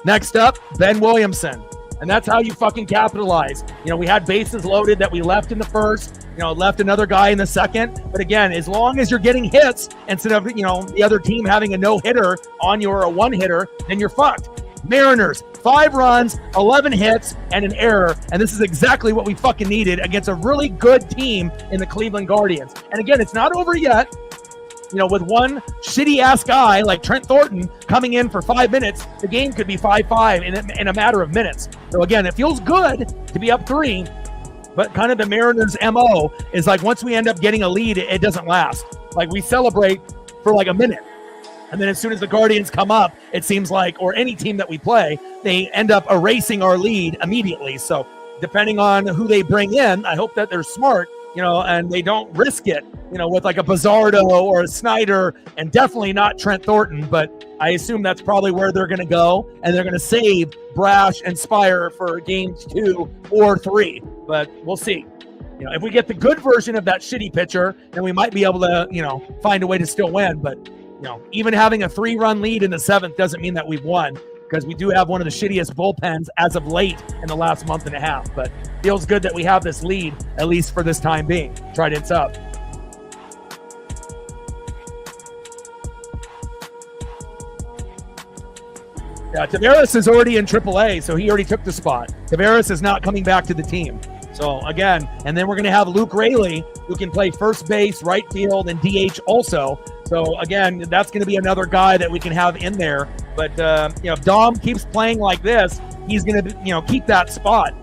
Next up, Ben Williamson. And that's how you fucking capitalize. We had bases loaded that we left in the first, left another guy in the second. But again, as long as you're getting hits instead of, the other team having a no-hitter on your 1-hitter, then you're fucked. Mariners, 5 runs, 11 hits, and an error. And this is exactly what we fucking needed against a really good team in the Cleveland Guardians. And again, it's not over yet. with one shitty-ass guy like Trent Thornton coming in for 5 minutes, the game could be 5-5 in a matter of minutes. So again, it feels good to be up 3, but kind of the Mariners' MO is like once we end up getting a lead, it doesn't last. Like we celebrate for like a minute. And then as soon as the Guardians come up, it seems like, or any team that we play, they end up erasing our lead immediately. So depending on who they bring in, I hope that they're smart, and they don't risk it, with like a Bizzardo or a Snyder, and definitely not Trent Thornton. But I assume that's probably where they're going to go, and they're going to save Brash and Spire for games 2 or 3. But we'll see. If we get the good version of that shitty pitcher, then we might be able to, find a way to still win. But even having a 3-run lead in the 7th doesn't mean that we've won, because we do have one of the shittiest bullpens as of late in the last month and a half. But feels good that we have this lead, at least for this time being. Trident's up. Yeah, Taveras is already in AAA, so he already took the spot. Taveras is not coming back to the team. So again, and then we're going to have Luke Raley, who can play first base, right field, and DH also. So again, that's going to be another guy that we can have in there. But if Dom keeps playing like this, he's going to keep that spot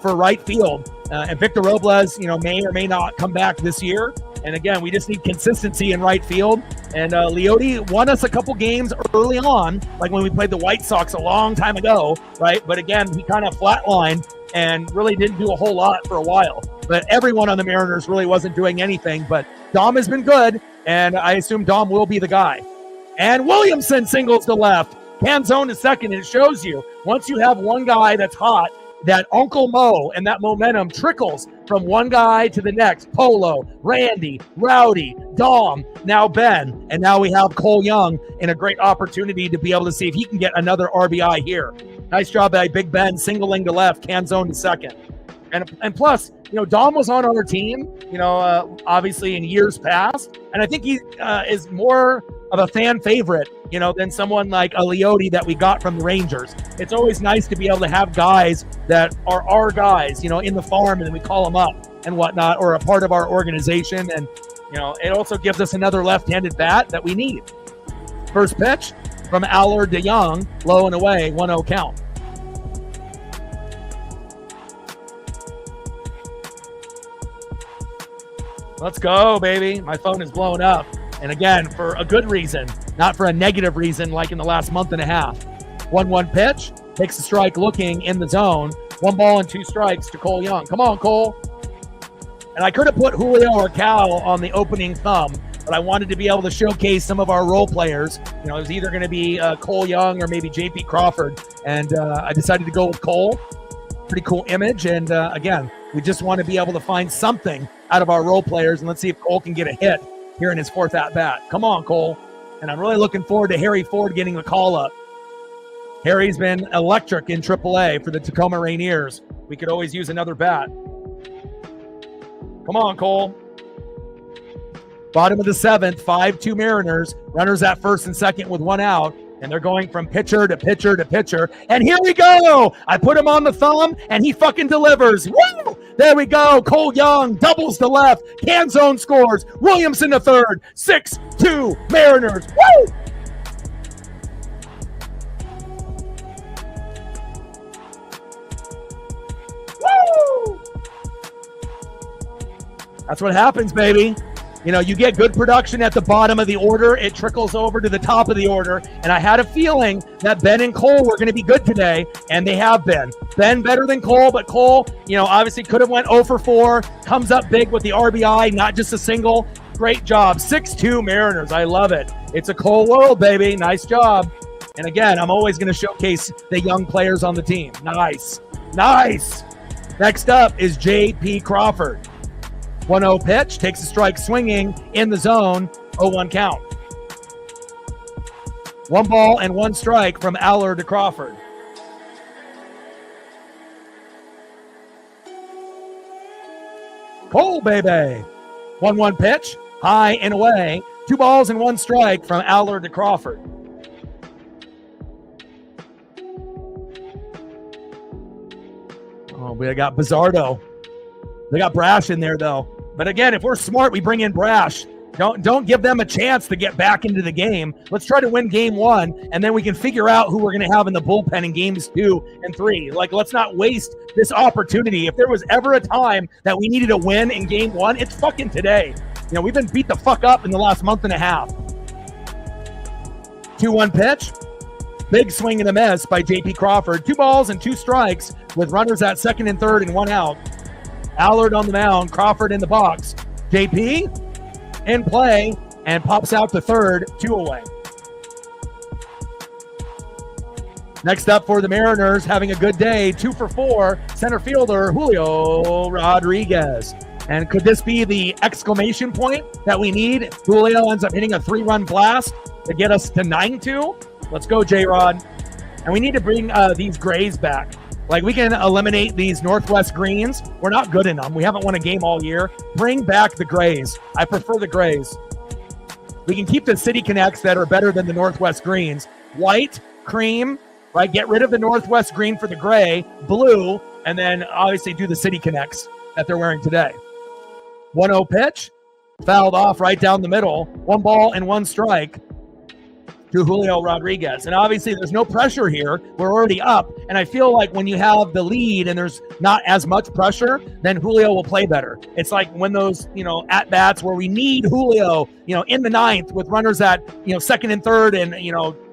for right field. And Victor Robles may or may not come back this year. And again, we just need consistency in right field. And Leote won us a couple games early on, like when we played the White Sox a long time ago, right? But again, he kind of flatlined and really didn't do a whole lot for a while. But everyone on the Mariners really wasn't doing anything. But Dom has been good, and I assume Dom will be the guy. And Williamson singles to left. Canzone to second, and it shows you, once you have one guy that's hot, that Uncle Mo and that momentum trickles from one guy to the next. Polo, Randy, Rowdy, Dom, now Ben, and now we have Cole Young in a great opportunity to be able to see if he can get another RBI here. Nice job by Big Ben, singling to left, Canzone to second. And plus, Dom was on our team, obviously in years past, and I think he is more of a fan favorite, than someone like a Leote that we got from the Rangers. It's always nice to be able to have guys that are our guys, in the farm, and then we call them up and whatnot, or a part of our organization. And, it also gives us another left-handed bat that we need. First pitch from Allard to Young, low and away, 1-0 count. Let's go, baby. My phone is blowing up. And again, for a good reason, not for a negative reason like in the last month and a half. 1-1 pitch, takes a strike looking in the zone. 1 ball and 2 strikes to Cole Young. Come on, Cole. And I could have put Julio or Cal on the opening thumb, but I wanted to be able to showcase some of our role players. It was either going to be Cole Young or maybe J.P. Crawford. And I decided to go with Cole. Pretty cool image. And again, we just want to be able to find something out of our role players. And let's see if Cole can get a hit here in his 4th at-bat. Come on, Cole. And I'm really looking forward to Harry Ford getting the call up. Harry's been electric in AAA for the Tacoma Rainiers. We could always use another bat. Come on, Cole. Bottom of the 7th, 5-2 Mariners. Runners at first and second with 1 out. And they're going from pitcher to pitcher to pitcher. And here we go. I put him on the thumb, and he fucking delivers. Woo! There we go. Cole Young doubles to left. Canzone scores. Williamson to third. 6-2 Mariners. Woo! Woo! That's what happens, baby. You get good production at the bottom of the order. It trickles over to the top of the order. And I had a feeling that Ben and Cole were going to be good today, and they have been. Ben better than Cole, but Cole, obviously could have went 0 for 4. Comes up big with the RBI, not just a single. Great job. 6-2 Mariners. I love it. It's a Cole world, baby. Nice job. And again, I'm always going to showcase the young players on the team. Nice. Nice. Next up is J.P. Crawford. 1-0 pitch, takes a strike swinging in the zone, 0-1 count. 1 ball and 1 strike from Allard to Crawford. Cole, baby. 1-1 pitch, high and away, 2 balls and 1 strike from Allard to Crawford. Oh, we got Bizzardo. They got Brash in there, though. But again, if we're smart, we bring in Brash. Don't give them a chance to get back into the game. Let's try to win game 1, and then we can figure out who we're going to have in the bullpen in games 2 and 3. Like, let's not waste this opportunity. If there was ever a time that we needed a win in game 1, it's fucking today. You know, we've been beat the fuck up in the last month and a half. 2-1 pitch. Big swing and a miss by J.P. Crawford. 2 balls and 2 strikes with runners at second and third and 1 out. Allard on the mound, Crawford in the box. J.P. in play and pops out to third, 2 away. Next up for the Mariners, having a good day, 2 for 4, center fielder Julio Rodriguez. And could this be the exclamation point that we need? Julio ends up hitting a 3-run blast to get us to 9-2. Let's go, J-Rod. And we need to bring these grays back. Like, we can eliminate these Northwest greens. We're not good in them. We haven't won a game all year. Bring back the grays. I prefer the grays. We can keep the City Connects that are better than the Northwest greens. White, cream, right? Get rid of the Northwest green for the gray, blue, and then obviously do the City Connects that they're wearing today. 1-0 pitch. Fouled off right down the middle. 1 ball and 1 strike to Julio Rodriguez. And obviously there's no pressure here. We're already up. And I feel like when you have the lead and there's not as much pressure, then Julio will play better. It's like when those, at-bats where we need Julio, in the 9th with runners at, second and third and,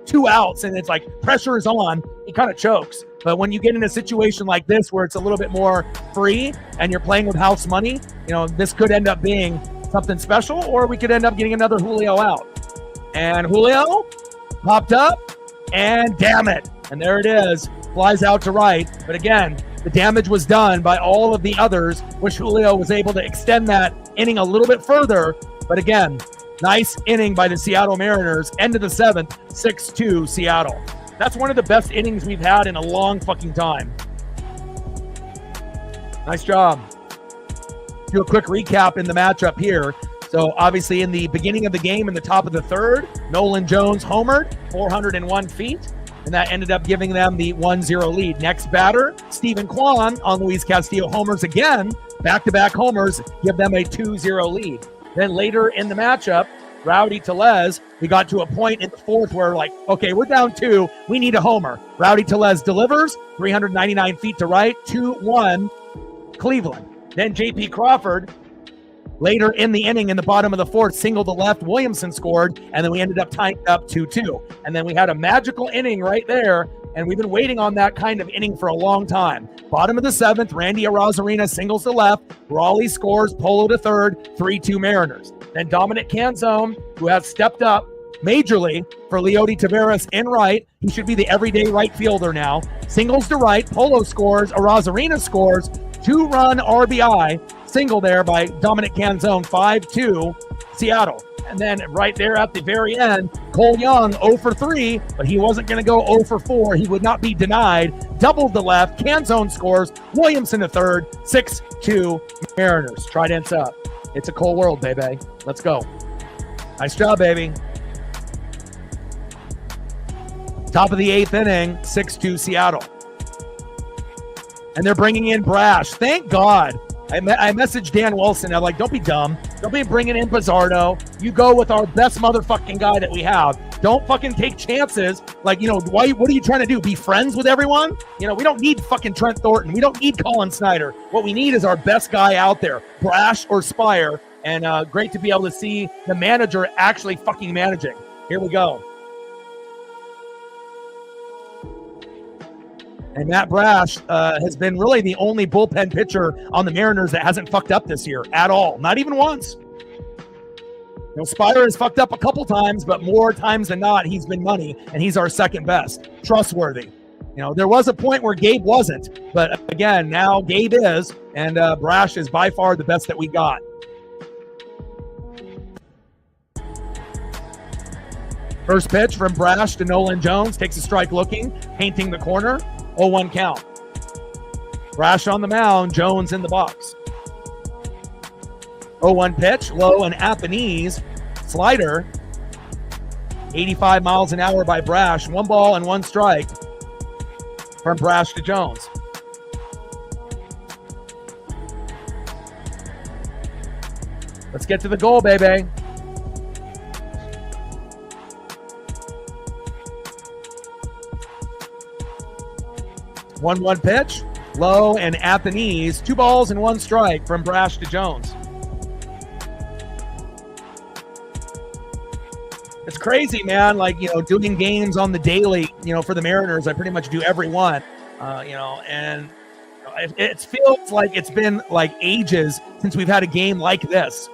2 outs, and it's like pressure is on, he kind of chokes. But when you get in a situation like this where it's a little bit more free and you're playing with house money, this could end up being something special, or we could end up getting another Julio out. And Julio popped up, and damn it. And there it is. Flies out to right. But again, the damage was done by all of the others, which Julio was able to extend that inning a little bit further. But again, nice inning by the Seattle Mariners. End of the 7th, 6-2 Seattle. That's one of the best innings we've had in a long fucking time. Nice job. Do a quick recap in the matchup here. So obviously in the beginning of the game, in the top of the 3rd, Nolan Jones homered, 401 feet, and that ended up giving them the 1-0 lead. Next batter, Stephen Kwan on Luis Castillo homers again. Back-to-back homers give them a 2-0 lead. Then later in the matchup, Rowdy Tellez, we got to a point in the 4th where okay, we're down 2. We need a homer. Rowdy Tellez delivers, 399 feet to right, 2-1 Cleveland. Then J.P. Crawford, later in the inning, in the bottom of the 4th, single to left, Williamson scored, and then we ended up tying up 2-2. And then we had a magical inning right there, and we've been waiting on that kind of inning for a long time. Bottom of the 7th, Randy Arozarena singles to left, Raleigh scores, Polo to third, 3-2 Mariners. Then Dominic Canzone, who has stepped up majorly for Leody Taveras in right. He should be the everyday right fielder now. Singles to right, Polo scores, Arozarena scores, 2-run RBI, single there by Dominic Canzone, 5-2 Seattle. And then right there at the very end, Cole Young 0 for 3, but he wasn't going to go 0 for 4. He would not be denied. Doubled the left. Canzone scores. Williamson to third. 6-2 Mariners. Trident's up. It's a cold world, baby. Let's go. Nice job, baby. Top of the 8th inning, 6-2 Seattle. And they're bringing in Brash. Thank God. I messaged Dan Wilson. I'm like, don't be dumb. Don't be bringing in Pizzardo. You go with our best motherfucking guy that we have. Don't fucking take chances. What are you trying to do? Be friends with everyone? We don't need fucking Trent Thornton. We don't need Colin Snyder. What we need is our best guy out there, Brash or Spire. And great to be able to see the manager actually fucking managing. Here we go. And Matt Brash has been really the only bullpen pitcher on the Mariners that hasn't fucked up this year at all. Not even once. Spire has fucked up a couple times, but more times than not, he's been money, and he's our second best. Trustworthy. There was a point where Gabe wasn't, but again, now Gabe is, and Brash is by far the best that we got. First pitch from Brash to Nolan Jones. Takes a strike looking, painting the corner. 0-1 count. Brash on the mound, Jones in the box. 0-1 pitch, low and at the knees. Slider. 85 miles an hour by Brash. 1 ball and 1 strike from Brash to Jones. Let's get to the goal, baby. 1-1 pitch, low and at the knees. 2 balls and 1 strike from Brash to Jones. It's crazy, man. Like, doing games on the daily, for the Mariners, I pretty much do every one, and it feels like it's been like ages since we've had a game like this.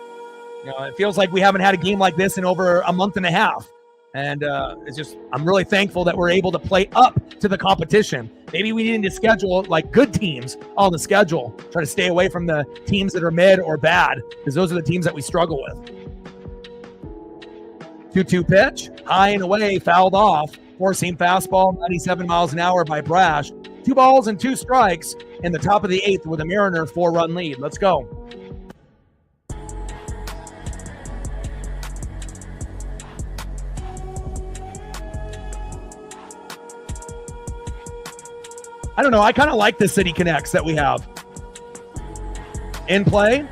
It feels like we haven't had a game like this in over a month and a half. And I'm really thankful that we're able to play up to the competition. Maybe we need to schedule like good teams on the schedule. Try to stay away from the teams that are mid or bad, because those are the teams that we struggle with. 2-2 pitch, high and away, fouled off. 4-seam fastball, 97 miles an hour by Brash. 2 balls and 2 strikes in the top of the 8th with a Mariner 4-run lead. Let's go. I don't know. I kind of like the City Connects that we have. In play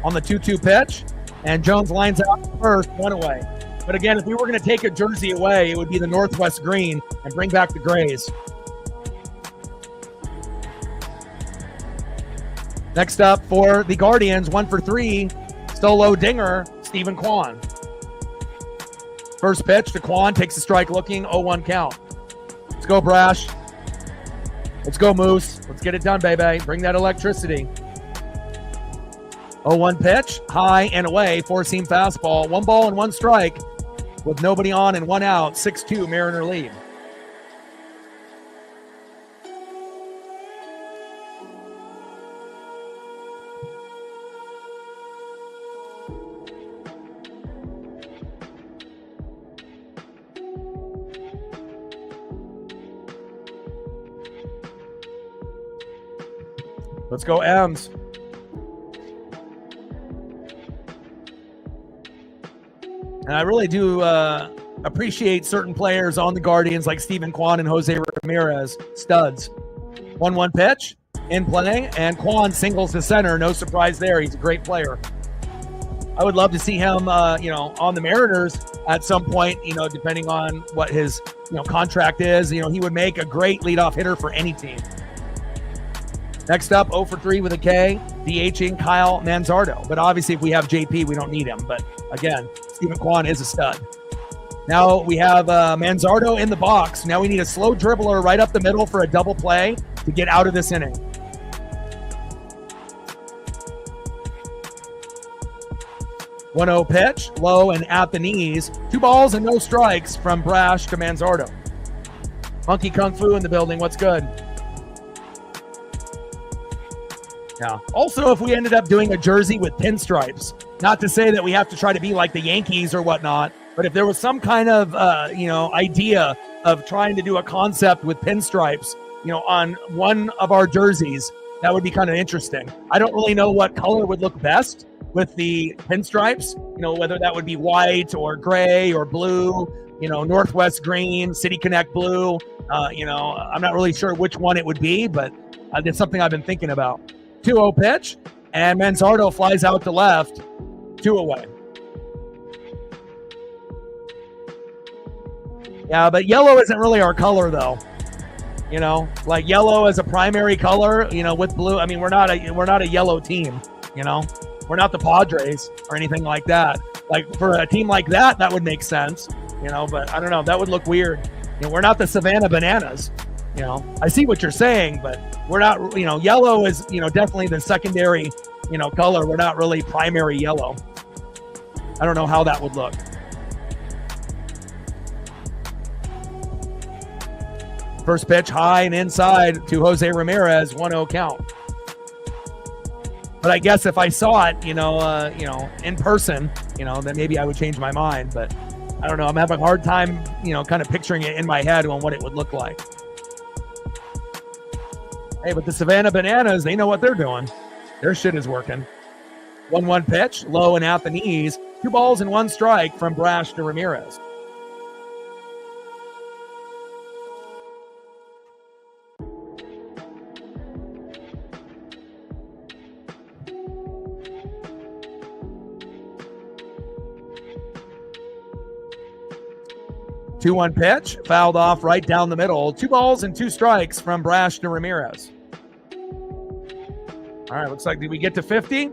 on the 2-2 pitch, and Jones lines out first, 1 away. But again, if we were going to take a jersey away, it would be the Northwest green and bring back the grays. Next up for the Guardians, 1 for 3, solo dinger, Stephen Kwan. First pitch to Kwan, takes a strike looking, 0-1 count. Let's go, Brash. Let's go, Moose. Let's get it done, baby. Bring that electricity. 0-1 pitch, high and away, 4-seam fastball. 1 ball and 1 strike with nobody on and 1 out. 6-2 Mariner lead. Let's go, M's. And I really do appreciate certain players on the Guardians like Stephen Kwan and Jose Ramirez, studs. 1-1 pitch, in play, and Kwan singles to center. No surprise there. He's a great player. I would love to see him, on the Mariners at some point, depending on what his, contract is. He would make a great leadoff hitter for any team. Next up, 0 for 3 with a K, DHing Kyle Manzardo. But obviously, if we have JP, we don't need him. But again, Stephen Kwan is a stud. Now we have Manzardo in the box. Now we need a slow dribbler right up the middle for a double play to get out of this inning. One 0 pitch, low and at the knees. 2 balls and no strikes from Brash to Manzardo. Monkey Kung Fu in the building. What's good? Yeah. Also, if we ended up doing a jersey with pinstripes, not to say that we have to try to be like the Yankees or whatnot, but if there was some kind of, idea of trying to do a concept with pinstripes, on one of our jerseys, that would be kind of interesting. I don't really know what color would look best with the pinstripes, whether that would be white or gray or blue, Northwest green, City Connect blue. I'm not really sure which one it would be, but it's something I've been thinking about. 2-0 pitch, and Manzardo flies out to left, 2 away. Yeah, but yellow isn't really our color, though. Like yellow as a primary color, with blue. I mean, we're not a yellow team. We're not the Padres or anything like that. Like for a team like that, that would make sense. But I don't know. That would look weird. We're not the Savannah Bananas. I see what you're saying, but we're not, yellow is, definitely the secondary, color. We're not really primary yellow. I don't know how that would look. First pitch high and inside to Jose Ramirez, 1-0 count. But I guess if I saw it, in person, then maybe I would change my mind. But I don't know. I'm having a hard time, kind of picturing it in my head on what it would look like. Hey, but the Savannah Bananas, they know what they're doing. Their shit is working. 1-1 pitch, low and at the knees. 2 balls and 1 strike from Brash to Ramirez. 2-1 pitch, fouled off right down the middle. 2 balls and 2 strikes from Brash to Ramirez. All right, looks like, did we get to 50?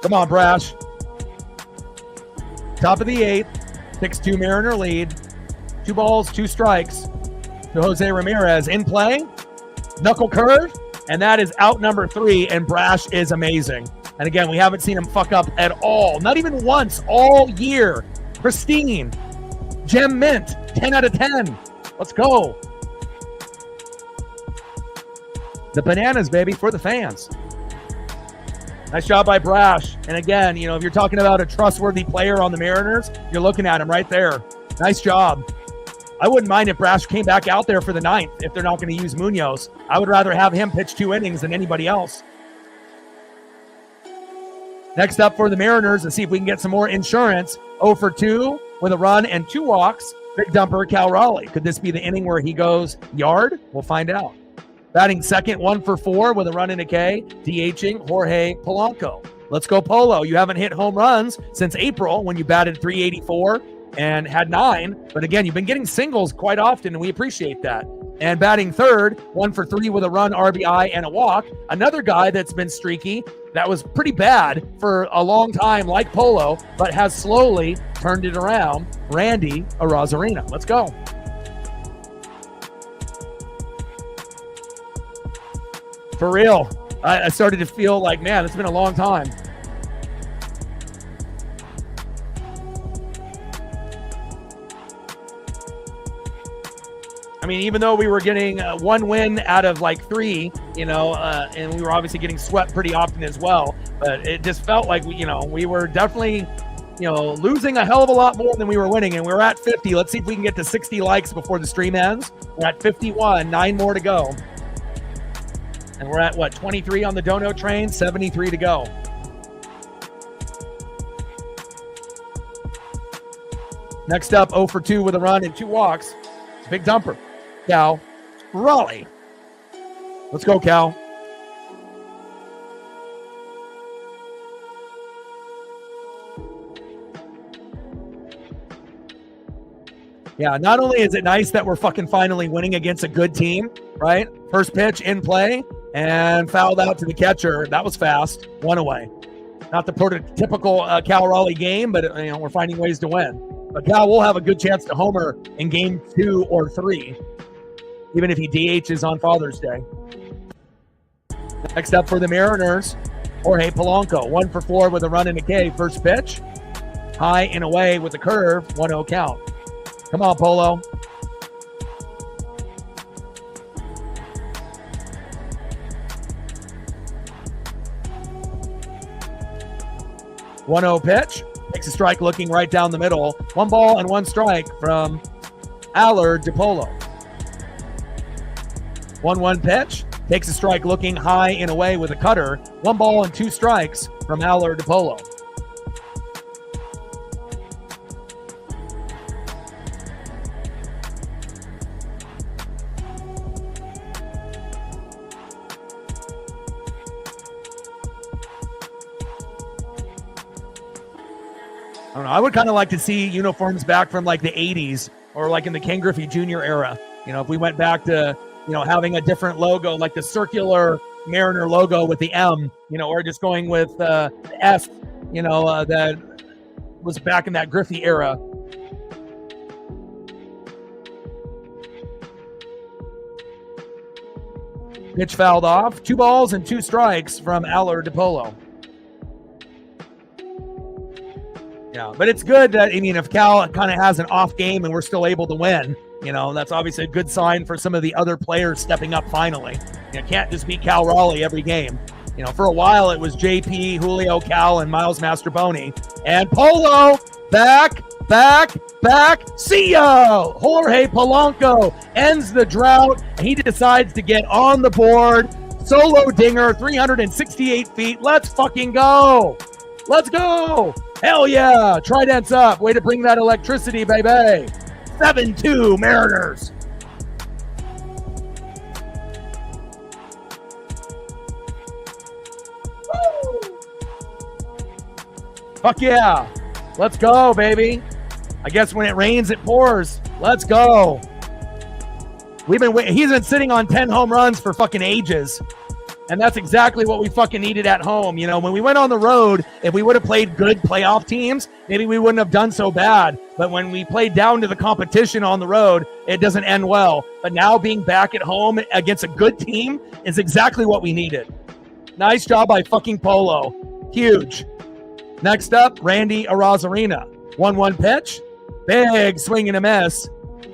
Come on, Brash. Top of the 8th, 6-2 Mariner lead. 2 balls, 2 strikes to Jose Ramirez. In play, knuckle curve, and that is out number 3, and Brash is amazing. And again, we haven't seen him fuck up at all. Not even once all year. Pristine. Gem mint, 10 out of 10. Let's go. The bananas, baby, for the fans. Nice job by Brash. And again, you know, if you're talking about a trustworthy player on the Mariners, you're looking at him right there. Nice job. I wouldn't mind if Brash came back out there for the 9th if they're not going to use Munoz. I would rather have him pitch 2 innings than anybody else. Next up for the Mariners, let's see if we can get some more insurance. 0 for 2 with a run and 2 walks. Big dumper, Cal Raleigh. Could this be the inning where he goes yard? We'll find out. Batting second, 1 for 4 with a run and a K. DHing Jorge Polanco. Let's go, Polo. You haven't hit home runs since April when you batted .384 and had 9. But again, you've been getting singles quite often, and we appreciate that. And batting third, 1 for 3 with a run, RBI, and a walk. Another guy that's been streaky, that was pretty bad for a long time, like Polo, but has slowly turned it around. Randy Arozarena. Let's go. For real, I started to feel like, man, it's been a long time. I mean, even though we were getting 1 win out of like 3, you know, and we were obviously getting swept pretty often as well, but it just felt like, we were definitely, losing a hell of a lot more than we were winning, and we're at 50. Let's see if we can get to 60 likes before the stream ends. We're at 51, 9 more to go. And we're at, 23 on the Dono train, 73 to go. Next up, 0 for 2 with a run and 2 walks. Big dumper, Cal Raleigh. Let's go, Cal. Yeah, not only is it nice that we're fucking finally winning against a good team, right? First pitch in play and fouled out to the catcher. That was fast. 1 away. Not the prototypical Cal Raleigh game, but we're finding ways to win. But Cal will have a good chance to homer in game 2 or 3, even if he DHs on Father's Day. Next up for the Mariners, Jorge Polanco. 1 for 4 with a run and a K. First pitch, high and away with a curve, 1-0 count. Come on, Polo. One-0 pitch. Takes a strike looking right down the middle. 1 ball and 1 strike from Allard DePolo. 1-1 pitch. Takes a strike looking high and away with a cutter. 1 ball and 2 strikes from Allard DePolo. I don't know. I would kind of like to see uniforms back from like the 80s or like in the Ken Griffey Jr. era. If we went back to, having a different logo, like the circular Mariner logo with the M, or just going with the S, that was back in that Griffey era. Pitch fouled off. 2 balls and 2 strikes from Allard DePolo. Yeah, but it's good that, if Cal kind of has an off game and we're still able to win, that's obviously a good sign for some of the other players stepping up finally. You can't just be Cal Raleigh every game. For a while it was JP, Julio, Cal, and Miles Mastroboni. And Polo, back. See ya! Jorge Polanco ends the drought. He decides to get on the board. Solo dinger, 368 feet. Let's fucking go. Let's go. Hell yeah. Trident's up. Way to bring that electricity, baby. 7-2 Mariners. Fuck yeah. Let's go, baby. I guess when it rains, it pours. Let's go. He's been sitting on 10 home runs for fucking ages. And that's exactly what we fucking needed at home. You know, when we went on the road, if we would have played good playoff teams, maybe we wouldn't have done so bad. But when we played down to the competition on the road, it doesn't end well. But now being back at home against a good team is exactly what we needed. Nice job by fucking Polo. Huge. Next up, Randy Arozarena. 1-1 pitch. Big swing and a miss.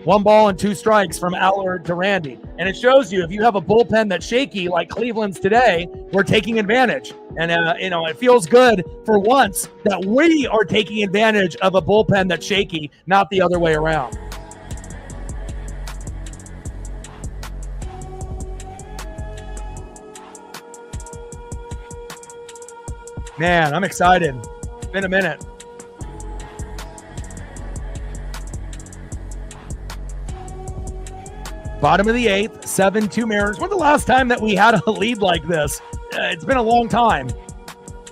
1 ball and 2 strikes from Allard to Randy. And it shows you if you have a bullpen that's shaky like Cleveland's today, we're taking advantage. And, it feels good for once that we are taking advantage of a bullpen that's shaky, not the other way around. Man, I'm excited. It's been a minute. Bottom of the 8th, 7-2 Mariners. When's the last time that we had a lead like this? It's been a long time.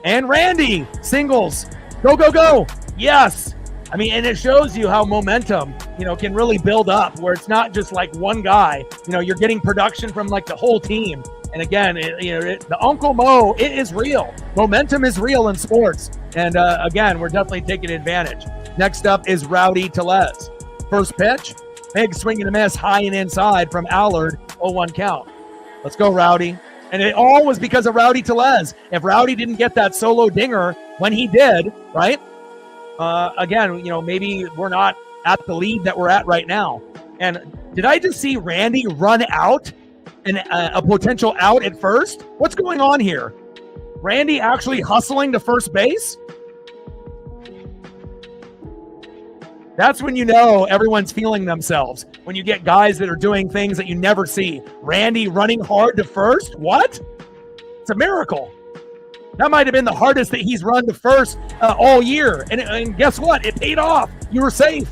And Randy, singles. Go, go, go. Yes. I mean, and it shows you how momentum, can really build up where it's not just like one guy. You're getting production from like the whole team. And again, the Uncle Mo, it is real. Momentum is real in sports. And again, we're definitely taking advantage. Next up is Rowdy Tellez. First pitch. Big swing and a miss, high and inside from Allard, 0-1 count. Let's go, Rowdy. And it all was because of Rowdy Tellez. If Rowdy didn't get that solo dinger when he did, right? Again, maybe we're not at the lead that we're at right now. And did I just see Randy run out and a potential out at first? What's going on here? Randy actually hustling to first base? That's when everyone's feeling themselves. When you get guys that are doing things that you never see. Randy running hard to first? What? It's a miracle. That might have been the hardest that he's run to first all year. And guess what? It paid off. You were safe.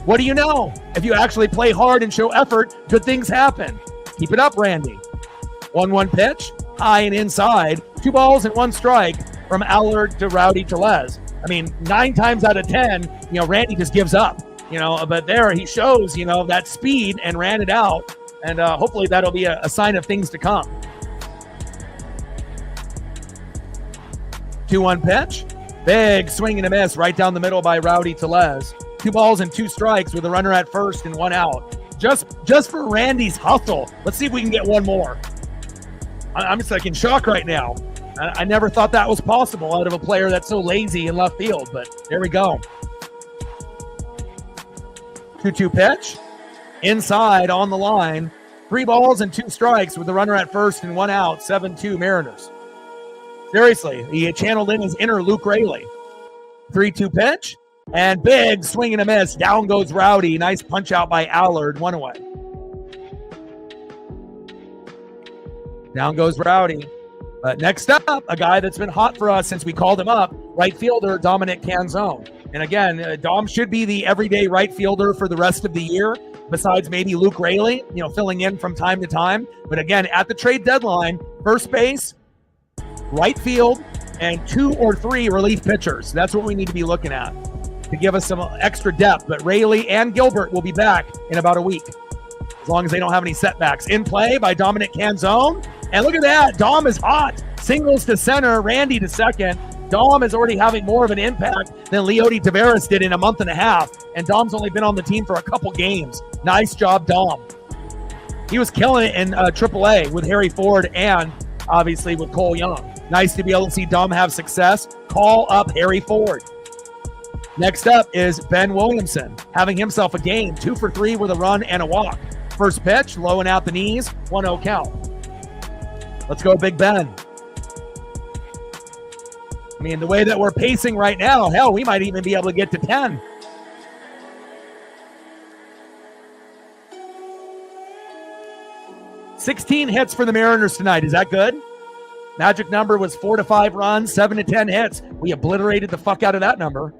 What do you know? If you actually play hard and show effort, good things happen. Keep it up, Randy. 1-1 pitch, high and inside. 2 balls and 1 strike from Allard to Rowdy Tellez. I mean, 9 times out of 10, Randy just gives up, but there he shows, that speed and ran it out. And hopefully that'll be a sign of things to come. 2-1 pitch. Big swing and a miss right down the middle by Rowdy Tellez. 2 balls and 2 strikes with a runner at first and 1 out. Just for Randy's hustle. Let's see if we can get 1 more. I'm just like in shock right now. I never thought that was possible out of a player that's so lazy in left field, but there we go. 2-2 pitch. Inside on the line. 3 balls and 2 strikes with the runner at first and 1 out. 7-2 Mariners. Seriously, he channeled in his inner Luke Raley. 3-2 pitch. And big swing and a miss. Down goes Rowdy. Nice punch out by Allard. 1 away. Down goes Rowdy. Next up, a guy that's been hot for us since we called him up, right fielder Dominic Canzone. And again, Dom should be the everyday right fielder for the rest of the year, besides maybe Luke Raley, filling in from time to time. But again, at the trade deadline, first base, right field, and 2 or 3 relief pitchers. That's what we need to be looking at to give us some extra depth. But Raley and Gilbert will be back in about a week, as long as they don't have any setbacks. In play by Dominic Canzone. And look at that. Dom is hot. Singles to center, Randy to second. Dom is already having more of an impact than Leody Taveras did in a month and a half. And Dom's only been on the team for a couple games. Nice job, Dom. He was killing it in AAA with Harry Ford and obviously with Cole Young. Nice to be able to see Dom have success. Call up Harry Ford. Next up is Ben Williamson, having himself a game. 2 for 3 with a run and a walk. First pitch, low and out the knees, 1-0 count. Let's go, Big Ben. I mean, the way that we're pacing right now, hell, we might even be able to get to 10. $16 hits for the Mariners tonight. Is that good? Magic number was 4 to 5 runs, 7 to 10 hits. We obliterated the fuck out of that number.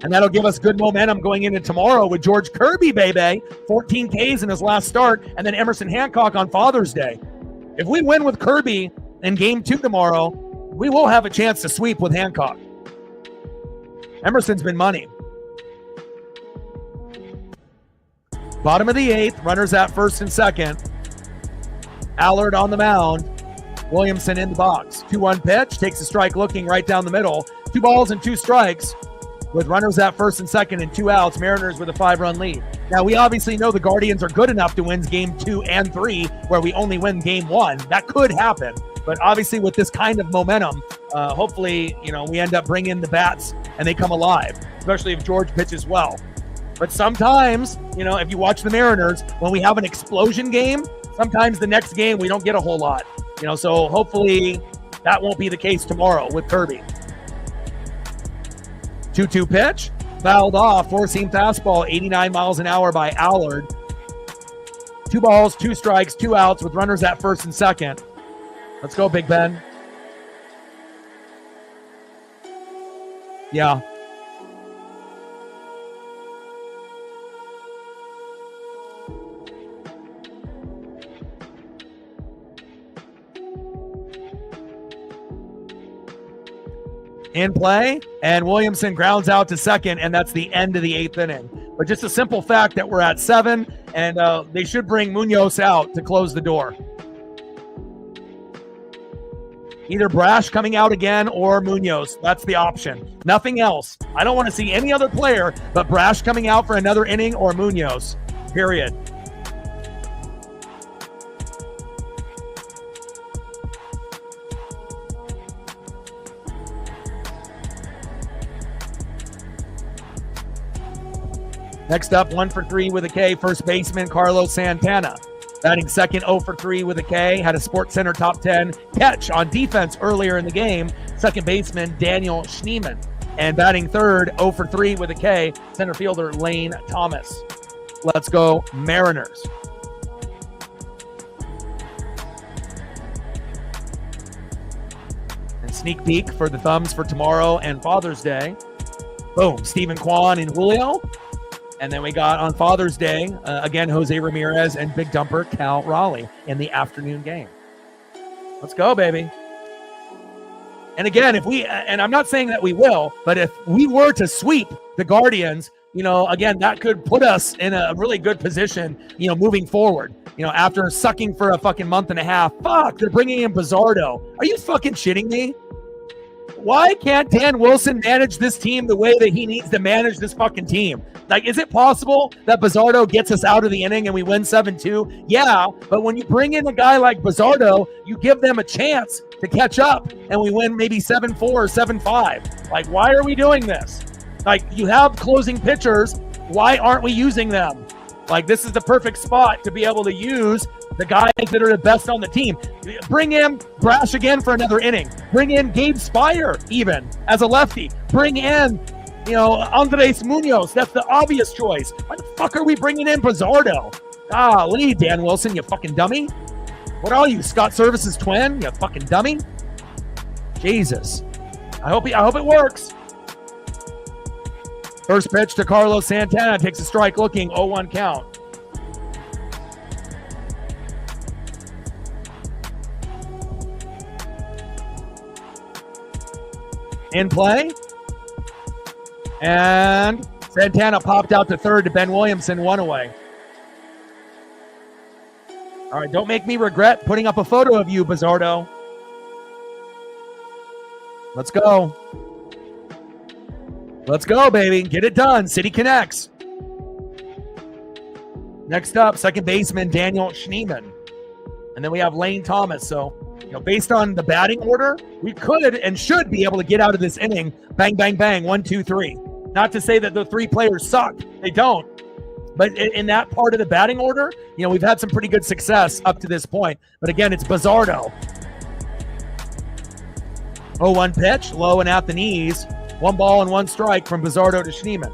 And that'll give us good momentum going into tomorrow with George Kirby, baby. 14 Ks in his last start, and then Emerson Hancock on Father's Day. If we win with Kirby in game 2 tomorrow, we will have a chance to sweep with Hancock. Emerson's been money. Bottom of the 8th, runners at first and second. Allard on the mound. Williamson in the box. 2-1 pitch, takes a strike looking right down the middle. 2 balls and 2 strikes. With runners at first and second and 2 outs, Mariners with a 5-run lead. Now, we obviously know the Guardians are good enough to win game 2 and 3, where we only win game 1. That could happen. But obviously, with this kind of momentum, hopefully, we end up bringing the bats and they come alive, especially if George pitches well. But sometimes, if you watch the Mariners, when we have an explosion game, sometimes the next game we don't get a whole lot. So hopefully that won't be the case tomorrow with Kirby. 2-2 pitch, fouled off, four-seam fastball, 89 miles an hour by Allard. 2 balls, 2 strikes, 2 outs with runners at first and second. Let's go, Big Ben. Yeah. In play, and Williamson grounds out to second, and that's the end of the 8th inning. But just a simple fact that we're at 7, and they should bring Munoz out to close the door. Either Brash coming out again or Munoz. That's the option. Nothing else. I don't want to see any other player but Brash coming out for another inning or Munoz. Period. Next up, 1 for 3 with a K, first baseman Carlos Santana. Batting second, 0 for 3 with a K, had a SportsCenter top 10 catch on defense earlier in the game, second baseman Daniel Schneemann. And batting third, 0 for 3 with a K, center fielder Lane Thomas. Let's go Mariners. And sneak peek for the thumbs for tomorrow and Father's Day. Boom, Stephen Kwan and Julio. And then we got on Father's Day, again, Jose Ramirez and big dumper Cal Raleigh in the afternoon game. Let's go, baby. And again, and I'm not saying that we will, but if we were to sweep the Guardians, again, that could put us in a really good position, moving forward. After sucking for a fucking month and a half. Fuck, they're bringing in Bizzardo. Are you fucking shitting me? Why can't Dan Wilson manage this team the way that he needs to manage this fucking team? Like, is it possible that Bizzardo gets us out of the inning and we win 7-2? Yeah, but when you bring in a guy like Bizzardo, you give them a chance to catch up and we win maybe 7-4 or 7-5. Like, why are we doing this? Like, you have closing pitchers. Why aren't we using them? Like, this is the perfect spot to be able to use the guys that are the best on the team. Bring in Brash again for another inning. Bring in Gabe Spire even as a lefty. Bring in, Andres Munoz. That's the obvious choice. Why the fuck are we bringing in Bizzardo? Golly, Dan Wilson, you fucking dummy. What are you, Scott Service's twin? You fucking dummy. Jesus. I hope it works. First pitch to Carlos Santana. Takes a strike looking, 0-1 count. In play. And Santana popped out to third to Ben Williamson, 1 away. All right, don't make me regret putting up a photo of you, Bizzardo. Let's go. Let's go, baby. Get it done. City connects. Next up, second baseman Daniel Schneemann. And then we have Lane Thomas. So, based on the batting order, we could and should be able to get out of this inning. Bang, bang, bang. 1, 2, 3. Not to say that the 3 players suck. They don't. But in that part of the batting order, we've had some pretty good success up to this point. But again, it's Bizzardo. 0-1 pitch, low and at the knees. 1 ball and 1 strike from Bizzardo to Schneemann.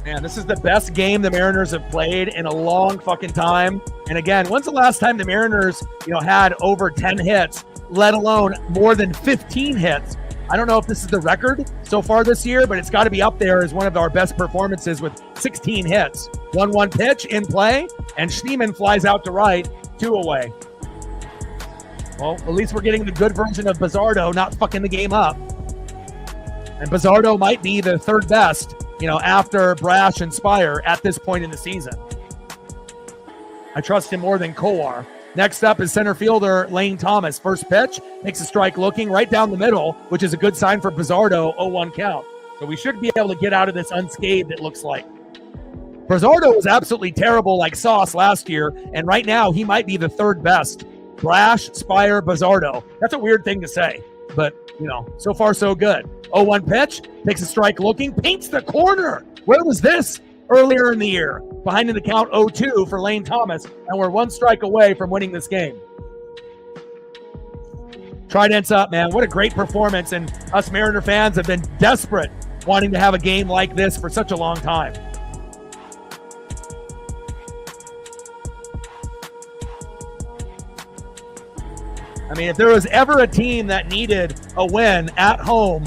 Man, this is the best game the Mariners have played in a long fucking time. And again, when's the last time the Mariners, had over 10 hits, let alone more than 15 hits? I don't know if this is the record so far this year, but it's got to be up there as one of our best performances with 16 hits. 1-1 pitch in play, and Schneemann flies out to right, 2 away. Well, at least we're getting the good version of Bizzardo not fucking the game up. And Bizzardo might be the third best, after Brash and Spire at this point in the season. I trust him more than Kowar. Next up is center fielder Lane Thomas. First pitch, makes a strike looking right down the middle, which is a good sign for Bizzardo, 0-1 count. So we should be able to get out of this unscathed, it looks like. Bizzardo was absolutely terrible like sauce last year, and right now he might be the third best. Brash, Spire, Bizzardo. That's a weird thing to say, but, so far so good. 0-1 pitch, takes a strike looking, paints the corner. Where was this earlier in the year? Behind in the count 0-2 for Lane Thomas, and we're 1 strike away from winning this game. Trident's up, man. What a great performance, and us Mariner fans have been desperate wanting to have a game like this for such a long time. I mean, if there was ever a team that needed a win at home,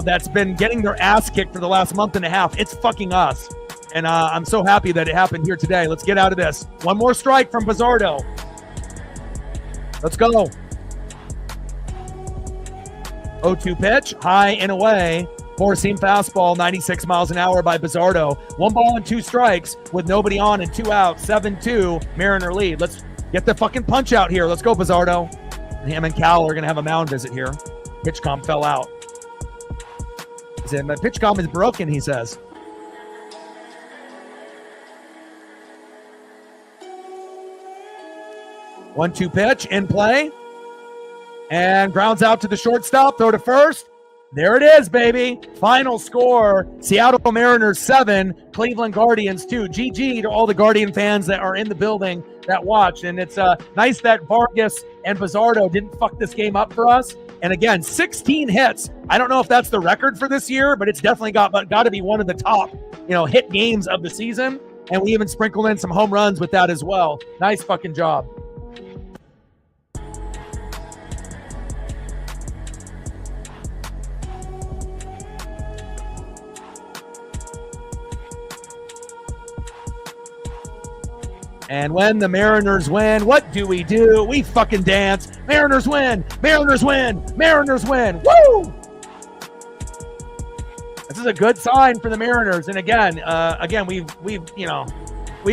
that's been getting their ass kicked for the last month and a half, it's fucking us. And I'm so happy that it happened here today. Let's get out of this. 1 more strike from Bizzardo. Let's go. 0-2 pitch, high and away. 4-seam fastball, 96 miles an hour by Bizzardo. 1 ball and 2 strikes with nobody on and 2 out. 7-2, Mariner lead. Let's get the fucking punch out here. Let's go, Bizzardo. Him and Cal are going to have a mound visit here. PitchCom fell out. He said, my PitchCom is broken, he says. One-two pitch in play. And grounds out to the shortstop. Throw to first. There it is, baby. Final score, Seattle Mariners 7, Cleveland Guardians 2. GG to all the Guardian fans that are in the building that watched. And it's nice that Vargas and Bizzardo didn't fuck this game up for us. And again, 16 hits. I don't know if that's the record for this year, but it's definitely got to be one of the top, hit games of the season. And we even sprinkled in some home runs with that as well. Nice fucking job. And when the Mariners win, what do? We fucking dance. Mariners win! Mariners win! Mariners win! Woo! This is a good sign for the Mariners. And again, we've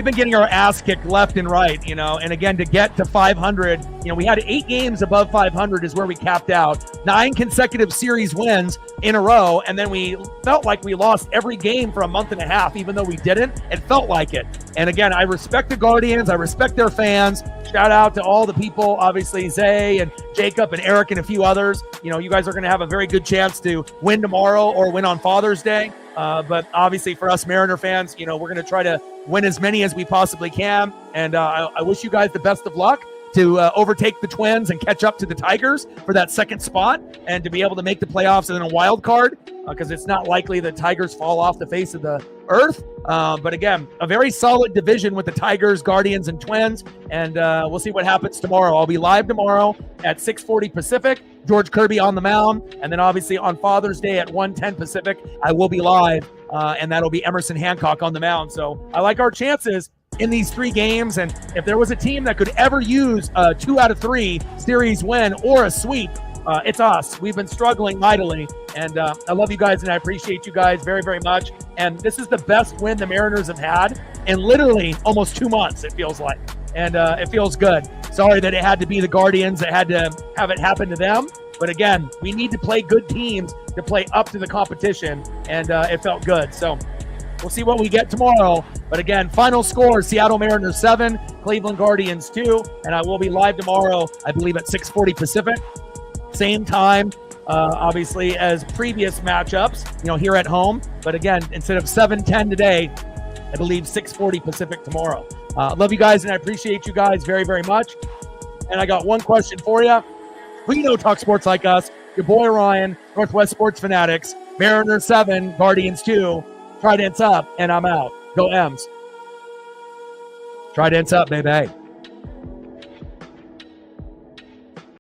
been getting our ass kicked left and right, and again, to get to 500, we had 8 games above 500 is where we capped out. 9 consecutive series wins in a row, and then we felt like we lost every game for a month and a half, even though we didn't. It felt like it. And again, I respect the Guardians. I respect their fans. Shout out to all the people, obviously Zay and Jacob and Eric and a few others. You guys are going to have a very good chance to win tomorrow or win on Father's Day. But obviously for us Mariner fans, we're going to try to win as many as we possibly can. And I wish you guys the best of luck to overtake the Twins and catch up to the Tigers for that second spot and to be able to make the playoffs in a wild card, because it's not likely the Tigers fall off the face of the earth. But again, a very solid division with the Tigers, Guardians, and Twins. And we'll see what happens tomorrow. I'll be live tomorrow at 6:40 Pacific. George Kirby on the mound. And then obviously on Father's Day at 1:10 Pacific, I will be live. And that'll be Emerson Hancock on the mound. So I like our chances in these 3 games. And if there was a team that could ever use a 2 out of 3 series win or a sweep, it's us. We've been struggling mightily. And I love you guys, and I appreciate you guys very, very much. And this is the best win the Mariners have had in literally almost 2 months, it feels like. And it feels good. Sorry that it had to be the Guardians that had to have it happen to them. But again, we need to play good teams to play up to the competition, and it felt good. So we'll see what we get tomorrow. But again, final score, Seattle Mariners 7, Cleveland Guardians 2, and I will be live tomorrow, I believe at 6:40 Pacific. Same time, obviously, as previous matchups, here at home. But again, instead of 7:10 today, I believe 6:40 Pacific tomorrow. Love you guys, and I appreciate you guys very, very much. And I got one question for you. Who talk sports like us? Your boy Ryan, Northwest Sports Fanatics, Mariners 7, Guardians 2, Trident's up, and I'm out. Go M's. Trident's up, baby.